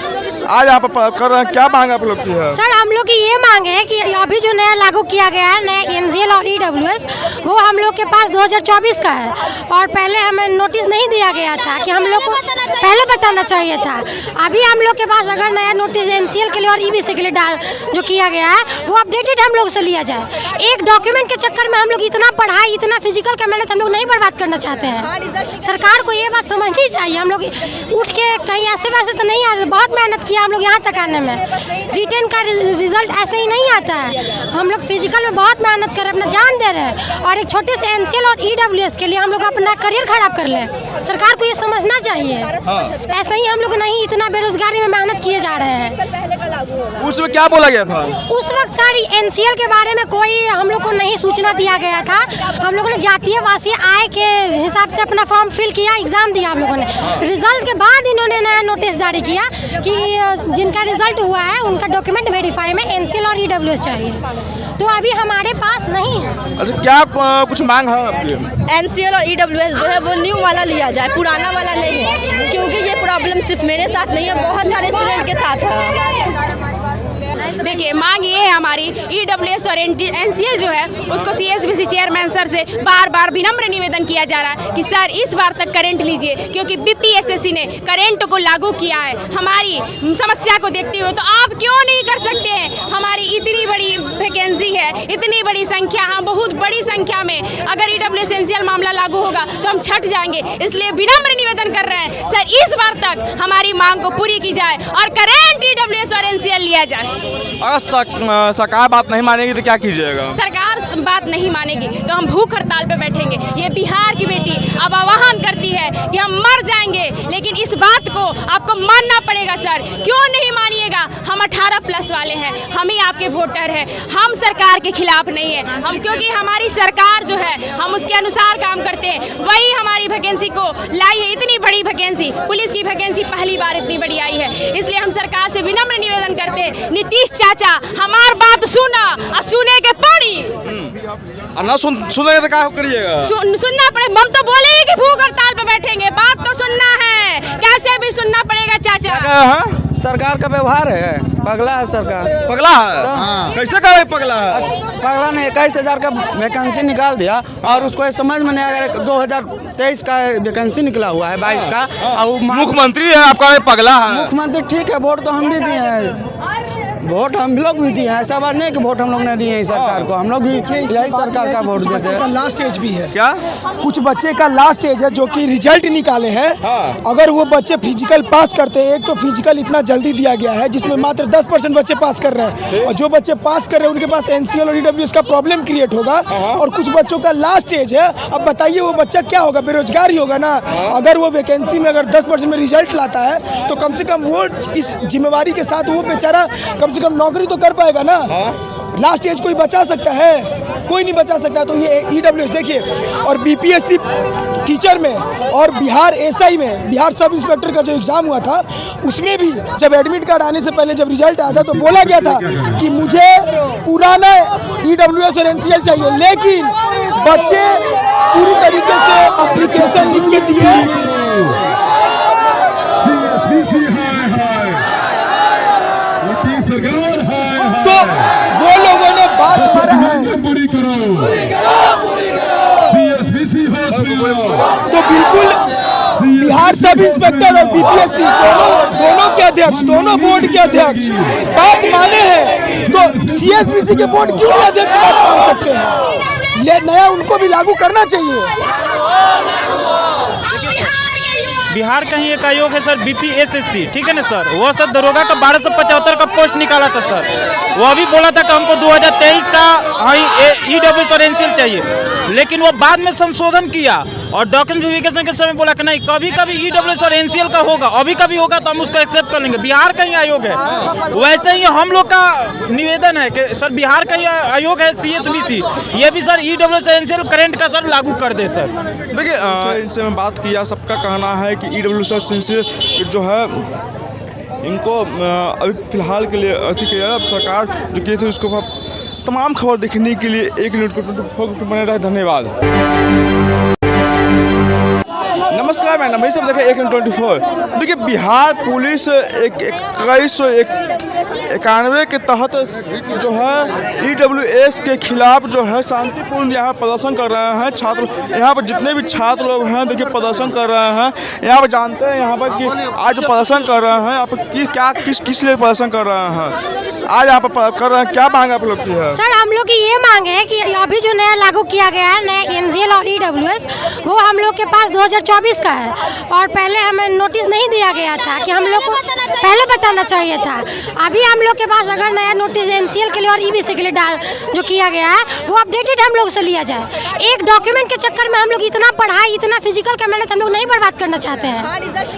आज यहाँ पर कर रहे हैं, क्या मांग आप लोग की है? सर हम लोग की ये मांग है कि अभी जो नया लागू किया गया है नया NCL और EWS, वो हम लोग के पास 2024 का है और पहले हमें नोटिस नहीं दिया गया था कि हम लोग को पहले बताना चाहिए था। अभी हम लोग के पास अगर नया नोटिस NCL के लिए और EBC के लिए जो किया गया है वो अपडेटेड हम लोग से लिया जाए। एक डॉक्यूमेंट के चक्कर में हम लोग इतना पढ़ाई, इतना फिजिकल का मेहनत हम लोग नहीं बर्बाद करना चाहते हैं। सरकार को ये बात समझनी चाहिए। हम लोग उठ के कहीं ऐसे वैसे से नहीं आते, बहुत मेहनत किया हम लोग यहाँ तक आने में। रिटर्न का रिजल्ट ऐसे ही नहीं आता है। हम लोग फिजिकल में बहुत मेहनत कर अपना जान दे रहे हैं और एक छोटे से NCL और EWS के लिए हम लोग अपना करियर खराब कर लें। सरकार को ये समझना चाहिए। ऐसे ही हम लोग नहीं इतना बेरोजगारी में मेहनत किए जा रहे हैं। उसमें क्या बोला गया था? उस वक्त सर NCL के बारे में कोई हम लोग को नहीं सूचना दिया गया था। हम लोगों ने जातीय वासी आय के हिसाब से अपना फॉर्म फिल किया, एग्जाम दिया हम लोगों ने। रिजल्ट के बाद इन्होंने नया नोटिस जारी किया कि जिनका रिजल्ट हुआ है उनका डॉक्यूमेंट वेरीफाई में NCL और EWS चाहिए, तो अभी हमारे पास नहीं है। अच्छा, क्या कुछ मांग है आपकी? NCL और EWS जो है वो न्यू वाला लिया जाए, पुराना वाला नहीं है, क्योंकि ये प्रॉब्लम सिर्फ मेरे साथ नहीं है, बहुत सारे स्टूडेंट के साथ है। देखिए मांग ये है हमारी EWS और NCL जो है उसको CSBC चेयरमैन सर से बार बार विनम्र निवेदन किया जा रहा है कि सर इस बार तक करंट लीजिए, क्योंकि BPSSC ने करंट को लागू किया है। हमारी समस्या को देखते हुए तो आप क्यों नहीं कर सकते हैं? हमारी इतनी बड़ी वैकेंसी है, इतनी बड़ी संख्या, हम बहुत बड़ी संख्या में अगर EWS NCL मामला लागू होगा तो हम छट जाएंगे। इसलिए विनम्र निवेदन कर रहे हैं सर इस बार तक हमारी मांग को पूरी की जाए और करंट EWS और NCL लिया जाए। अगर सरकार बात नहीं मानेगी तो क्या कीजिएगा? सरकार बात नहीं मानेगी तो हम भूख हड़ताल पे बैठेंगे। ये बिहार की बेटी अब आह्वान करती है कि हम मर जाएंगे, लेकिन इस बात को आपको मानना पड़ेगा सर। क्यों नहीं मानिएगा? हम 18+ वाले हैं, हम ही आपके वोटर हैं, हम सरकार के खिलाफ नहीं है। हम क्योंकि हमारी सरकार जो है हम उसके अनुसार काम करते हैं, वही हमारी वैकेंसी को लाई है। इतनी बड़ी वैकेंसी, पुलिस की वैकेंसी पहली बार इतनी बड़ी आई है। इसलिए हम सरकार से विनम्र निवेदन करते हैं, नीतीश चाचा हमार बात सुना और सुने के पड़ी ना सुनेगा तो क्या करिएगा? सुनना पड़े। हम तो बोले ही कि भूख हड़ताल पे बैठेंगे, बात तो सुनना है, कैसे भी सुनना पड़ेगा चाचा। सरकार का व्यवहार है, पगला है सरकार। पगला है? कैसे कह रहे पगला है? अच्छा, पगला ने 21,000 का वैकेंसी निकाल दिया और उसको समझ में नहीं आया। 2023 का वैकेंसी निकला हुआ है 22 का, और मुख्यमंत्री है आपका पगला है। मुख्यमंत्री ठीक है, वोट तो हम भी दिए हैं, वोट हम लोग भी दिए हैं। ऐसा बात नहीं कि वोट हम लोग ने दिए हैं सरकार को, हम लोग भी यही सरकार का वोट देते हैं। लास्ट एज भी है क्या? कुछ बच्चे का लास्ट एज है जो कि रिजल्ट निकाले हैं। अगर वो बच्चे फिजिकल पास करते हैं, एक तो फिजिकल इतना जल्दी दिया गया है जिसमें मात्र 10% बच्चे पास कर रहे हैं, और जो बच्चे पास कर रहे हैं उनके पास NCL और EWS का प्रॉब्लम क्रिएट होगा। और कुछ बच्चों का लास्ट एज है, अब बताइए वो बच्चा क्या होगा? बेरोजगार ही होगा ना। अगर वो वैकेंसी में अगर 10% में रिजल्ट लाता है तो कम से कम वो इस जिम्मेवारी के साथ वो बेचारा कम से कम नौकरी तो कर पाएगा ना। लास्ट एज कोई बचा सकता है? कोई नहीं बचा सकता। तो ये EWS देखिए, और BPSC टीचर में और बिहार SI में, बिहार सब इंस्पेक्टर का जो एग्ज़ाम हुआ था उसमें भी जब एडमिट कार्ड आने से पहले जब रिजल्ट आया था तो बोला गया था कि मुझे पुराना EWS और NCL चाहिए, लेकिन बच्चे पूरी तरीके से एप्लीकेशन लिख के दिए। तो वो लोगों ने बात हमारा है बिहार सब इंस्पेक्टर और बीपीएससी दोनों के अध्यक्ष, दोनों बोर्ड के अध्यक्ष बात माने हैं तो सीएसबीसी के बोर्ड क्यों नहीं अध्यक्ष बात मान सकते हैं? ले नया उनको भी लागू करना चाहिए। बिहार का ही एक आयोग है सर, बीपीएसएससी, ठीक है ना सर। वो सर दरोगा का 1275 का पोस्ट निकाला था सर। वो अभी बोला था कि हमको 2023 का ईडब्ल्यूएस और एनसीएल चाहिए, लेकिन वो बाद में संशोधन किया और डॉक्यूमेंट वेरिफिकेशन के समय बोला कि नहीं, कभी कभी ईडब्ल्यूएस और एनसीएल का होगा, अभी कभी होगा तो हम उसको एक्सेप्ट कर लेंगे। बिहार का ही आयोग है। वैसे ही हम लोग का निवेदन है कि सर बिहार का ही आयोग है सीएसबीसी, ये भी सर ईडब्ल्यूएस और एनसीएल करंट का सर लागू कर दे सर। देखिए इनसे मैं बात किया, सबका कहना है कि ईडब्ल्यूएस और एनसीएल जो है इनको अभी फ़िलहाल के लिए अति किया है। अब सरकार जो की थी उसको तमाम खबर देखने के लिए 1 मिनट को बने रहे। धन्यवाद। नमस्कार, मैं नमस्ते, सब देखें 1/24। देखिए बिहार पुलिस 2191 के तहत जो है ईडब्ल्यूएस के खिलाफ जो है शांतिपूर्ण यहाँ प्रदर्शन कर रहे हैं छात्र। यहाँ पर जितने भी छात्र लोग हैं देखिए प्रदर्शन कर रहे हैं। यहाँ पर जानते हैं यहाँ पर कि आज प्रदर्शन कर रहे हैं यहाँ पर किस लिए प्रदर्शन कर रहे हैं, आज यहाँ पर कर रहे हैं, क्या मांग आप लोग की है? सर हम लोग की ये मांग है कि अभी जो नया लागू किया गया है नया एनसीएल और ईडब्ल्यूएस, वो हम लोग के पास 2024 का है और पहले हमें नोटिस नहीं दिया गया था कि हम लोग को पहले बताना चाहिए था। अभी हम लोग के पास अगर नया नोटिस एनसीएल के लिए और ईबीसी के लिए जो किया गया है वो अपडेटेड हम लोग से लिया जाए। एक डॉक्यूमेंट के चक्कर में हम लोग इतना पढ़ाई, इतना फिजिकल का मेहनत हम लोग नहीं बर्बाद करना चाहते हैं।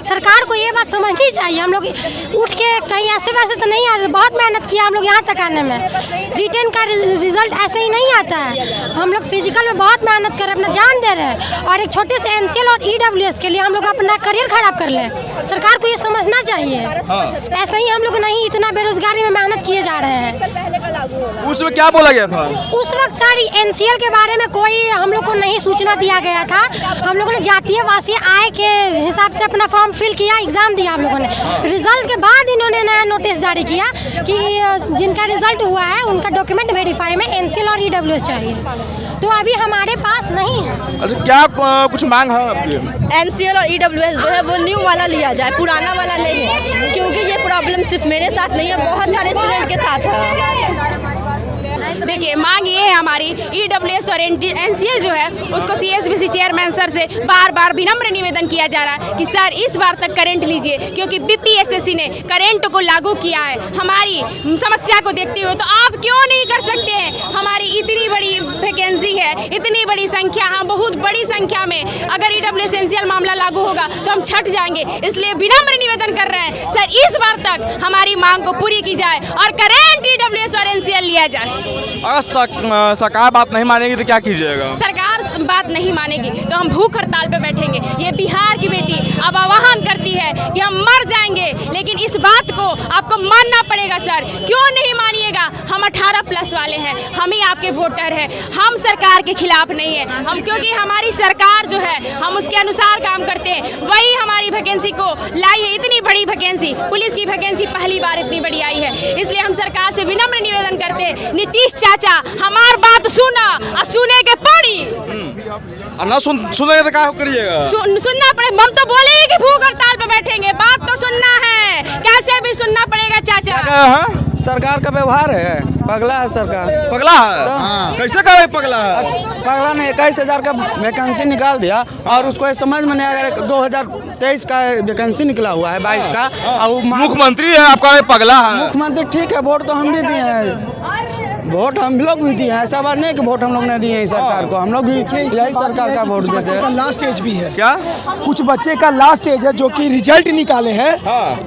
सरकार को ये बात समझनी चाहिए। हम लोग उठ के कहीं ऐसे वैसे से नहीं आते, बहुत मेहनत किया हम लोग यहाँ तक आने में। रिटर्न का रिजल्ट ऐसे ही नहीं आता है। हम लोग फिजिकल में बहुत मेहनत कर अपना जान दे रहे हैं और एक छोटे से एनसीएल और ईडब्ल्यूएस के लिए हम लोग अपना करियर खराब कर लें। सरकार को ये समझना चाहिए। ऐसे ही हम लोग नहीं इतना बेरोजगारी में मेहनत किए जा रहे हैं। उसमें क्या बोला गया था? उस वक्त सर एनसीएल के बारे में कोई हम लोग को नहीं सूचना दिया गया था। हम लोगों ने जातीय वासी आय के हिसाब से अपना फॉर्म फिल किया, एग्जाम दिया हम लोगों ने। रिजल्ट के बाद इन्होंने नया नोटिस जारी किया कि जिनका रिजल्ट हुआ है उनका डॉक्यूमेंट वेरीफाई में एनसीएल और ईडब्ल्यूएस चाहिए, तो अभी हमारे पास नहीं है। अच्छा, क्या कुछ मांग है आपकी? एनसीएल और ईडब्ल्यूएस जो है वो न्यू वाला लिया जाए, पुराना वाला नहीं है, क्योंकि ये प्रॉब्लम सिर्फ मेरे साथ नहीं है, बहुत सारे स्टूडेंट के साथ है। देखिए मांग ये है हमारी, ईडब्ल्यूएस और एनसीएल जो है उसको सीएसबीसी चेयरमैन सर से बार बार विनम्र निवेदन किया जा रहा है कि सर इस बार तक करंट लीजिए, क्योंकि बीपीएसएससी ने करंट को लागू किया है। हमारी समस्या को देखते हुए तो आप क्यों नहीं कर सकते हैं? हमारी इतनी बड़ी वैकेंसी है, इतनी बड़ी संख्या, हम बहुत बड़ी संख्या में अगर ईडब्ल्यूएस एनसीएल मामला लागू होगा तो हम छट जाएंगे। इसलिए विनम्र निवेदन कर रहे हैं सर इस बार तक हमारी मांग को पूरी की जाए और करंट ईडब्ल्यूएस और एनसीएल लिया जाए। अगर सरकार बात नहीं मानेगी तो क्या कीजिएगा? सरकार बात नहीं मानेगी तो हम भूख हड़ताल पे बैठेंगे। ये बिहार की बेटी अब आह्वान करती है कि हम मर जाएंगे, लेकिन इस बात को आपको मानना पड़ेगा सर। क्यों नहीं मानिएगा? हम 18+ वाले हैं, हम ही आपके वोटर हैं, हम सरकार के खिलाफ नहीं है। हम क्योंकि हमारी सरकार जो है हम उसके अनुसार काम करते हैं, वही हमारी वैकेंसी को लाई है। इतनी बड़ी वैकेंसी, पुलिस की वैकेंसी पहली बार इतनी बड़ी आई है। इसलिए हम सरकार से विनम्र निवेदन करते हैं, नीतीश चाचा हमार बात सुना और सुने के पड़ी। ना सुनेगा तो क्या करिएगा? सुनना पड़े। हम तो बोले ही कि भूख हड़ताल पे बैठेंगे, बात तो सुनना है, कैसे भी सुनना पड़ेगा चाचा। सरकार का व्यवहार है, पगला है सरकार। पगला है? हाँ। कैसे करे पगला है? अच्छा, पगला ने 21,000 का वैकेंसी निकाल दिया और उसको ये समझ में नहीं आया। 2023 का वैकेंसी निकला हुआ है, 22 का। और मुख्यमंत्री है आपका पगला है? मुख्यमंत्री ठीक है, वोट तो हम भी दिए हैं, वोट हम लोग भी दिए हैं। ऐसा बात नहीं कि वोट हम लोग ने दिए हैं सरकार को, हम लोग भी यही सरकार का वोट देते हैं। लास्ट एज भी है क्या? कुछ बच्चे का लास्ट एज है जो कि रिजल्ट निकाले हैं।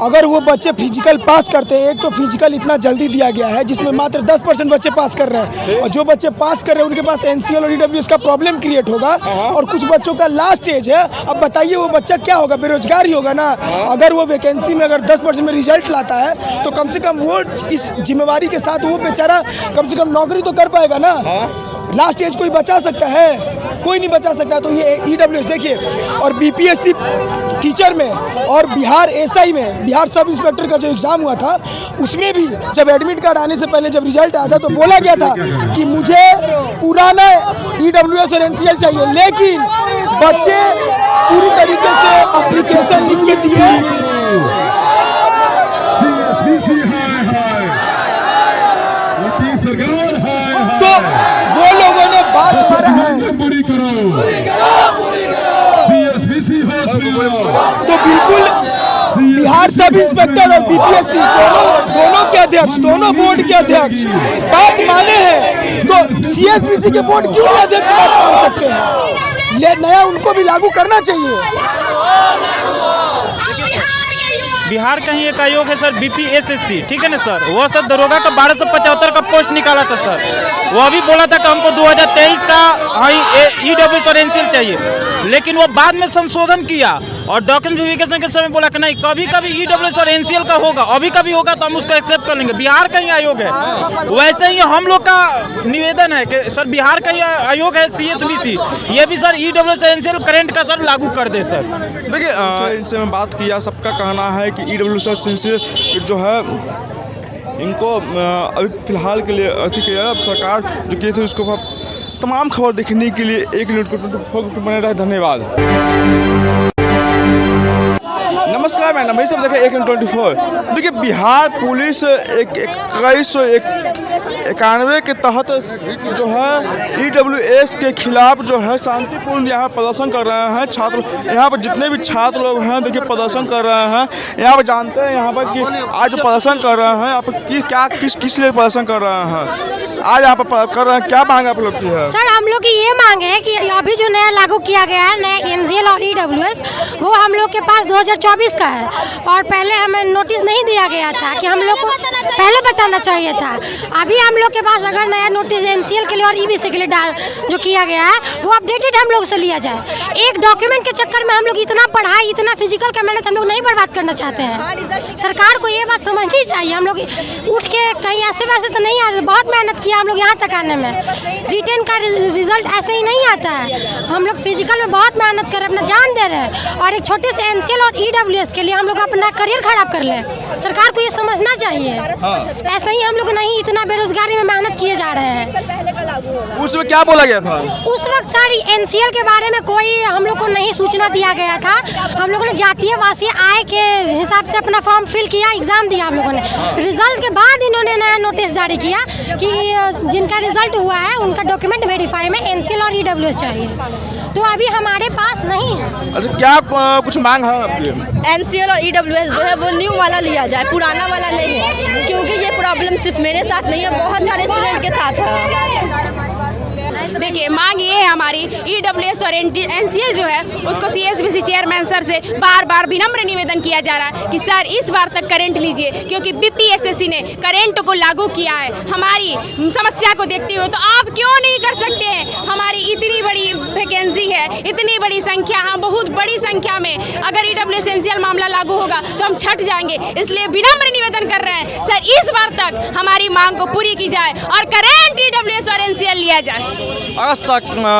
अगर वो बच्चे फिजिकल पास करते हैं, एक तो फिजिकल इतना जल्दी दिया गया है जिसमें मात्र 10% बच्चे पास कर रहे हैं, और जो बच्चे पास कर रहे हैं उनके पास एनसीएल और ईडब्ल्यूएस का प्रॉब्लम क्रिएट होगा। और कुछ बच्चों का लास्ट एज है। अब बताइए वो बच्चा क्या होगा? बेरोजगार ही होगा ना। अगर वो वैकेंसी में अगर 10% में रिजल्ट लाता है तो कम से कम वो इस जिम्मेवारी के साथ वो बेचारा कम से कम नौकरी तो कर पाएगा ना। लास्ट एज कोई बचा सकता है? कोई नहीं बचा सकता। तो ये EWS देखिए, और BPSC टीचर में और बिहार SI में, बिहार सब इंस्पेक्टर का जो एग्ज़ाम हुआ था उसमें भी जब एडमिट कार्ड आने से पहले जब रिजल्ट आया था तो बोला गया था कि मुझे पुराना EWS और NCL चाहिए, लेकिन बच्चे पूरी तरीके से एप्लीकेशन लिख के दिए। तो वो लोगों ने बात मारा है तो बिल्कुल बिहार सब इंस्पेक्टर और BPSC दोनों के अध्यक्ष, दोनों बोर्ड के अध्यक्ष बात माने हैं, तो CSBC के बोर्ड क्यों नहीं अध्यक्ष बात मान सकते हैं? ले नया उनको भी लागू करना चाहिए। बिहार का ही एक आयोग है सर, BPSSC, ठीक है ना सर। वो सर दरोगा का 1275 का पोस्ट निकाला था सर। वो अभी बोला था कि हमको 2023 का EWS और NCL चाहिए, लेकिन वो बाद में संशोधन किया और डॉक्यूमेंट वेरिफिकेशन के समय बोला कि नहीं, कभी कभी EWS और NCL का होगा, अभी कभी होगा तो हम उसको एक्सेप्ट कर लेंगे। बिहार का ही आयोग है। वैसे ही हम लोग का निवेदन है कि सर बिहार का ही आयोग है CSBC, ये भी सर EWS और NCL करंट का सर लागू कर दे सर। देखिए इनसे मैं बात किया, सबका कहना है कि EWS और NCL जो है इनको अभी फ़िलहाल के लिए अति किया। अब सरकार जो किए थे उसको तमाम खबर देखने के लिए 1 मिनट को बने रहे। धन्यवाद। नमस्कार, मैं भाई सब देखें 1/24। देखिए बिहार पुलिस 2191 के तहत जो है EWS के खिलाफ जो है शांतिपूर्ण यहाँ प्रदर्शन कर रहे हैं छात्र। यहाँ पर जितने भी छात्र लोग हैं देखिए प्रदर्शन कर रहे हैं। यहाँ पर जानते हैं यहाँ पर कि आज प्रदर्शन कर रहे हैं, आप किस लिए प्रदर्शन कर रहे हैं? आज यहाँ पर कर रहे हैं, क्या मांग आप लोग की है? सर हम लोग की ये मांग है कि अभी जो नया लागू किया गया है, नया NCL और EWS, वो हम लोग के पास 2024 का है और पहले हमें नोटिस नहीं दिया गया था कि हम लोग को पहले बताना चाहिए था। अभी हम लोग के पास अगर नया नोटिस NCL के लिए और EBC के लिए जो किया गया है वो अपडेटेड हम लोग से लिया जाए। एक डॉक्यूमेंट के चक्कर में हम लोग इतना पढ़ाई, इतना फिजिकल का मेहनत हम लोग नहीं बर्बाद करना चाहते हैं। सरकार को ये बात समझनी चाहिए। हम लोग उठ के कहीं ऐसे वैसे से नहीं आते, बहुत मेहनत किया हम लोग यहाँ तक आने में। रिटर्न का रिजल्ट ऐसे ही नहीं आता है। हम लोग फिजिकल में बहुत मेहनत कर रहे हैं, अपना जान दे रहे हैं और एक छोटे से NCL और EWS के लिए हम लोग अपना करियर खराब कर लें। सरकार को ये समझना चाहिए। ऐसे ही हम लोग नहीं इतना बेरोजगारी में मेहनत किए जा रहे हैं। उसमें क्या बोला गया था? उस वक्त सारी NCL के बारे में कोई हम लोग को नहीं सूचना दिया गया था। हम लोगों ने जातीय वासी आय के हिसाब से अपना फॉर्म फिल किया, एग्जाम दिया हम लोगों ने। रिजल्ट के बाद इन्होंने नया नोटिस जारी किया कि जिनका रिजल्ट हुआ है उनका डॉक्यूमेंट वेरीफाई में NCL और EWS चाहिए, तो अभी हमारे पास नहीं है। अच्छा, क्या कुछ मांग है आपकी? NCL और EWS जो है वो न्यू वाला लिया जाए, पुराना वाला नहीं है, क्योंकि ये प्रॉब्लम सिर्फ मेरे साथ नहीं है, बहुत सारे स्टूडेंट के साथ है। देखिए मांग ये है हमारी, EWS और NCL जो है उसको CSBC चेयरमैन सर से बार बार विनम्र निवेदन किया जा रहा है कि सर इस बार तक करंट लीजिए, क्योंकि BPSSC ने करंट को लागू किया है। हमारी समस्या को देखते हुए तो आप क्यों नहीं कर सकते हैं? हमारी इतनी बड़ी वैकेंसी है, इतनी बड़ी संख्या, हम बहुत बड़ी संख्या में अगर EWS NCL मामला लागू होगा तो हम छट जाएंगे। इसलिए विनम्र निवेदन कर रहे हैं सर इस बार तक हमारी मांग को पूरी की जाए और करंट EWS और NCL लिया जाए। अगर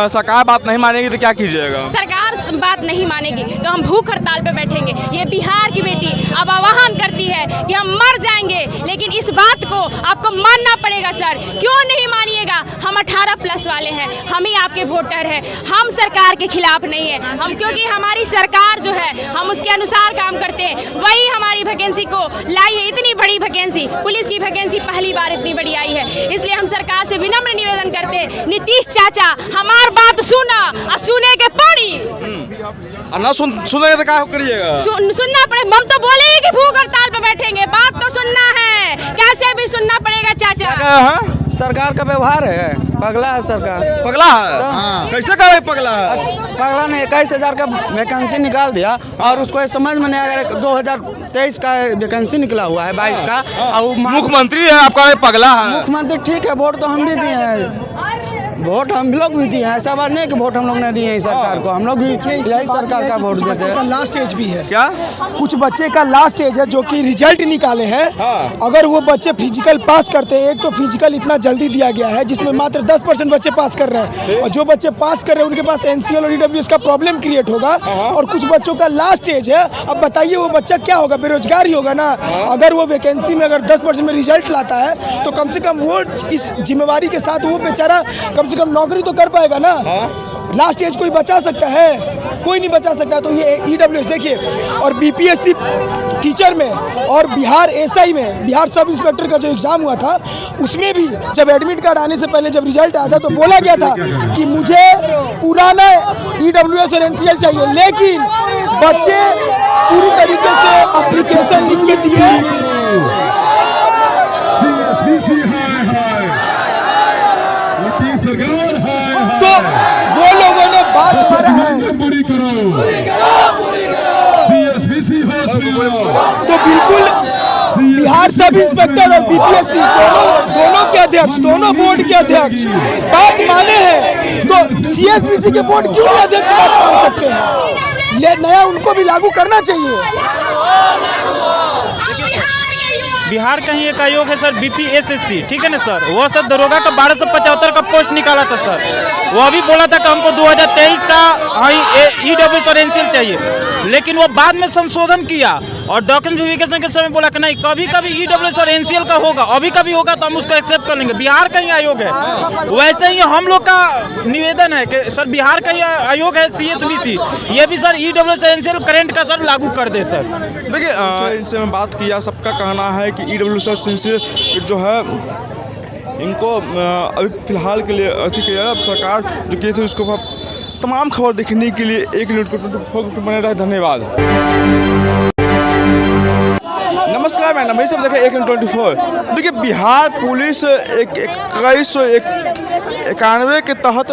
सरकार बात नहीं मानेगी तो क्या कीजिएगा? सरकार बात नहीं मानेगी तो हम भूख हड़ताल पे बैठेंगे। ये बिहार की बेटी अब आह्वान करती है कि हम मर जाएंगे, लेकिन इस बात को आपको मानना पड़ेगा सर। क्यों नहीं मानिएगा? हम 18+ वाले हैं, हम ही आपके वोटर हैं, हम सरकार के खिलाफ नहीं है। हम क्योंकि हमारी सरकार जो है हम उसके अनुसार काम करते हैं, वही हमारी वैकेंसी को लाई है। इतनी बड़ी वैकेंसी, पुलिस की वैकेंसी पहली बार इतनी बड़ी आई है। इसलिए हम सरकार से विनम्र निवेदन करते हैं, नीतीश चाचा हमार बात सुना और सुने के पड़ी। ना सुनेगा तो क्या करिएगा? सुनना पड़े। हम तो बोले ही कि भूख हड़ताल पे बैठेंगे, बात तो सुनना है, कैसे भी सुनना पड़ेगा चाचा। सरकार का व्यवहार है, पगला है सरकार। पगला है? हाँ। कैसे कर रहे पगला है? अच्छा, पगला ने 21,000 का वैकेंसी निकाल दिया और उसको समझ में नहीं आया। 2023 का वैकेंसी निकला हुआ है, 22 का, और मुख्यमंत्री है आपका पगला है। मुख्यमंत्री ठीक है, वोट तो हम भी दिए हैं। वोट हम लोग भी दिए हैं, ऐसा बात नहीं कि वोट हम लोग ने दिए हैं सरकार को, हम लोग भी यही सरकार का वोट देते हैं। लास्ट एज भी है क्या कुछ बच्चे का लास्ट एज है जो कि रिजल्ट निकाले हैं। अगर वो बच्चे फिजिकल पास करते हैं, एक तो फिजिकल इतना जल्दी दिया गया है जिसमें मात्र 10% बच्चे पास कर रहे हैं, और जो बच्चे पास कर रहे हैं उनके पास एनसीएल और ईडब्ल्यूएस का प्रॉब्लम क्रिएट होगा। और कुछ बच्चों का लास्ट एज है, अब बताइए वो बच्चा क्या होगा, बेरोजगार ही होगा ना। अगर वो वैकेंसी में अगर 10% में रिजल्ट लाता है तो कम से कम वो इस जिम्मेवारी के साथ वो बेचारा कम से कम नौकरी तो कर पाएगा ना। लास्ट एज कोई बचा सकता है? कोई नहीं बचा सकता। तो ये ईडब्ल्यूएस देखिए, और बीपीएससी टीचर में और बिहार एसआई में, बिहार सब इंस्पेक्टर का जो एग्ज़ाम हुआ था उसमें भी जब एडमिट कार्ड आने से पहले जब रिजल्ट आया था तो बोला गया था कि मुझे पुराना ईडब्ल्यूएस और एनसीएल चाहिए, लेकिन बच्चे पूरी तरीके से एप्लीकेशन लिख के दिए। तो वो लोगों ने बात मारा है पूरी करो, तो बिल्कुल बिहार सब इंस्पेक्टर और बीपीएससी दोनों के अध्यक्ष, दोनों बोर्ड के अध्यक्ष बात माने हैं, तो सीएसबीसी के बोर्ड क्यों नहीं अध्यक्ष बात मान सकते हैं? ये नया उनको भी लागू करना चाहिए। बिहार का ही एक आयोग है सर, बीपीएसएससी, ठीक है ना सर। वो सर दरोगा का 1275 का पोस्ट निकाला था सर। वो अभी बोला था कि हमको 2023 का ईडब्ल्यूएस और एनसीएल चाहिए, लेकिन वो बाद में संशोधन किया और डॉक्यूमेंट वेरिफिकेशन के समय बोला कि नहीं, कभी कभी ईडब्ल्यूएस और एनसीएल का होगा, अभी कभी होगा तो हम उसको एक्सेप्ट कर लेंगे। बिहार का ही आयोग है। वैसे ही हम लोग का निवेदन है कि सर बिहार का ही आयोग है सीएसबीसी, ये भी सर ईडब्ल्यूएस और एनसीएल करंट का सर लागू कर दे सर। देखिए इनसे मैं बात किया, सबका कहना है कि ईडब्ल्यूएस और एनसीएल जो है इनको अभी फ़िलहाल के लिए अति किया है। अब सरकार जो की थी उसको तमाम खबर देखने के लिए 1 मिनट को बने रहे। धन्यवाद। नमस्कार, मैं नमस्ते, सब देखें 1/24। देखिए बिहार पुलिस 2191 के तहत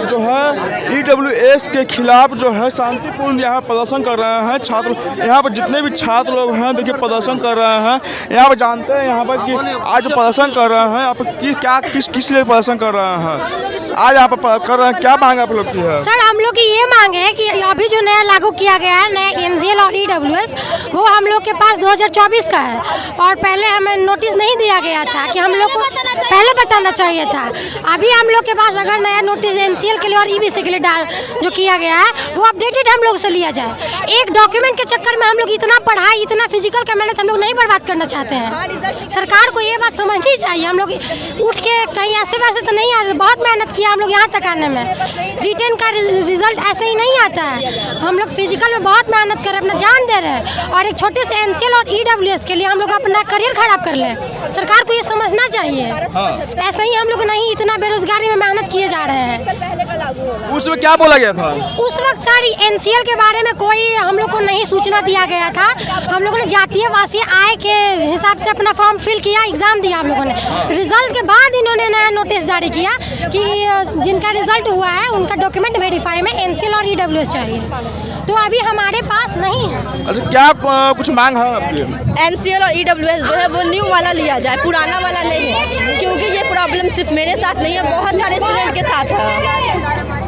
जो है ईडब्ल्यूएस के खिलाफ जो है शांतिपूर्ण यहाँ प्रदर्शन कर रहे हैं छात्र। यहाँ पर जितने भी छात्र लोग हैं देखिए प्रदर्शन कर रहे हैं। यहाँ पर जानते हैं यहाँ पर कि आज प्रदर्शन कर रहे हैं, यहाँ पर किस लिए प्रदर्शन कर रहे हैं, आज यहाँ पर कर रहे हैं, क्या मांग आप लोग की है? सर हम लोग की ये मांग है कि अभी जो नया लागू किया गया है, नया एनसीएल और ईडब्ल्यूएस, वो हम लोग के पास 2024 का है, और पहले हमें नोटिस नहीं दिया गया था कि हम लोग को पहले बताना चाहिए था। अभी हम लोग के पास अगर नया नोटिस एनसीएल के लिए और ईबीसी के लिए जो किया गया है वो अपडेटेड हम लोग से लिया जाए। एक डॉक्यूमेंट के चक्कर में हम लोग इतना पढ़ाई, इतना फिजिकल का मेहनत हम लोग नहीं बर्बाद करना चाहते हैं। सरकार को ये बात समझनी चाहिए। हम लोग उठ के कहीं ऐसे वैसे से नहीं आते, बहुत मेहनत किया हम लोग यहाँ तक आने में। रिटर्न का रिजल्ट ऐसे ही नहीं आता है। हम लोग फिजिकल में बहुत मेहनत कर रहे हैं, अपना जान दे रहे हैं, और एक छोटे से एनसीएल और ईडब्ल्यूएस के लिए हम लोग अपना करियर खराब कर लें। सरकार को ये समझना चाहिए। ऐसे ही हम लोग नहीं इतना बेरोजगारी में मेहनत किए जा रहे हैं। उसमें क्या बोला गया था? उस वक्त सर एनसीएल के बारे में कोई हम लोग को नहीं सूचना दिया गया था। हम लोगों ने जातीय वासी आय के हिसाब से अपना फॉर्म फिल किया, एग्जाम दिया हम लोगों ने। रिजल्ट के बाद इन्होंने नया नोटिस जारी किया कि जिनका रिजल्ट हुआ है उनका डॉक्यूमेंट वेरीफाई में एनसीएल और ईडब्ल्यूएस चाहिए, तो अभी हमारे पास नहीं है। अच्छा, क्या कुछ मांग है आपकी? एनसीएल और ईडब्ल्यूएस जो है वो न्यू वाला लिया जाए, पुराना वाला नहीं है, क्योंकि ये प्रॉब्लम सिर्फ मेरे साथ नहीं है, बहुत सारे स्टूडेंट के साथ है।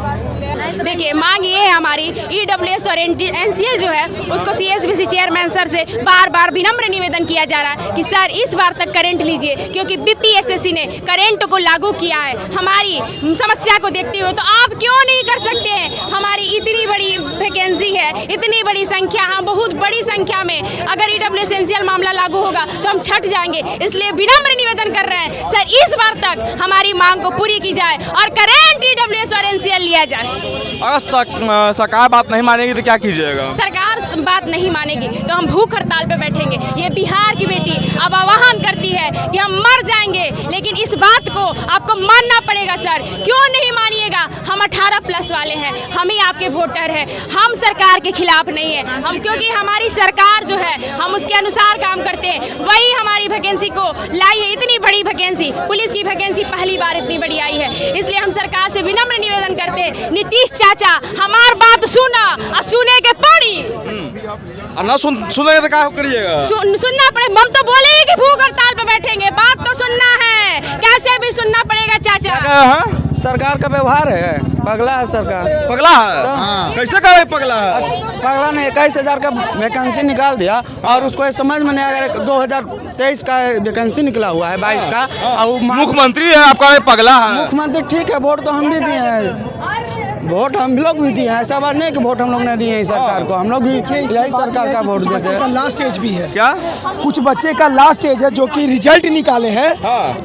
देखिए मांग ये है हमारी, ईडब्ल्यूएस और एनसीएल जो है उसको सीएसबीसी चेयरमैन सर से बार बार विनम्र निवेदन किया जा रहा है कि सर इस बार तक करंट लीजिए, क्योंकि बीपीएसएससी ने करंट को लागू किया है। हमारी समस्या को देखते हुए तो आप क्यों नहीं कर सकते हैं? हमारी इतनी बड़ी वैकेंसी है, इतनी बड़ी संख्या, हम बहुत बड़ी संख्या में अगर ईडब्ल्यूएस एनसीएल मामला लागू होगा तो हम छट जाएंगे। इसलिए विनम्र निवेदन कर रहे हैं सर इस बार तक हमारी मांग को पूरी की जाए और करंट ईडब्ल्यूएस और एनसीएल लिया जाए। अगर सरकार बात नहीं मानेगी तो क्या कीजिएगा? सरकार बात नहीं मानेगी तो हम भूख हड़ताल पे बैठेंगे। ये बिहार की बेटी अब आह्वान करती है कि हम मर जाएंगे, लेकिन इस बात को आपको मानना पड़ेगा सर। क्यों नहीं मानिएगा? हम 18+ वाले हैं, हम ही आपके वोटर हैं, हम सरकार के खिलाफ नहीं है। हम क्योंकि हमारी सरकार जो है हम उसके अनुसार काम करते हैं, वही हमारी वैकेंसी को लाई है। इतनी बड़ी वैकेंसी, पुलिस की वैकेंसी पहली बार इतनी बड़ी आई है। इसलिए हम सरकार से विनम्र निवेदन करते हैं, नीतीश चाचा हमार बात सुना और सुने के पड़ थोड़ी। और ना सुनेंगे तो क्या करिएगा? सुनना पड़े, हम तो बोले ही कि भूख हड़ताल पे बैठेंगे, बात तो सुनना है, कैसे भी सुनना पड़ेगा चाचा। सरकार का व्यवहार है, पगला है सरकार। पगला है? कैसे कह रहे पगला है? अच्छा, पगला ने 21,000 का वैकेंसी निकाल दिया और उसको ये समझ में नहीं आया। 2023 का वैकेंसी निकला हुआ है, 22 का, और मुख्यमंत्री है आपका पगला है। मुख्यमंत्री ठीक है, वोट तो हम भी दिए हैं, वोट हम लोग भी दिए हैं। ऐसा बात नहीं कि वोट हम लोग ने दिए हैं सरकार को, हम लोग भी यही सरकार का वोट देते हैं। लास्ट एज भी है क्या? कुछ बच्चे का लास्ट एज है जो कि रिजल्ट निकाले हैं।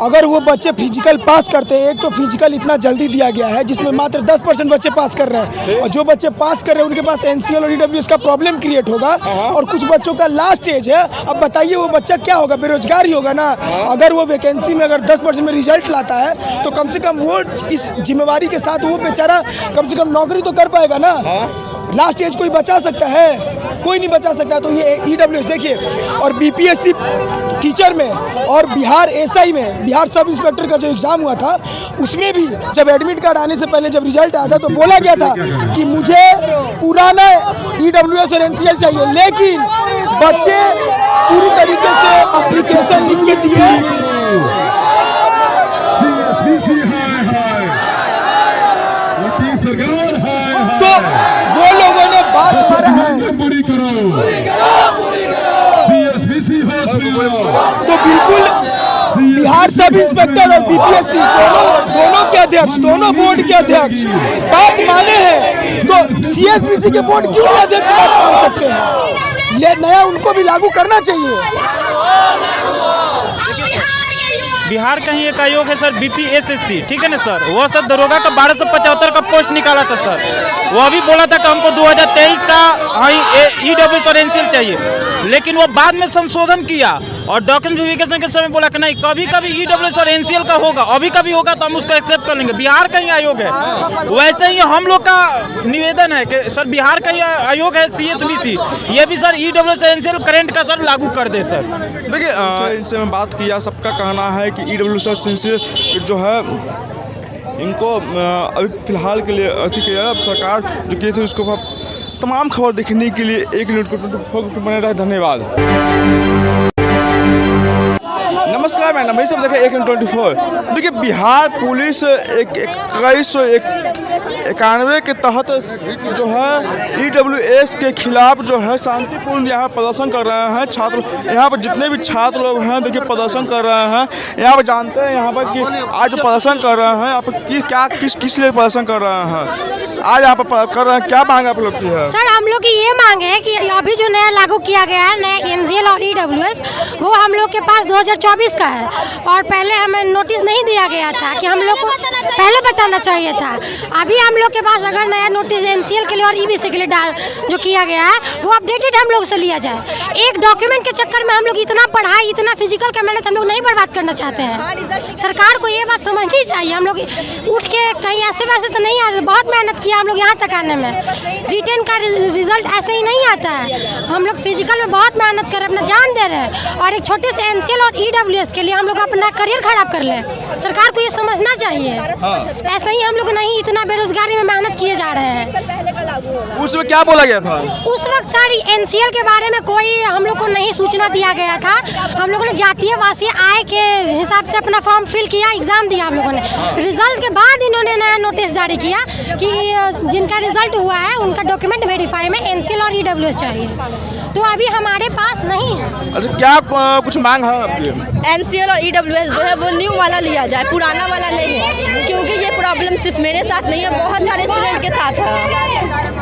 अगर वो बच्चे फिजिकल पास करते हैं, एक तो फिजिकल इतना जल्दी दिया गया है जिसमें मात्र 10% बच्चे पास कर रहे हैं, और जो बच्चे पास कर रहे हैं उनके पास एनसीएल और ईडब्ल्यूएस का प्रॉब्लम क्रिएट होगा। और कुछ बच्चों का लास्ट एज है, अब बताइए वो बच्चा क्या होगा? बेरोजगार ही होगा ना। अगर वो वैकेंसी में अगर 10% में रिजल्ट लाता है तो कम से कम वो इस जिम्मेवारी के साथ वो बेचारा कम से कम नौकरी तो कर पाएगा ना। लास्ट एज कोई बचा सकता है? कोई नहीं बचा सकता। तो ये ईडब्ल्यूएस देखिए, और बीपीएससी टीचर में और बिहार एसआई में, बिहार सब इंस्पेक्टर का जो एग्ज़ाम हुआ था उसमें भी जब एडमिट कार्ड आने से पहले जब रिजल्ट आया था तो बोला गया था कि मुझे पुराना ईडब्ल्यूएस और एनसीएल चाहिए, लेकिन बच्चे पूरी तरीके से एप्लीकेशन लिख के दिए। तो वो लोगों ने बात मारा है पूरी करो। तो बिल्कुल बिहार सब इंस्पेक्टर और बीपीएससी दोनों के अध्यक्ष, दोनों बोर्ड के अध्यक्ष बात माने हैं, तो सीएसबीसी के बोर्ड क्यों नहीं अध्यक्ष बात मान सकते हैं? ले नया उनको भी लागू करना चाहिए। बिहार का ही एक आयोग है सर, बीपीएसएससी, ठीक है ना सर। वो सर दरोगा का 1275 का पोस्ट निकाला था सर। वो अभी बोला था कि हमको 2023 का ईडब्ल्यूएस और एनसीएल चाहिए, लेकिन वो बाद में संशोधन किया और डॉक्यूमेंट वेरिफिकेशन के समय बोला कि नहीं, कभी कभी ईडब्ल्यूएस और एनसीएल का होगा, अभी कभी होगा तो हम उसको एक्सेप्ट कर लेंगे। बिहार का ही आयोग है। वैसे ही हम लोग का निवेदन है कि सर बिहार का ही आयोग है सीएसबीसी, ये भी सर ईडब्ल्यूएस और एनसीएल करंट का सर लागू कर दे सर। देखिए इनसे मैं बात किया, सबका कहना है कि ईडब्ल्यूएस और एनसीएल जो है इनको अभी फिलहाल के लिए अति किया है। अब सरकार जो किए थे उसको तमाम खबर देखने के लिए 1 मिनट को बने रहे। धन्यवाद। नमस्कार, मैं नमस्ते, सब देखें 1/24। देखिए बिहार पुलिस 2191 के तहत जो है ईडब्ल्यूएस के खिलाफ जो है शांतिपूर्ण यहाँ प्रदर्शन कर रहे हैं छात्र। यहाँ पर जितने भी छात्र लोग हैं देखिए प्रदर्शन कर रहे हैं। यहाँ पर जानते हैं यहाँ पर कि आज प्रदर्शन कर रहे हैं, यहाँ पर किस लिए प्रदर्शन कर रहे हैं, आज यहाँ पर कर रहे हैं, क्या मांग आप लोग की है? सर हम लोग की ये मांग है कि अभी जो नया लागू किया गया है, नया एनसीएल और ईडब्ल्यूएस, वो हम लोग के पास 2024 का है, और पहले हमें नोटिस नहीं दिया गया था कि हम लोग को पहले बताना चाहिए था। अभी हम लोग के पास अगर नया नोटिस एनसीएल के लिए और ईबीसी के लिए जो किया गया है वो अपडेटेड हम लोग से लिया जाए। एक डॉक्यूमेंट के चक्कर में हम लोग इतना पढ़ाई, इतना फिजिकल का मेहनत हम लोग नहीं बर्बाद करना चाहते हैं। सरकार को ये बात समझनी चाहिए। हम लोग उठ के कहीं ऐसे वैसे से नहीं आते, बहुत मेहनत किया हम लोग यहाँ तक आने में। रिटर्न का रिजल्ट ऐसे ही नहीं आता है। हम लोग फिजिकल में बहुत मेहनत कर रहे हैं, अपना जान दे रहे हैं, और एक छोटे से एनसीएल और ईडब्ल्यूएस के लिए हम लोग अपना करियर खराब कर लें। सरकार को ये समझना चाहिए। ऐसे ही हम लोग नहीं इतना बेरोजगारी में मेहनत किए जा रहे हैं। उसमें क्या बोला गया था? उस वक्त सर एनसीएल के बारे में कोई हम लोग को नहीं सूचना दिया गया था। हम लोगों ने जातीय वासी आय के हिसाब से अपना फॉर्म फिल किया, एग्जाम दिया हम लोगों ने। रिजल्ट के बाद इन्होंने नया नोटिस जारी किया कि जिनका रिजल्ट हुआ है उनका डॉक्यूमेंट वेरीफाई में एनसीएल और ईडब्ल्यूएस चाहिए, तो अभी हमारे पास नहीं है। अच्छा, क्या कुछ मांग है आपकी? एनसीएल और ईडब्ल्यूएस जो है वो न्यू वाला लिया जाए, पुराना वाला नहीं है, क्योंकि ये प्रॉब्लम सिर्फ मेरे साथ नहीं है, बहुत सारे स्टूडेंट के साथ है।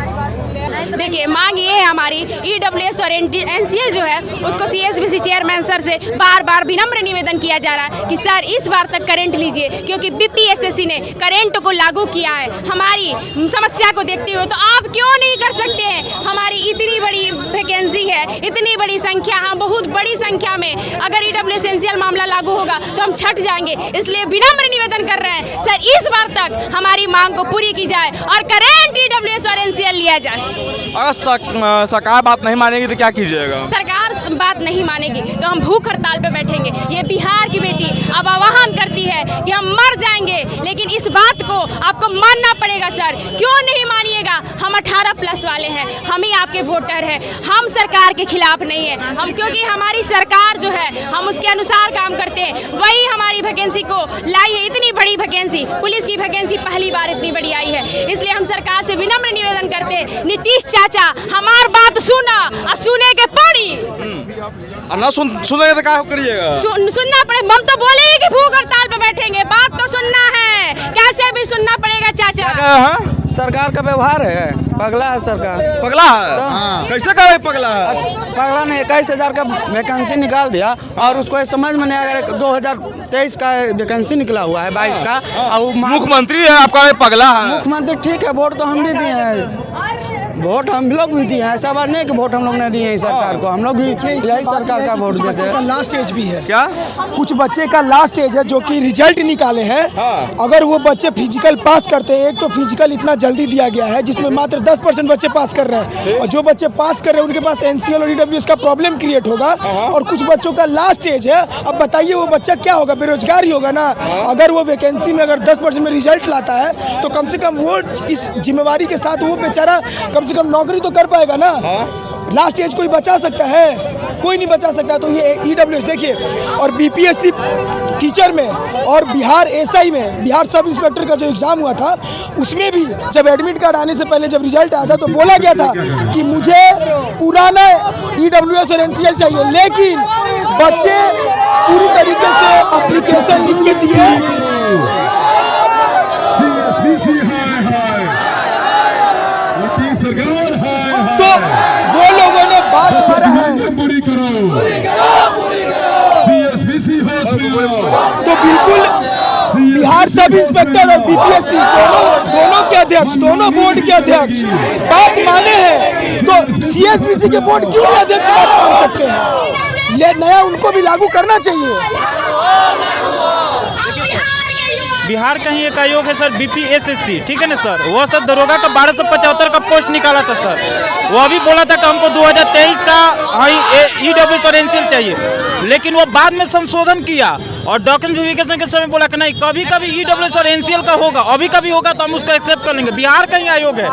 देखिए मांग ये है हमारी, ईडब्ल्यूएस और एनसीएल जो है उसको सीएसबीसी चेयरमैन सर से बार बार विनम्र निवेदन किया जा रहा है कि सर इस बार तक करंट लीजिए, क्योंकि बीपीएसएससी ने करंट को लागू किया है। हमारी समस्या को देखते हुए तो आप क्यों नहीं कर सकते हैं? हमारी इतनी बड़ी वैकेंसी है, इतनी बड़ी संख्या, हाँ बहुत बड़ी संख्या में अगर ईडब्ल्यूएस एनसीएल मामला लागू होगा तो हम छट जाएंगे। इसलिए विनम्र निवेदन कर रहे हैं सर इस बार तक हमारी मांग को पूरी की जाए और करंट ईडब्ल्यूएस और एनसीएल लिया जाए। अगर सरकार बात नहीं मानेगी तो क्या कीजिएगा? सरकार बात नहीं मानेगी तो हम भूख हड़ताल पे बैठेंगे। ये बिहार की बेटी अब आह्वान करती है कि हम मर जाएंगे, लेकिन इस बात को आपको मानना पड़ेगा सर। क्यों नहीं मानिएगा? हम 18+ वाले हैं, हम ही आपके वोटर हैं। हम सरकार के खिलाफ नहीं है, हम क्योंकि हमारी सरकार जो है हम उसके अनुसार काम करते हैं। वही हमारी वैकेंसी को लाई है, इतनी बड़ी वैकेंसी, पुलिस की वैकेंसी पहली बार इतनी बड़ी आई है। इसलिए हम सरकार से विनम्र निवेदन करते हैं, नीतीश चाचा हमार बात सुना और सुने के पड़ी। ना सुनेगा तो क्या करिएगा? सुनना पड़े। हम तो बोले ही कि भूख हड़ताल पे बैठेंगे, बात तो सुनना है, कैसे भी सुनना पड़ेगा चाचा। सरकार का व्यवहार है, पगला है सरकार। पगला है? हाँ। कैसे कह रहे पगला है? अच्छा, पगला ने 21,000 का वैकेंसी निकाल दिया और उसको ये समझ में नहीं आया। 2023 का वैकेंसी निकला हुआ है, 22 का। और मुख्यमंत्री है आपका, पगला है। मुख्यमंत्री ठीक है, वोट तो हम भी दिए हैं, वोट हम लोग भी दिए हैं। ऐसा बात नहीं कि वोट हम लोग ने दिए हैं सरकार को, हम लोग भी यही सरकार का वोट देते हैं। लास्ट एज भी है क्या? कुछ बच्चे का लास्ट एज है जो कि रिजल्ट निकाले हैं। अगर वो बच्चे फिजिकल पास करते हैं, एक तो फिजिकल इतना जल्दी दिया गया है जिसमें मात्र 10% बच्चे पास कर रहे हैं, और जो बच्चे पास कर रहे हैं उनके पास NCL और EWS का प्रॉब्लम क्रिएट होगा। और कुछ बच्चों का लास्ट एज है, अब बताइए वो बच्चा क्या होगा? बेरोजगार ही होगा ना। अगर वो वैकेंसी में अगर 10% में रिजल्ट लाता है तो कम से कम वो इस जिम्मेवारी के साथ वो बेचारा कम से कम नौकरी तो कर पाएगा ना। लास्ट एज कोई बचा सकता है? कोई नहीं बचा सकता। तो ये EWS देखिए, और BPSC टीचर में और बिहार SI में, बिहार सब इंस्पेक्टर का जो एग्ज़ाम हुआ था उसमें भी जब एडमिट कार्ड आने से पहले जब रिजल्ट आया था तो बोला गया था कि मुझे पुराना EWS और NCL चाहिए, लेकिन बच्चे पूरी तरीके से एप्लीकेशन लिख के दिए। तो वो लोगों ने बात मारा है पूरी करो। तो बिल्कुल बिहार सब इंस्पेक्टर और BPSC दोनों के अध्यक्ष, दोनों बोर्ड के अध्यक्ष बात माने हैं, तो CSBC के बोर्ड क्यों नहीं अध्यक्ष बात मान सकते हैं? ये नया उनको भी लागू करना चाहिए। बिहार का ही एक आयोग है सर, BPSSC, ठीक है ना सर। वो सर दरोगा का 1275 का पोस्ट निकाला था सर। वो अभी बोला था कि हमको 2023 का EWS और NCL चाहिए, लेकिन वो बाद में संशोधन किया और डॉक्यूमेंट वेरिफिकेशन के समय बोला कि नहीं, कभी कभी EWS और NCL का होगा, अभी कभी होगा तो हम उसको एक्सेप्ट कर लेंगे। बिहार का ही आयोग है।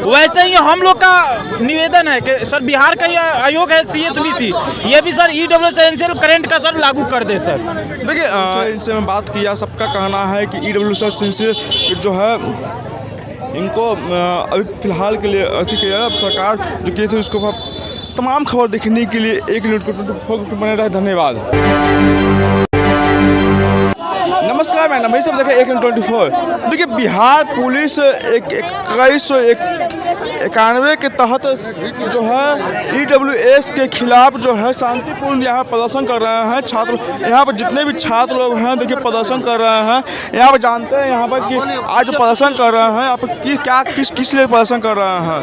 वैसे ही हम लोग का निवेदन है कि सर बिहार का ही आयोग है CSBC, ये भी सर EWS और NCL करंट का सर लागू कर दे सर। देखिए, इनसे मैं बात किया, सबका कहना है कि EWS और NCL जो है इनको अभी फिलहाल के लिए अति किया है। अब सरकार जो की थी उसको तमाम खबर देखने के लिए 1 मिनट को बने रहे। धन्यवाद। नमस्कार, मैं नमस्ते, सब देखें 1/24। देखिए, बिहार पुलिस 2191 के तहत जो है EWS के खिलाफ जो है शांतिपूर्ण यहाँ प्रदर्शन कर रहे हैं छात्र। यहाँ पर जितने भी छात्र लोग हैं देखिए प्रदर्शन कर रहे हैं। यहाँ पर जानते हैं यहाँ पर कि आज प्रदर्शन कर रहे हैं, आप किस लिए प्रदर्शन कर रहे हैं?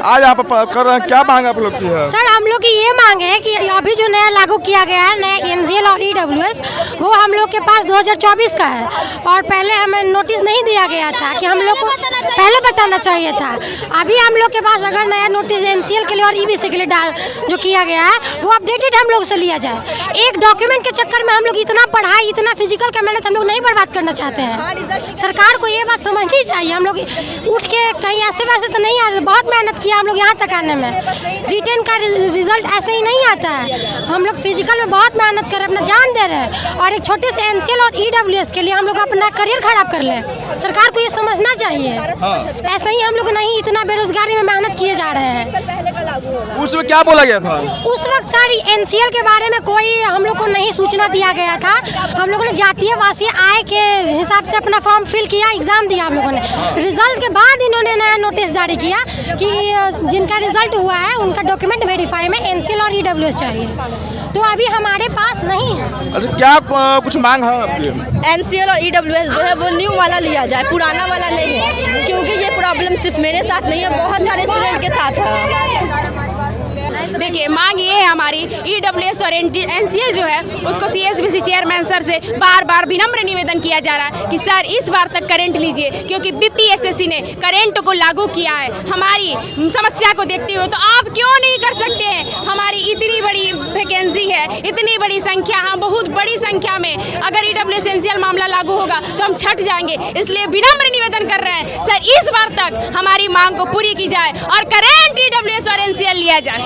आज यहाँ पर कर रहे हैं, क्या मांग आप लोग की है? सर, हम लोग की ये मांग है कि अभी जो नया लागू किया गया है, नया NCL और EWS, वो हम लोग के पास 2024 का है, और पहले हमें नोटिस नहीं दिया गया था कि हम लोग को पहले बताना चाहिए था। अभी हम लोग के पास अगर नया नोटिस NCL के लिए और EBC के लिए जो किया गया है वो अपडेटेड हम लोग से लिया जाए। एक डॉक्यूमेंट के चक्कर में हम लोग इतना पढ़ाई, इतना फिजिकल का मेहनत हम लोग नहीं बर्बाद करना चाहते हैं। सरकार को ये बात समझनी चाहिए। हम लोग उठ के कहीं ऐसे वैसे से नहीं आते, बहुत मेहनत किया हम लोग यहाँ तक आने में। रिटर्न का रिजल्ट ऐसे ही नहीं आता है। हम लोग फिजिकल में बहुत मेहनत कर रहे हैं, अपना जान दे रहे हैं, और एक छोटे से NCL और EWS के लिए हम लोग अपना करियर खराब कर लें। सरकार को ये समझना चाहिए। ऐसे ही हम लोग नहीं इतना बेरोजगारी में मेहनत किए जा रहे हैं। उसमें क्या बोला गया था? उस वक्त सर NCL के बारे में कोई हम लोग को नहीं सूचना दिया गया था। हम लोगों ने जातीय वासी आय के हिसाब से अपना फॉर्म फिल किया, एग्जाम दिया हम लोगों ने। रिजल्ट के बाद इन्होंने नया नोटिस जारी किया कि जिनका रिजल्ट हुआ है उनका डॉक्यूमेंट वेरीफाई में NCL और EWS चाहिए, तो अभी हमारे पास नहीं है। अच्छा, क्या कुछ मांग है आपकी? NCL और EWS जो है वो न्यू वाला लिया जाए, पुराना वाला नहीं है, क्योंकि ये प्रॉब्लम सिर्फ मेरे साथ नहीं है, बहुत सारे स्टूडेंट के साथ है। देखिए मांग ये है हमारी EWS और NCL जो है उसको CSBC चेयरमैन सर से बार बार विनम्र निवेदन किया जा रहा है कि सर इस बार तक करंट लीजिए, क्योंकि BPSSC ने करंट को लागू किया है। हमारी समस्या को देखते हुए तो आप क्यों नहीं कर सकते हैं? हमारी इतनी बड़ी वैकेंसी है, इतनी बड़ी संख्या, हम बहुत बड़ी संख्या में अगर EWS NCL मामला लागू होगा तो हम छट जाएंगे। इसलिए विनम्र निवेदन कर रहे हैं सर इस बार तक हमारी मांग को पूरी की जाए और करंट EWS और NCL लिया जाए।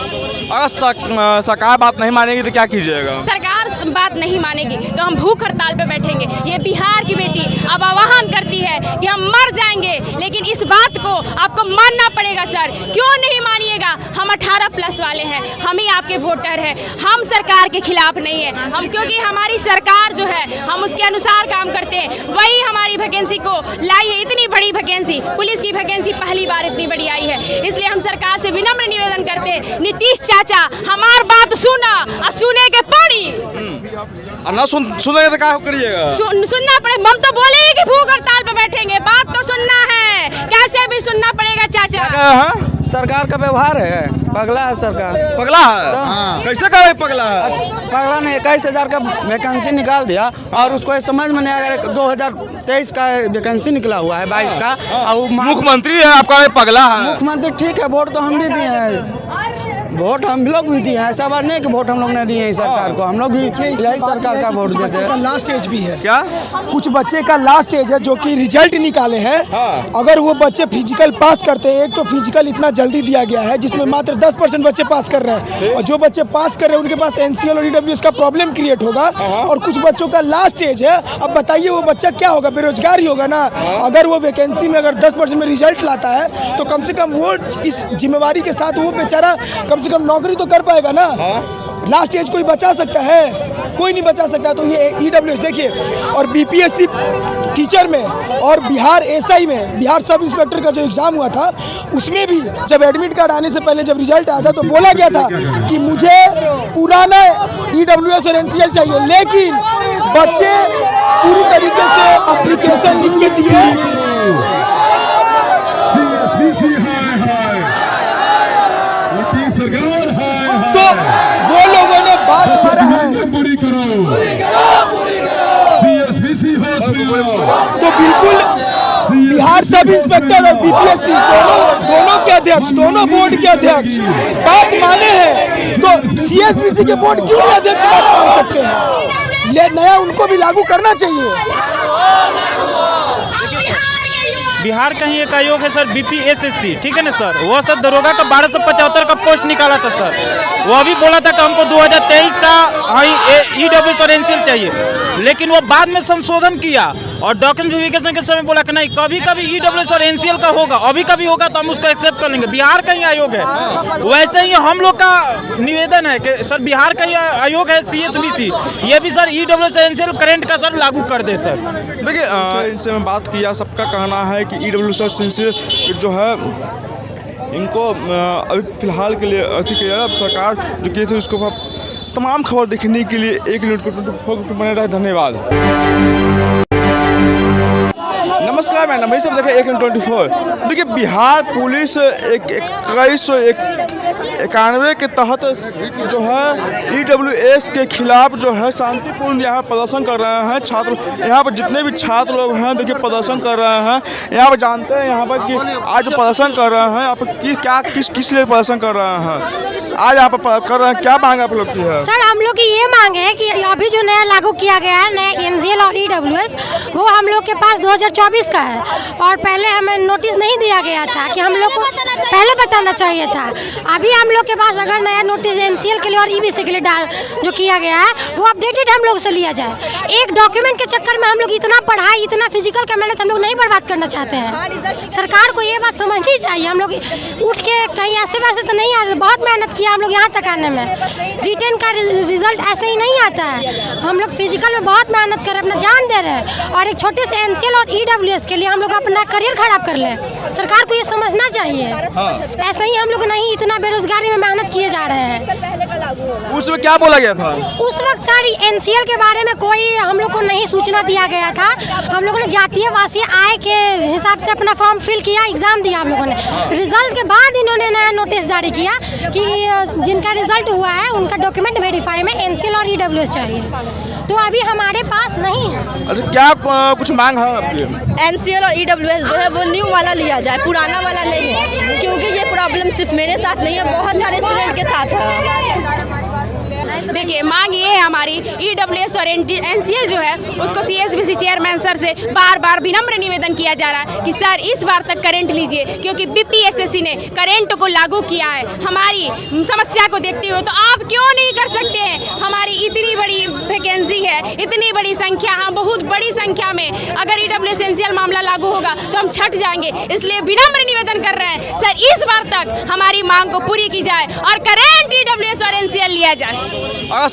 अगर सरकार बात नहीं मानेगी तो क्या कीजिएगा? सरकार बात नहीं मानेगी तो हम भूख हड़ताल पे बैठेंगे। ये बिहार की बेटी अब आह्वान करती है कि हम मर जाएंगे, लेकिन इस बात को आपको मानना पड़ेगा सर। क्यों नहीं मानिएगा? हम 18+ वाले हैं, हम ही आपके वोटर हैं, हम सरकार के खिलाफ नहीं है। हम क्योंकि हमारी सरकार जो है हम उसके अनुसार काम करते हैं, वही हमारी वैकेंसी को लाई है। इतनी बड़ी वैकेंसी, पुलिस की वैकेंसी पहली बार इतनी बड़ी आई है। इसलिए हम सरकार से विनम्र निवेदन करते हैं, नीतीश चाचा हमार बात सुना और सुने के पड़ी। और ना सुनेंगे तो क्या करिएगा? सुनना पड़े। हम तो बोलेंगे कि भूख हड़ताल पे बैठेंगे, बात तो सुनना है, कैसे भी सुनना पड़ेगा चाचा। सरकार का व्यवहार है, पगला है सरकार। पगला है? हाँ। कैसे करे पगला है? अच्छा, पगला ने 21,000 का वैकेंसी निकाल दिया और उसको ये समझ में नहीं आया। 2023 का वैकेंसी निकला हुआ है, 22 का। और मुख्यमंत्री है आपका, पगला है। मुख्यमंत्री ठीक है, वोट तो हम भी दिए हैं, वोट हम लोग भी दिए हैं। ऐसा बात नहीं कि वोट हम लोग ने दिए हैं सरकार को, हम लोग भी यही सरकार का वोट देते हैं। लास्ट एज भी है क्या? कुछ बच्चे का लास्ट एज है जो कि रिजल्ट निकाले हैं। अगर वो बच्चे फिजिकल पास करते हैं, एक तो फिजिकल इतना जल्दी दिया गया है जिसमें मात्र 10% बच्चे पास कर रहे हैं, और जो बच्चे पास कर रहे हैं उनके पास NCL और EWS का प्रॉब्लम क्रिएट होगा। और कुछ बच्चों का लास्ट एज है। अब बताइए वो बच्चा क्या होगा? बेरोजगार ही होगा ना। अगर वो वैकेंसी में अगर 10% में रिजल्ट लाता है तो कम से कम वो इस जिम्मेवारी के साथ वो बेचारा कम से कम नौकरी तो कर पाएगा ना। लास्ट एज कोई बचा सकता है? कोई नहीं बचा सकता। तो ये EWS देखिए, और BPSC टीचर में और बिहार SI में, बिहार सब इंस्पेक्टर का जो एग्ज़ाम हुआ था उसमें भी जब एडमिट कार्ड आने से पहले जब रिजल्ट आया था तो बोला गया था कि मुझे पुराना EWS और NCL चाहिए, लेकिन बच्चे पूरी तरीके से एप्लीकेशन लिख के दिए। तो वो लोगों ने बात मारा है पूरी करो। तो बिल्कुल बिहार सब इंस्पेक्टर और BPSC दोनों के अध्यक्ष, दोनों बोर्ड के अध्यक्ष बात माने हैं, तो CSBC के बोर्ड क्यों नहीं अध्यक्ष बात मान सकते हैं? ले नया उनको भी लागू करना चाहिए। बिहार का ही एक आयोग है सर, BPSSC, ठीक है ना सर। वो सर दरोगा का 1275 का पोस्ट निकाला था सर। वो अभी बोला था कि हमको 2023 का EWS और NCL चाहिए, लेकिन वो बाद में संशोधन किया और डॉक्यूमेंट वेरिफिकेशन के समय बोला कि नहीं, कभी कभी EWS और NCL का होगा, अभी कभी होगा तो हम उसको एक्सेप्ट कर लेंगे। बिहार का ही आयोग है। वैसे ही हम लोग का निवेदन है कि सर बिहार का ही आयोग है CSBC, ये भी सर EWS और NCL करंट का सर लागू कर दे सर। देखिए इनसे मैं बात किया, सबका कहना है कि EWS और NCL जो है इनको अभी फिलहाल के लिए अति किया है। अब सरकार जो की थी उसको तमाम खबर देखने के लिए 1 मिनट को बने रहे। धन्यवाद। नमस्कार, मैं नमस्ते, सब देखें 1/24। देखिए बिहार पुलिस 2191 के तहत जो है EWS के खिलाफ जो है शांतिपूर्ण यहाँ प्रदर्शन कर रहे हैं छात्र। यहाँ पर जितने भी छात्र लोग हैं देखिए प्रदर्शन कर रहे हैं। यहाँ पर जानते हैं यहाँ पर कि आज प्रदर्शन कर रहे हैं, यहाँ पर किस लिए प्रदर्शन कर रहे हैं? आज यहाँ पर कर रहे हैं, क्या मांग आप लोग की है? सर हम लोग की ये मांग है कि अभी जो नया लागू किया गया है, नया NCL और EWS, वो हम लोग के पास 2024 का है, और पहले हमें नोटिस नहीं दिया गया था कि हम लोग को पहले बताना चाहिए था। अभी हम लोग के पास अगर नया नोटिस NCL के लिए और EBC के लिए जो किया गया है वो अपडेटेड हम लोग से लिया जाए। एक डॉक्यूमेंट के चक्कर में हम लोग इतना पढ़ाई, इतना फिजिकल का मेहनत हम लोग नहीं बर्बाद करना चाहते हैं। सरकार को ये बात समझनी चाहिए। हम लोग उठ के कहीं ऐसे वैसे से नहीं आते, बहुत मेहनत किया हम लोग यहाँ तक आने में। रिटर्न का रिजल्ट ऐसे ही नहीं आता है। हम लोग फिजिकल में बहुत मेहनत कर रहे हैं, अपना जान दे रहे हैं, और एक छोटे से NCL और EWS के लिए हम लोग अपना करियर खराब कर लें। सरकार को ये समझना चाहिए। ऐसे ही हम लोग नहीं, इतना बेरोजगारी में मेहनत किए जा रहे हैं। लागू होगा। उसमें क्या बोला गया था? उस वक्त सर एनसीएल के बारे में कोई हम लोग को नहीं सूचना दिया गया था। हम लोगों ने जातीय वासी आय के हिसाब से अपना फॉर्म फिल किया, एग्जाम दिया हम लोगों ने। रिजल्ट के बाद इन्होंने नया नोटिस जारी किया कि जिनका रिजल्ट हुआ है उनका डॉक्यूमेंट वेरीफाई में एनसीएल और ईडब्ल्यूएस चाहिए, तो अभी हमारे पास नहीं है। अच्छा, क्या कुछ मांग है आपकी? एनसीएल और ईडब्ल्यूएस जो है वो न्यू वाला लिया जाए, पुराना वाला नहीं है, क्योंकि ये प्रॉब्लम सिर्फ मेरे साथ नहीं है, बहुत सारे स्टूडेंट के साथ है। देखिए, मांग ये है हमारी, ईडब्ल्यूएस और एनसीएल जो है उसको सीएसबीसी चेयरमैन सर से बार बार विनम्र निवेदन किया जा रहा है कि सर इस बार तक करंट लीजिए, क्योंकि बीपीएसएससी ने करंट को लागू किया है। हमारी समस्या को देखते हुए तो आप क्यों नहीं कर सकते हैं? हमारी इतनी बड़ी वैकेंसी है, इतनी बड़ी संख्या, हम बहुत बड़ी संख्या में, अगर ईडब्ल्यूएस एनसीएल मामला लागू होगा तो हम छट जाएंगे। इसलिए विनम्र निवेदन कर रहे हैं सर, इस बार तक हमारी मांग को पूरी की जाए और करंट ईडब्ल्यूएस और एनसीएल लिया जाए। अगर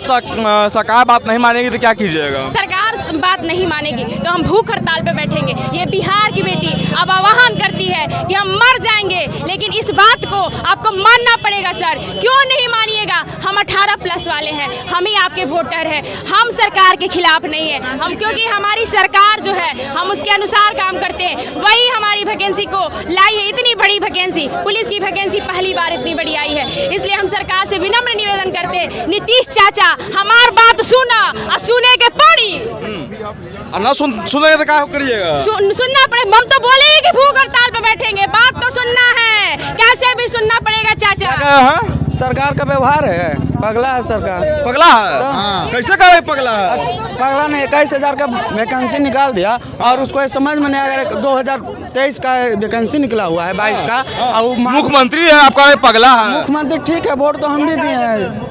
सरकार बात नहीं मानेगी तो क्या कीजिएगा? सरकार बात नहीं मानेगी तो हम भूख हड़ताल पे बैठेंगे। ये बिहार की बेटी अब आह्वान करती है कि हम मर जाएंगे, लेकिन इस बात को आपको मानना पड़ेगा सर। क्यों नहीं मानिएगा? हम 18+ वाले हैं, हम ही आपके वोटर हैं, हम सरकार के खिलाफ नहीं है। हम, क्योंकि हमारी सरकार जो है हम उसके अनुसार काम करते हैं, वही हमारी वैकेंसी को लाई है। इतनी बड़ी वैकेंसी, पुलिस की वैकेंसी पहली बार इतनी बड़ी आई है। इसलिए हम सरकार से विनम्र निवेदन करते हैं, नीतीश चाचा हमार बात सुना और सुने के पड़ी। और ना सुनेंगे तो क्या करिएगा? सुनना पड़े, हम तो बोले ही कि भूख हड़ताल पे बैठेंगे, बात तो सुनना है, कैसे भी सुनना पड़ेगा चाचा। सरकार का व्यवहार है, पगला है सरकार। पगला है? हाँ। कैसे करे पगला है? अच्छा, पगला ने 21,000 का वैकेंसी निकाल दिया और उसको ये समझ में नहीं आया। 2023 का वैकेंसी निकला हुआ है, 22 का, और मुख्यमंत्री है आपका, पगला है। मुख्यमंत्री ठीक है, वोट तो हम भी दिए हैं,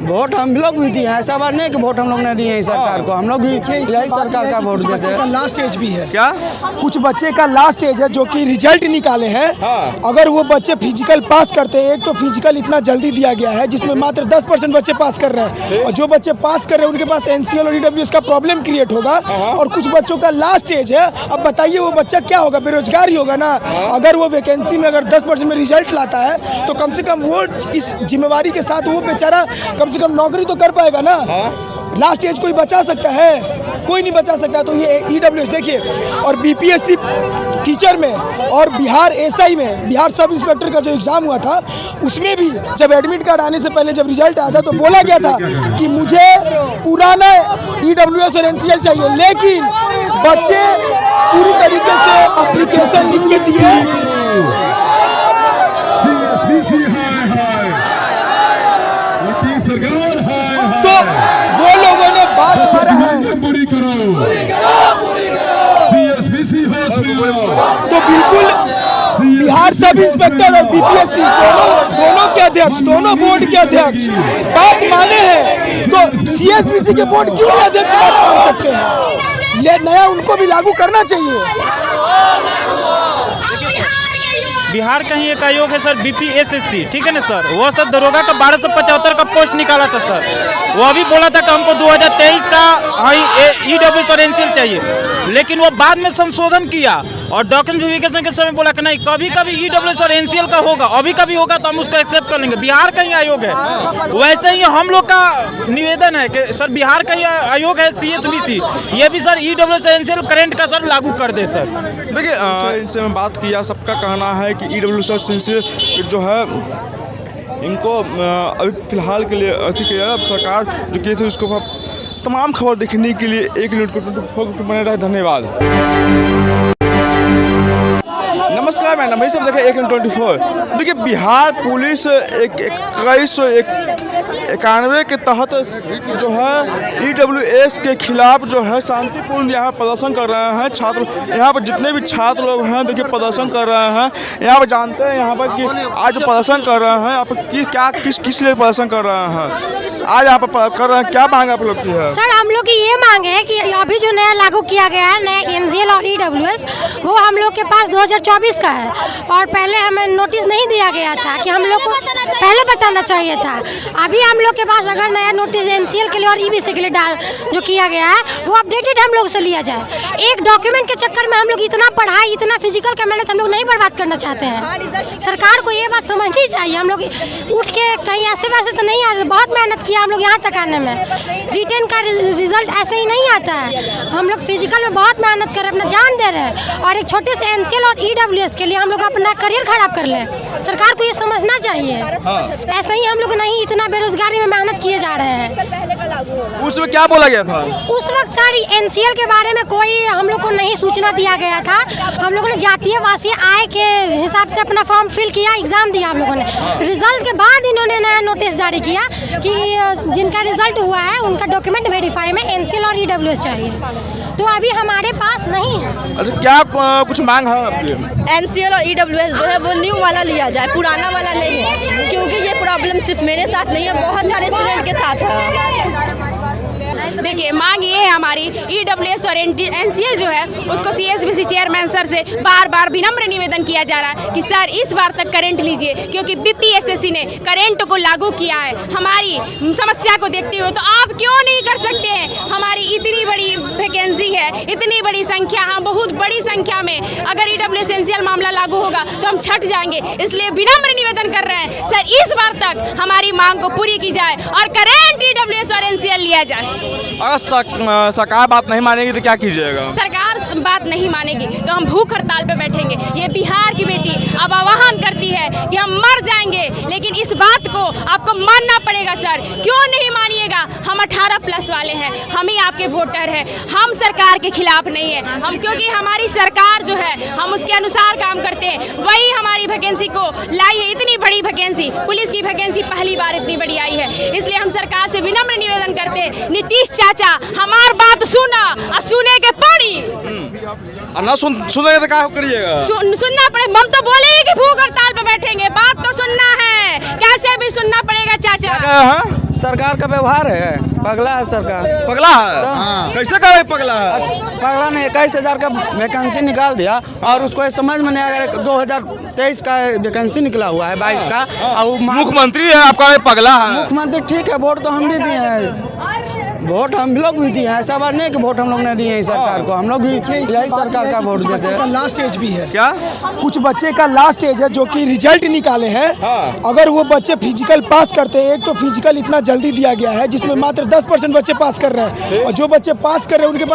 वोट हम लोग भी दिए हैं। ऐसा बात नहीं कि वोट हम लोग ने दिए हैं सरकार को, हम लोग भी यही सरकार का वोट देते हैं। लास्ट एज भी है क्या? कुछ बच्चे का लास्ट एज है जो कि रिजल्ट निकाले हैं। अगर वो बच्चे फिजिकल पास करते हैं, एक तो फिजिकल इतना जल्दी दिया गया है जिसमें मात्र 10% बच्चे पास कर रहे हैं, और जो बच्चे पास कर रहे हैं उनके पास एनसीएल और ईडब्ल्यूएस का प्रॉब्लम क्रिएट होगा। और कुछ बच्चों का लास्ट एज है, अब बताइए वो बच्चा क्या होगा? बेरोजगार ही होगा ना। अगर वो वैकेंसी में अगर 10% में रिजल्ट लाता है तो कम से कम वो इस जिम्मेवारी के साथ वो बेचारा कम से कम नौकरी तो कर पाएगा ना। लास्ट एज कोई बचा सकता है? कोई नहीं बचा सकता। तो ये ईडब्ल्यूएस देखिए, और बीपीएससी टीचर में और बिहार एसआई में, बिहार सब इंस्पेक्टर का जो एग्ज़ाम हुआ था उसमें भी जब एडमिट कार्ड आने से पहले जब रिजल्ट आया था तो बोला गया था कि मुझे पुराना ईडब्ल्यूएस और एनसीएल चाहिए, लेकिन बच्चे पूरी तरीके से एप्लीकेशन लिख के दिए। तो वो लोगों ने बात मारा है पूरी करो, तो बिल्कुल बिहार सब इंस्पेक्टर और बीपीएससी दोनों के अध्यक्ष, दोनों बोर्ड के अध्यक्ष बात माने हैं, तो सीएसबीसी के बोर्ड क्यों नहीं अध्यक्ष बात मान सकते हैं? ये नया उनको भी लागू करना चाहिए। बिहार का ही एक आयोग है सर, बीपीएसएससी, ठीक है ना सर। वो सर दरोगा का 1275 का पोस्ट निकाला था सर। वो अभी बोला था कि हमको 2023 का ईडब्ल्यूएस और एनसीएल चाहिए, लेकिन वो बाद में संशोधन किया और डॉक्यूमेंट वेरिफिकेशन के समय बोला कि नहीं, कभी कभी ईडब्ल्यूएस और एनसीएल का होगा, अभी कभी होगा तो हम उसको एक्सेप्ट कर लेंगे। बिहार का ही आयोग है। वैसे ही हम लोग का निवेदन है कि सर बिहार का ही आयोग है सीएसबीसी, ये भी सर ईडब्ल्यूएस और एनसीएल करंट का सर लागू कर दे सर। देखिए, इनसे मैं बात किया, सबका कहना है कि ईडब्ल्यूएस और एनसीएल जो है इनको अभी फिलहाल के लिए अति किया। अब सरकार जो की थी उसको तमाम खबर देखने के लिए 1 मिनट को बने रहे। धन्यवाद। नमस्कार, मैं नमस्ते, सब देखें 1/24। देखिए, बिहार पुलिस 2191 के तहत जो है ईडब्ल्यूएस के खिलाफ जो है शांतिपूर्ण यहाँ प्रदर्शन कर रहे हैं छात्र। यहाँ पर जितने भी छात्र लोग हैं देखिए प्रदर्शन कर रहे हैं। यहाँ पर जानते हैं यहाँ पर कि आज जो प्रदर्शन कर रहे हैं आप किस लिए प्रदर्शन कर रहे हैं? आज यहाँ पर कर रहे हैं, क्या मांग आप लोग की है? सर, हम लोग की ये मांग है कि अभी जो नया लागू किया गया है, नया एनसीएल और ईडब्ल्यूएस, वो हम लोग के पास 2024 का है, है और पहले हमें नोटिस नहीं दिया गया था कि हम लोग को पहले बताना चाहिए था। अभी हम लोग के पास अगर नया नोटिस एनसीएल के लिए और ईबीसी के लिए जो किया गया है वो अपडेटेड हम लोग से लिया जाए। एक डॉक्यूमेंट के चक्कर में हम लोग इतना पढ़ाई इतना फिजिकल का मेहनत हम लोग नहीं बर्बाद करना चाहते हैं। सरकार को ये बात समझनी चाहिए। हम लोग उठ के कहीं ऐसे वैसे से नहीं आते, बहुत मेहनत किया हम लोग यहाँ तक आने में। रिटर्न का रिजल्ट ऐसे ही नहीं आता है। हम लोग फिजिकल में बहुत मेहनत कर रहे हैं, अपना जान दे रहे हैं और एक छोटे से एनसीएल और ईडब्ल्यूएस के लिए हम लोग अपना करियर खराब कर लें। सरकार को ये समझना चाहिए। ऐसे ही हम लोग नहीं इतना बेरोजगारी में मेहनत किए जा रहे हैं। उसमें क्या बोला गया था? उस वक्त सर एनसीएल के बारे में कोई हम लोग को नहीं सूचना दिया गया था। हम लोगों ने जातीय वासी आय के हिसाब से अपना फॉर्म फिल किया, एग्जाम दिया हम लोगों ने। रिजल्ट के बाद इन्होंने नया नोटिस जारी किया कि जिनका रिजल्ट हुआ है उनका डॉक्यूमेंट वेरीफाई में एनसीएल और ईडब्ल्यूएस चाहिए, तो अभी हमारे पास नहीं है। अच्छा, क्या कुछ मांग है आपकी? एनसीएल और ईडब्ल्यूएस जो है वो न्यू वाला लिया जाए, पुराना वाला नहीं है, क्योंकि ये प्रॉब्लम सिर्फ मेरे साथ नहीं है, बहुत सारे स्टूडेंट के साथ है। देखिए, मांग ये है हमारी, ईडब्ल्यूएस और एनसीएल जो है उसको सीएसबीसी चेयरमैन सर से बार बार विनम्र निवेदन किया जा रहा है कि सर इस बार तक करंट लीजिए, क्योंकि बीपीएसएससी ने करंट को लागू किया है। हमारी समस्या को देखते हुए तो आप क्यों नहीं कर सकते हैं? हमारी इतनी बड़ी वैकेंसी है, इतनी बड़ी संख्या, हम बहुत बड़ी संख्या में अगर ईडब्ल्यूएस एनसीएल मामला लागू होगा तो हम छट जाएंगे। इसलिए विनम्र निवेदन कर रहे हैं सर इस बार तक हमारी मांग को पूरी की जाए और करंट ईडब्ल्यूएस और एनसीएल लिया जाए। अगर सरकार बात नहीं मानेगी तो क्या कीजिएगा? सरकार बात नहीं मानेगी तो हम भूख हड़ताल पे बैठेंगे। ये बिहार की बेटी अब आह्वान करती है कि हम मर जाएंगे, लेकिन इस बात को आपको मानना पड़ेगा सर। क्यों नहीं मानिएगा? हम 18+ वाले हैं, हम ही आपके वोटर हैं, हम सरकार के खिलाफ नहीं है। हम क्योंकि हमारी सरकार जो है हम उसके अनुसार काम करते हैं, वही हमारी वैकेंसी को लाई है। इतनी बड़ी वैकेंसी, पुलिस की वैकेंसी पहली बार इतनी बड़ी आई है। इसलिए हम सरकार से विनम्र निवेदन करते हैं, नीतीश चाचा हमार बात सुना और सुने के पड़ी। और ना सुनेंगे तो क्या करिएगा? सुनना पड़े। हम तो बोले ही कि भूख हड़ताल पे बैठेंगे, बात तो सुनना है, कैसे भी सुनना पड़ेगा चाचा। सरकार का व्यवहार है, पगला है सरकार। पगला है? हाँ। कैसे कह रहे पगला है? अच्छा, पगला ने 21,000 का वैकेंसी निकाल दिया और उसको ये समझ में नहीं आया। 2023 का वैकेंसी निकला हुआ है, 22 का, और मुख्यमंत्री है आपका पगला है। मुख्यमंत्री ठीक है, वोट तो हम भी दिए हैं, वोट हम लोग भी दिए हैं। ऐसा बात नहीं कि वोट हम लोग ने दिए हैं सरकार को, हम लोग भी यही सरकार का वोट देते हैं। लास्ट एज भी है क्या? कुछ बच्चे का लास्ट एज है जो कि रिजल्ट निकाले हैं। अगर वो बच्चे फिजिकल पास करते हैं, एक तो फिजिकल इतना जल्दी दिया गया है जिसमें मात्र 10% बच्चे पास कर रहे हैं, और जो बच्चे पास कर रहे हैं उनके पास